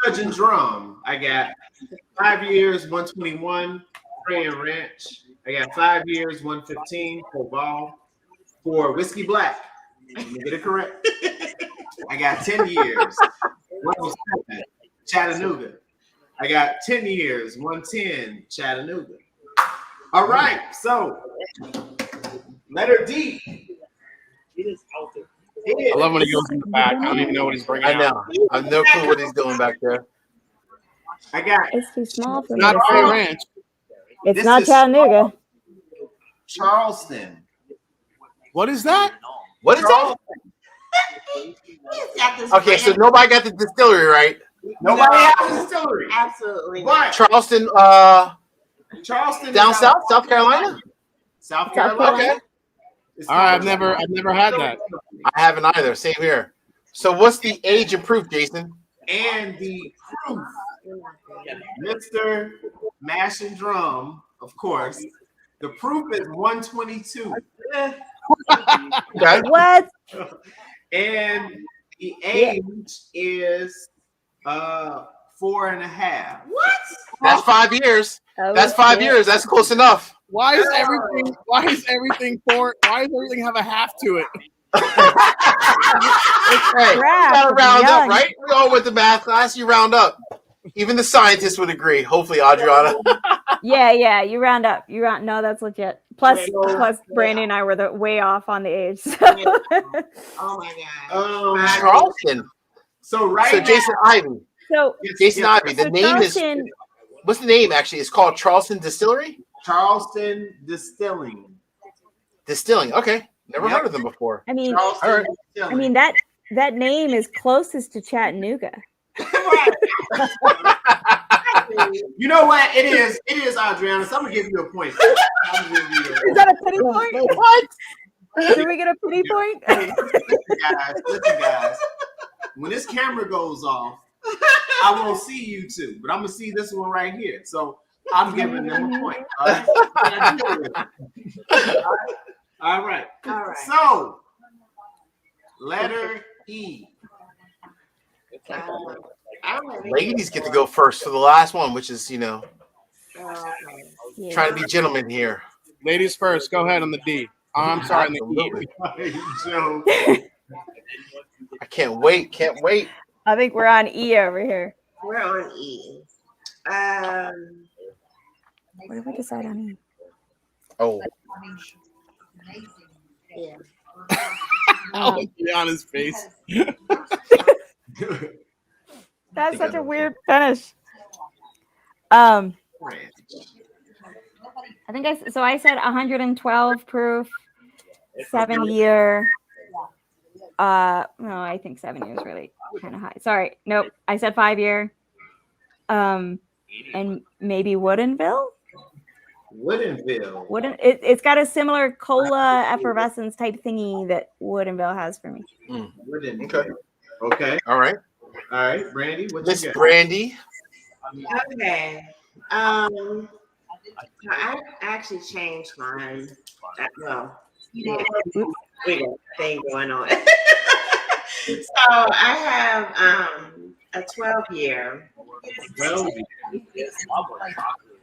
Judge and Drum. I got 5 years, 121, Praying Ranch. I got 5 years, 115 for Ball. For Whiskey Black. Let me get it correct. I got 10 years, 107, Chattanooga. I got 10 years, 110, Chattanooga. All right, so letter D. I love when he goes in the back. I don't even know what he's bringing. I know. I have no clue what he's doing back there. I got. It's too small for me. Not to Prairie see. Ranch. It's not Chattanooga. Charleston. What is that? What is that? Okay, so nobody got the distillery right. Nobody has a distillery. Absolutely. But Charleston, Charleston down south, South Carolina. South Carolina. Okay. All right, I've never had that. I haven't either. Same here. So what's the age and proof, Jason? And the proof, Mr. Mash and Drum, of course. The proof is 122. Okay. What? And the age is 4.5. What? That's 5 years. That's 5 years. That's close enough. Why is everything have a half to it? Hey, you gotta round up, right? We all went to math class. You round up. Even the scientists would agree. Hopefully, Adriana. Yeah. You round up. No, that's legit. Plus, Brandy and I were way off on the age. So. Oh my god. Charleston. So Jason Ivy. So Jason Ivy. The name Charleston, is. What's the name? Actually, it's called Charleston Distillery. Charleston Distilling. Distilling. Okay, never heard of them before. I mean, Charleston I mean that name is closest to Chattanooga. You know what? It is, Adriana. So I'm gonna give you a point. Is that a pity point? What? Do we get a pity point? Hey, listen, guys. When this camera goes off, I won't see you two, but I'm gonna see this one right here. So I'm giving them a point. All right. All right. So letter E. Ladies get to go first for the last one, which is, trying to be gentlemen here. Ladies first. Go ahead on the D. Oh, I'm sorry, on the E. I can't wait. I think we're on E over here. We're on E. What did we decide on E? Oh. Yeah. Oh, be on his face. That's such a weird finish. I think I said 112 proof, 7 year. No, I think 7 years really kind of high. Sorry, nope. I said 5 year. And maybe Woodinville. It's got a similar cola effervescence type thingy that Woodinville has for me. Okay. All right. Brandy, what Miss you got? Brandy. Okay. I actually changed mine. We got a thing going on. So I have a 12 year. 12 years.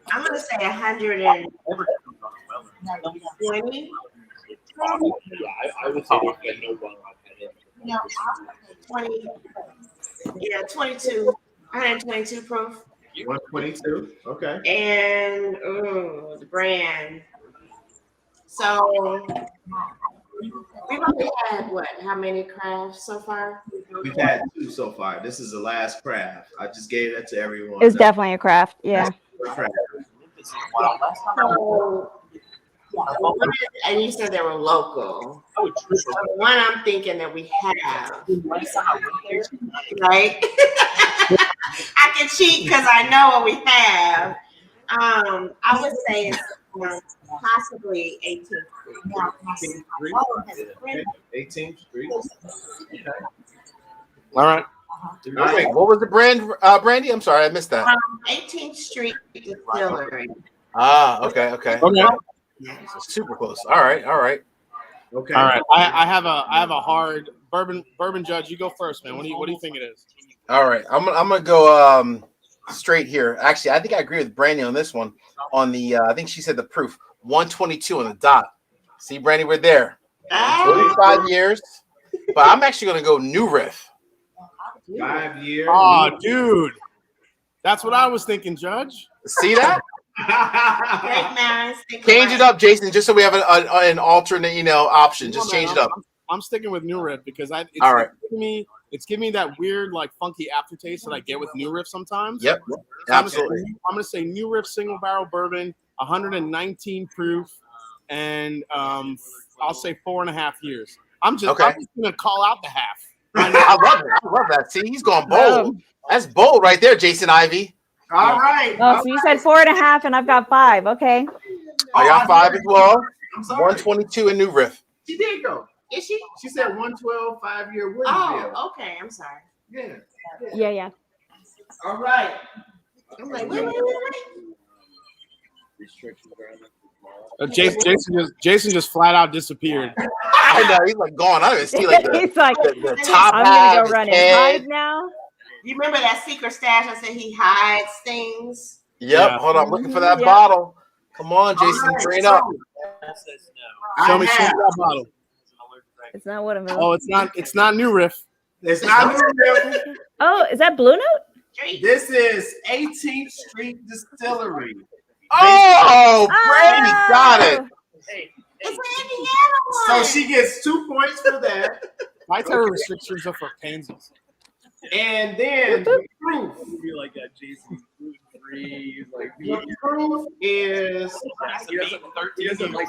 I'm gonna say 120. I would say no one. 20. Yeah, 22. 122 proof. 122. Okay. And the brand So we've only had what? How many crafts so far? We've had 2 so far. This is the last craft. I just gave that to everyone. It's definitely a craft. Yeah. Craft. So, and you said they were local. So the one I'm thinking that we have, right? I can cheat because I know what we have. I would say it's possibly 18th Street. 18th Street. Okay. All right. Wait, what was the brand, Brandy? I'm sorry, I missed that. 18th Street Distillery. Ah, okay. So super close. All right. Okay. All right. I have a hard bourbon judge. You go first, man. What do you think it is? All right. I'm gonna go straight here. Actually, I think I agree with Brandy on this one. On the I think she said the proof 122 on the dot. See, Brandy, we're there. 45 years. But I'm actually gonna go new riff. 5 years. Oh, dude. That's what I was thinking, Judge. See that? Great minds think Change it alike. up, Jason, just so we have an alternate, option. Just change it up. I'm sticking with new riff because All right. it's giving me that weird, like, funky aftertaste that I get with new riff sometimes. Yep. So Absolutely. I'm gonna say new riff single barrel bourbon, 119 proof, and I'll say 4.5 years. I'm just gonna call out the half. I love it. I love that. See, he's going bold. That's bold right there, Jason Ivey. All right. Oh, so you said 4.5, and I've got 5. Okay. I got 5 as well. 122 in new riff. She did go. Is she? She said 112 5-year Woodville. Oh, okay. I'm sorry. Yeah. All right. I'm like, wait. Jason just flat out disappeared. I know he's like gone. I don't even see like He's like, the top I'm half. gonna go run and hide now. You remember that secret stash? I said he hides things. Yep. Yeah. Hold on. Looking for that bottle. Come on, Jason. Train up. Show me that bottle. It's not what I'm. Oh, it's not new riff. It's not new riff. Oh, is that Blue Note? This is 18th Street Distillery. Oh, Brandy got it. It's an Indiana one. So she gets 2 points for that. My terror restrictions are for Kansas. And then the proof. Be like that, Jason. Gluten-free, like The proof is he doesn't like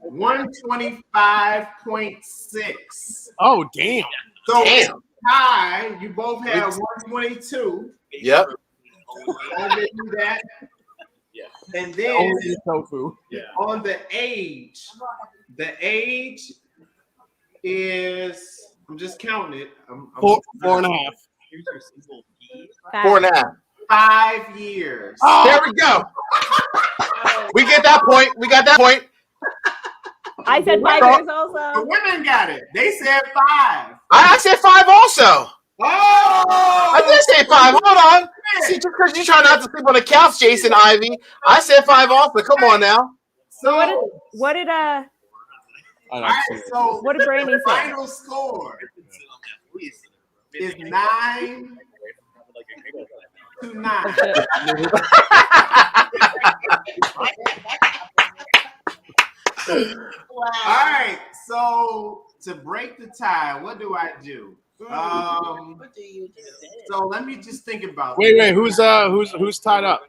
125.6. Oh, damn. So Damn. high, you both have 122. Yep. I'll give you that. Yeah. And then Only tofu. Yeah. on the age is, I'm just counting it. I'm 4.5. Here's your simple key. 4.5. 5 years. There we go. We get that point. We got that point. I said 5 The years also. women got it. They said 5. I said 5 also. Oh! I did say 5. Hold on. See, just because you try not to sleep on the couch, Jason Ivey. I said 5 also. Come on now. So What did all right, so What did Brandy the say? final score is 9 to 9. Wow. All right, so to break the tie, what do I do? What do you do? So let me just think about Wait, who's tied up?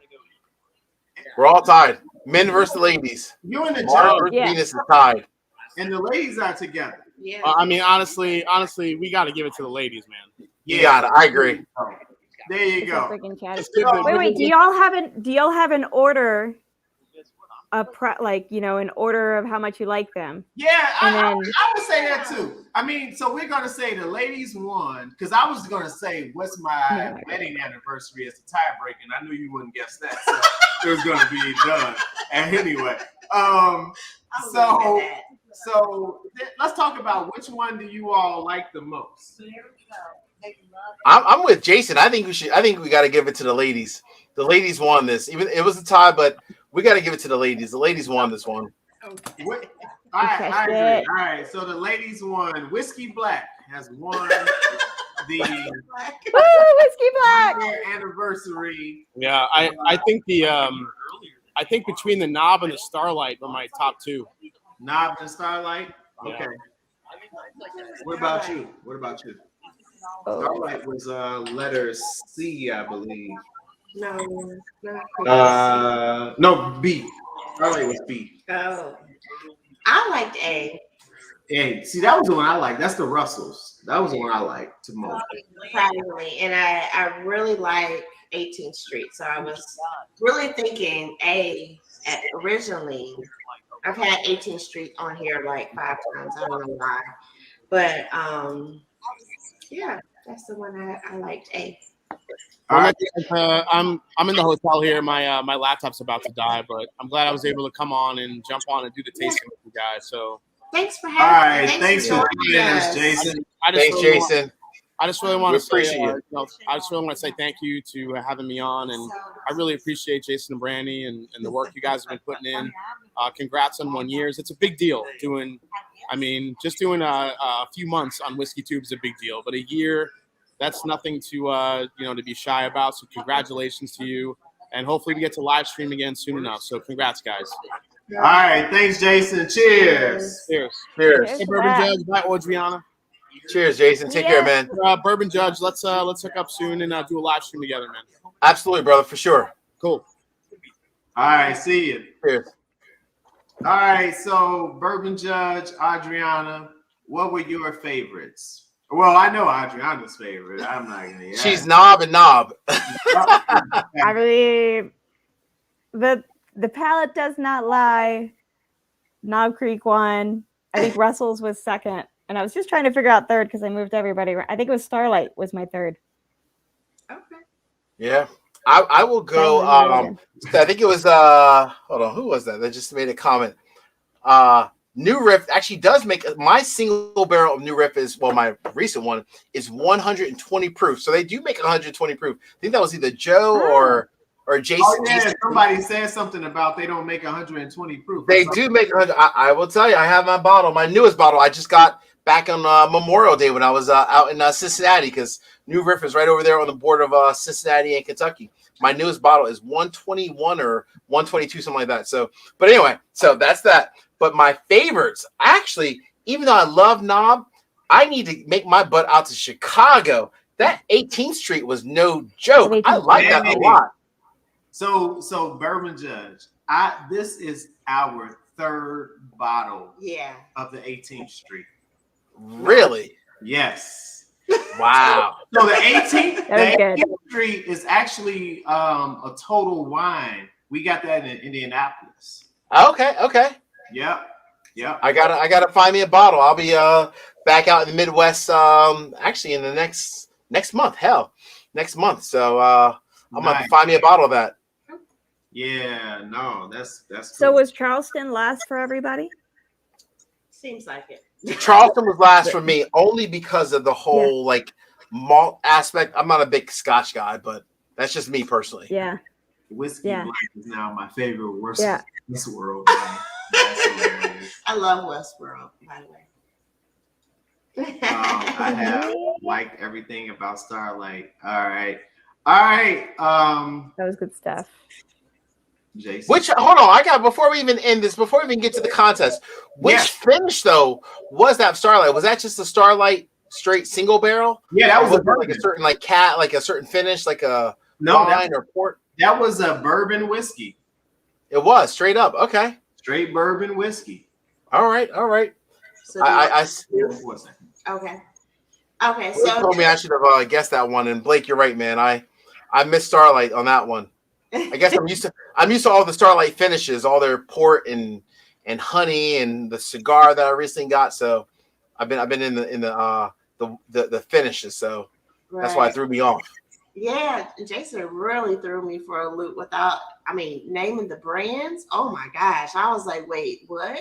We're all tied. Men versus ladies. You and the Mars judge versus Yeah. Venus is tied. and the ladies are together. Yeah. I mean, honestly, we got to give it to the ladies, man. You got it. I agree. There you So go. freaking chatty. Let's give it- Wait. Do y'all have an order? An order of how much you like them. Yeah, And I then- would say that too. I mean, so we're gonna say the ladies won because I was gonna say what's my wedding anniversary as a tiebreaker, and I knew you wouldn't guess that, so it was gonna be done. And anyway, so let's talk about which one do you all like the most? I'm with Jason. I think we got to give it to the ladies. The ladies won this. Even it was a tie, but we got to give it to the ladies. The ladies won this one. All right, I agree. All right, so the ladies won. Whiskey Black has won the Woo, Whiskey Black. their anniversary. Yeah, I think the I think between the Knob and the Starlight were my top two. Knob and Starlight. Yeah. Okay. What about you? Starlight was letter C, I believe. No, B. Starlight was B. Oh, I liked A. A. See, that was the one I liked. That's the Russells. That was the one I liked the most. Probably, and I really like 18th Street. So I was really thinking A originally. I've had 18th Street on here like 5 times. I don't know why, but yeah, that's the one I liked. A. All right. I'm in the hotel here. My laptop's about to die, but I'm glad I was able to come on and jump on and do the tasting with you guys. So thanks for having me. All right, thanks for joining us, Jason. Thanks, Jason. I just really want to say, I just really want to say thank you to having me on, and I really appreciate Jason and Brandy and the work you guys have been putting in. Congrats on 1 year. It's a big deal. Just doing a few months on Whiskey Tube is a big deal, but a year, that's nothing to to be shy about. So congratulations to you, and hopefully we get to live stream again soon enough. So congrats, guys. All right, thanks, Jason. Cheers. Cheers. Cheers. Hey, Bourbon Judge. Bye, Adriana. Cheers, Jason. Take care, man. Bourbon Judge, let's hook up soon and do a live stream together, man. Absolutely, brother, for sure. Cool. All right, see you. Cheers. All right, so Bourbon Judge, Adriana, what were your favorites? Well, I know Adriana's favorite. I'm not gonna. She's Knob and Knob. I really, the palate does not lie. Knob Creek won. I think Russell's was second. And I was just trying to figure out third because I moved everybody. I think it was Starlight was my third. Okay. Yeah. I will go. I think it was hold on, who was that? They just made a comment. New Riff actually does make my single barrel of New Riff my recent one is 120 proof. So they do make 120 proof. I think that was either Joe or Jason. Oh, yeah, Jason. somebody said something about they don't make 120 proof. They do make 100. I will tell you, I have my newest bottle. I just got back on Memorial Day when I was out in Cincinnati, because New Riff is right over there on the border of Cincinnati and Kentucky. My newest bottle is 121 or 122, something like that. So, but anyway, so that's that. But my favorites, actually, even though I love Knob, I need to make my butt out to Chicago. That 18th Street was no joke. I like that a lot. So Bourbon Judge, this is our third bottle of the 18th Street. Really? Yes. Wow. So the 18th Street is actually a total wine. We got that in Indianapolis. Okay. Yep. I gotta find me a bottle. I'll be back out in the Midwest actually in the next month. Next month. So I'm gonna find me a bottle of that. Yeah, no, that's cool. So was Charleston last for everybody? Seems like it. Charleston was last for me only because of the whole like malt aspect. I'm not a big Scotch guy, but that's just me personally. Yeah. Whiskey is now my favorite worst this world. I love Westworld, by the way. I have liked everything about Starlight. All right. That was good stuff. Jason. Which hold on, before we even end this, before we even get to the contest, which finish though was that Starlight? Was that just a Starlight straight single barrel? Yeah, that was like a certain like a certain finish, like a wine or port. That was a bourbon whiskey. It was straight up. Okay. Straight bourbon whiskey. All right. So Okay. So told me I should have guessed that one. And Blake, you're right, man. I missed Starlight on that one. I guess I'm used to all the Starlight finishes, all their port and honey and the cigar that I recently got. So I've been in the finishes. So that's why it threw me off. Yeah, Jason really threw me for a loop without naming the brands. Oh my gosh. I was like, wait, what?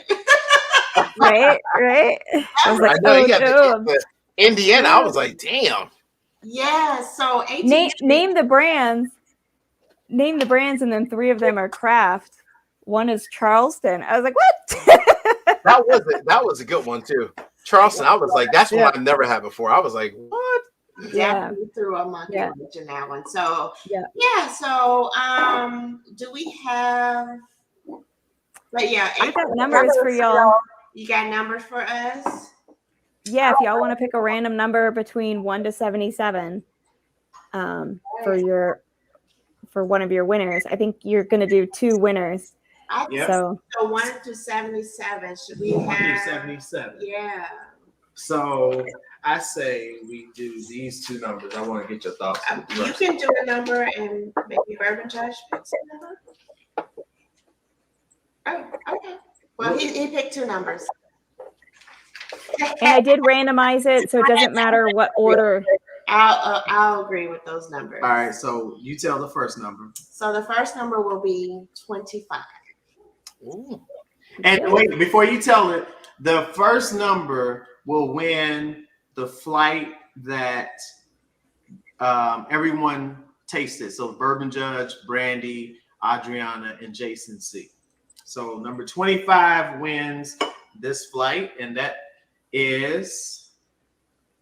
Right. I was like, the Indiana. I was like, damn. Yeah. So name the brands. Name the brands, and then 3 of them are craft. One is Charleston. I was like, what? That was a good one too. Charleston. I was like, that's one I've never had before. I was like, what? Yeah, you threw a monkey wrench in that one. So So Do we have? But yeah, I got numbers for y'all. You got numbers for us? Yeah, if y'all want to pick a random number between 1 to 77, for one of your winners. I think you're going to do 2 winners. So 1 to 77. Should we have 1 to 77? Yeah. So I say we do these 2 numbers. I want to get your thoughts. You can do a number and maybe Bourbon Judge picks a number. Oh, okay. Well, he picked 2 numbers. And I did randomize it, so it doesn't matter what order. I'll agree with those numbers. All right, so you tell the first number. So the first number will be 25. Ooh. And wait, before you tell it, the first number will win the flight that everyone tasted. So Bourbon Judge, Brandy, Adriana, and Jason C. So number 25 wins this flight, and that is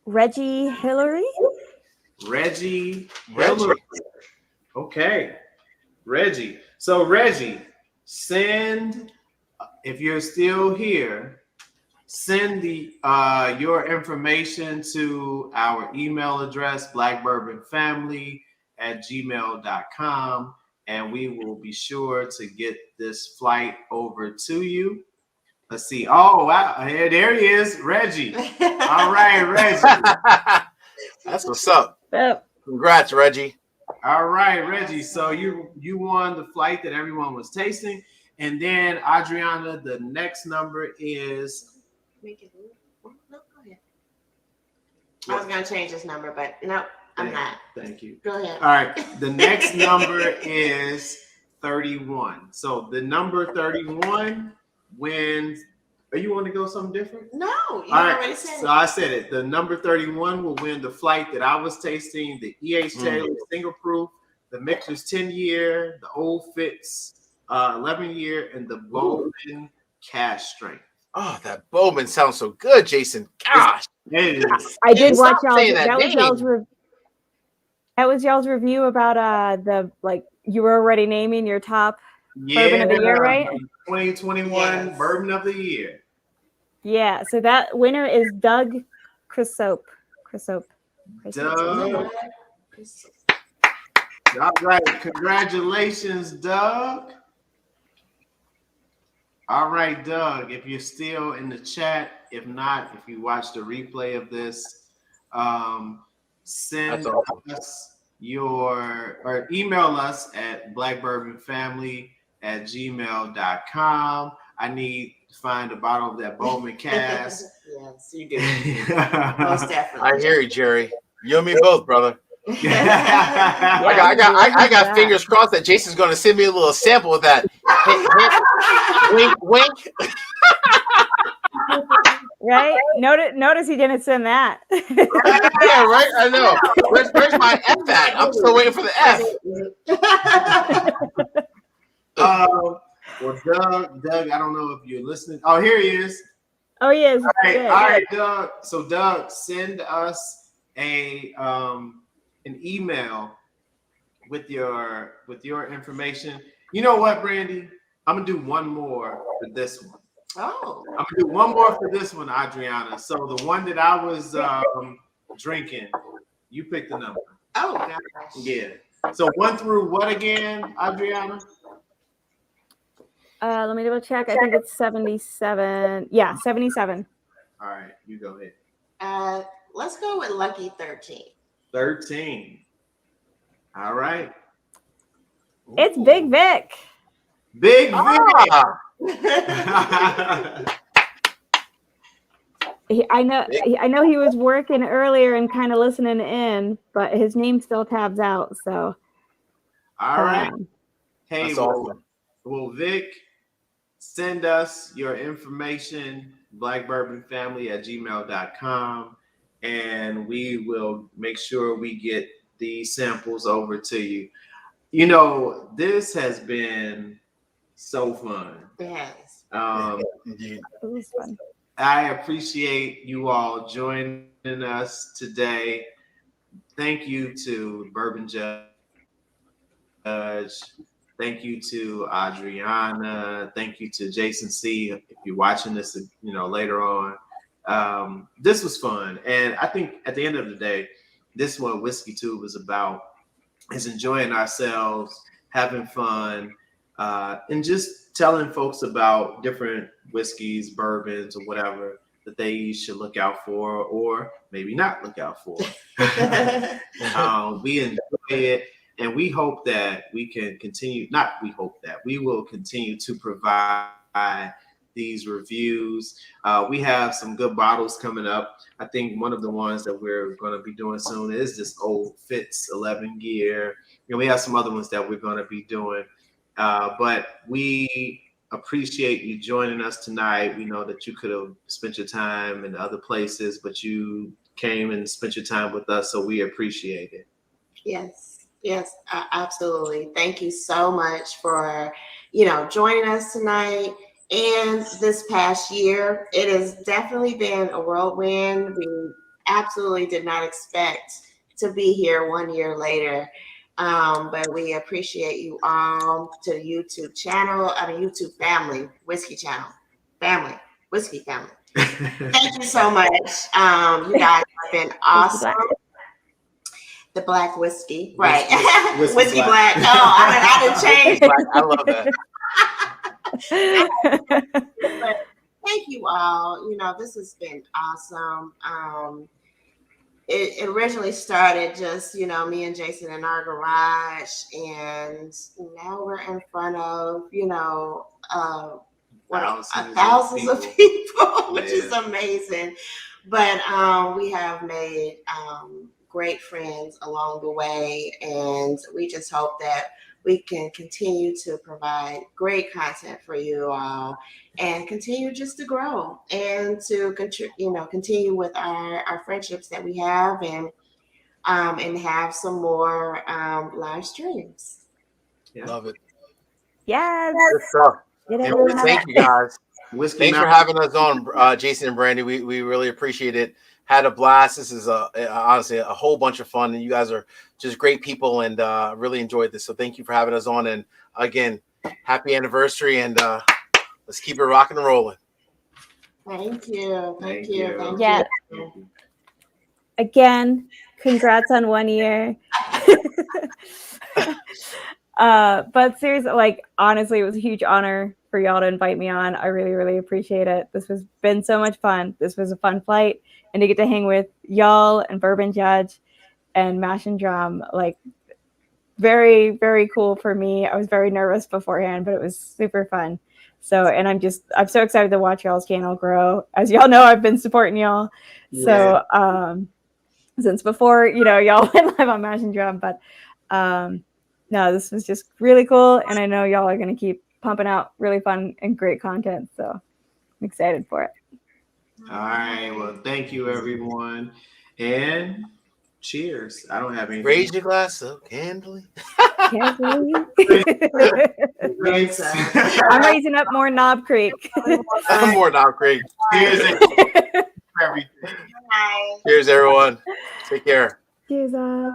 Reggie Hillary. Reggie. Okay, Reggie. So Reggie, send, if you're still here, send your information to our email address, blackbourbonfamily@gmail.com, and we will be sure to get this flight over to you. Let's see. Oh, wow. There he is, Reggie. All right, Reggie. That's what's up. Yep. Congrats, Reggie. All right, Reggie. So you won the flight that everyone was tasting. And then, Adriana, the next number is... No, go ahead. I was going to change this number, but no, I'm not. Thank you. Go ahead. All right. The next number is 31. So the number 31 wins. Are you want to go something different? No, you already said so it. I said it. The number 31 will win the flight that I was tasting, the E.H. Taylor single proof, the Mixer's 10-year, the Old Fitz 11-year, and the Bourbon cash strength. Oh, that Bourbon sounds so good, Jason. Gosh. It is. I did watch y'all. That was y'all's review about the, like, you were already naming your top bourbon of the year, right? 2021 Bourbon of the Year. Yeah, so that winner is Doug Crisop. Doug. All right, congratulations, Doug. All right, Doug, if you're still in the chat, if not, if you watch the replay of this, send us or email us at blackbourbonfamily@gmail.com. I need to find a bottle of that Bowman Cask. Yes, you do. Most definitely. I hear you, Jerry. You and me both, brother. I got fingers crossed that Jason's going to send me a little sample of that. Wink, wink. Right? Notice he didn't send that. Yeah, right. I know. Where's my F at? I'm still waiting for the F. Well, Doug, I don't know if you're listening. Oh, here he is. Oh, he is. All right, Doug. So, Doug, send us an email with your information. You know what, Brandy? I'm gonna do one more for this one. Oh. I'm gonna do one more for this one, Adriana. So the one that I was drinking, you pick the number. Oh, gosh. Yeah. So 1 through what again, Adriana? Let me double check. I think it's 77. Yeah, 77. All right, you go ahead. Let's go with lucky 13. 13. All right. It's Big Vic. Big Vic. I know he was working earlier and kind of listening in, but his name still tabs out. So. All right. Hey, well, Vic, send us your information, blackbourbonfamily@gmail.com, and we will make sure we get these samples over to you. You know, this has been so fun. Yes. Indeed. It was fun. I appreciate you all joining us today. Thank you to Bourbon Judge, Thank you to Adriana. Thank you to Jason C. If you're watching this, later on. This was fun. And I think at the end of the day, this is what Whiskey Tube is about, is enjoying ourselves, having fun, and just telling folks about different whiskeys, bourbons, or whatever that they should look out for, or maybe not look out for. We enjoy it. And we hope that we can continue, we will continue to provide these reviews. We have some good bottles coming up. I think one of the ones that we're going to be doing soon is this old Fitz 11 gear. And we have some other ones that we're going to be doing. But we appreciate you joining us tonight. We know that you could have spent your time in other places, but you came and spent your time with us. So we appreciate it. Yes, absolutely. Thank you so much for, joining us tonight and this past year. It has definitely been a whirlwind. We absolutely did not expect to be here 1 year later. But we appreciate you all, to the YouTube channel, YouTube family, Whiskey channel, Whiskey family. Thank you so much. You guys have been awesome. The black whiskey, right? Whiskey black. Oh, I didn't change. I love that. But thank you all. This has been awesome. It originally started just, me and Jason in our garage, and now we're in front of, thousands of people, which is amazing. But we have made great friends along the way, and we just hope that we can continue to provide great content for you all, and continue just to grow and to continue with our friendships that we have, and have some more live streams. Love it. Yes. Good stuff. Thank you guys. Thanks for having us on, Jason and Brandy. We really appreciate it. Had a blast. This is honestly a whole bunch of fun, and you guys are just great people, and really enjoyed this. So thank you for having us on, and again, happy anniversary, and let's keep it rocking and rolling. Thank you. Thank you. Yeah. Again, congrats on 1 year. But seriously, honestly, it was a huge honor for y'all to invite me on. I really, really appreciate it. This has been so much fun. This was a fun flight, and to get to hang with y'all and Bourbon Judge and Mash and Drum, very, very cool for me. I was very nervous beforehand, but it was super fun. So, and I'm so excited to watch y'all's channel grow. As y'all know, I've been supporting y'all. Yeah. So, since before, y'all went live on Mash and Drum, but no, this was just really cool, and I know y'all are going to keep pumping out really fun and great content, so I'm excited for it. All right, well, thank you, everyone, and cheers. I don't have anything. Raise your glass up, candly. I'm raising up more Knob Creek. More Knob Creek. Cheers, everything. Cheers, everyone. Take care. Cheers, all.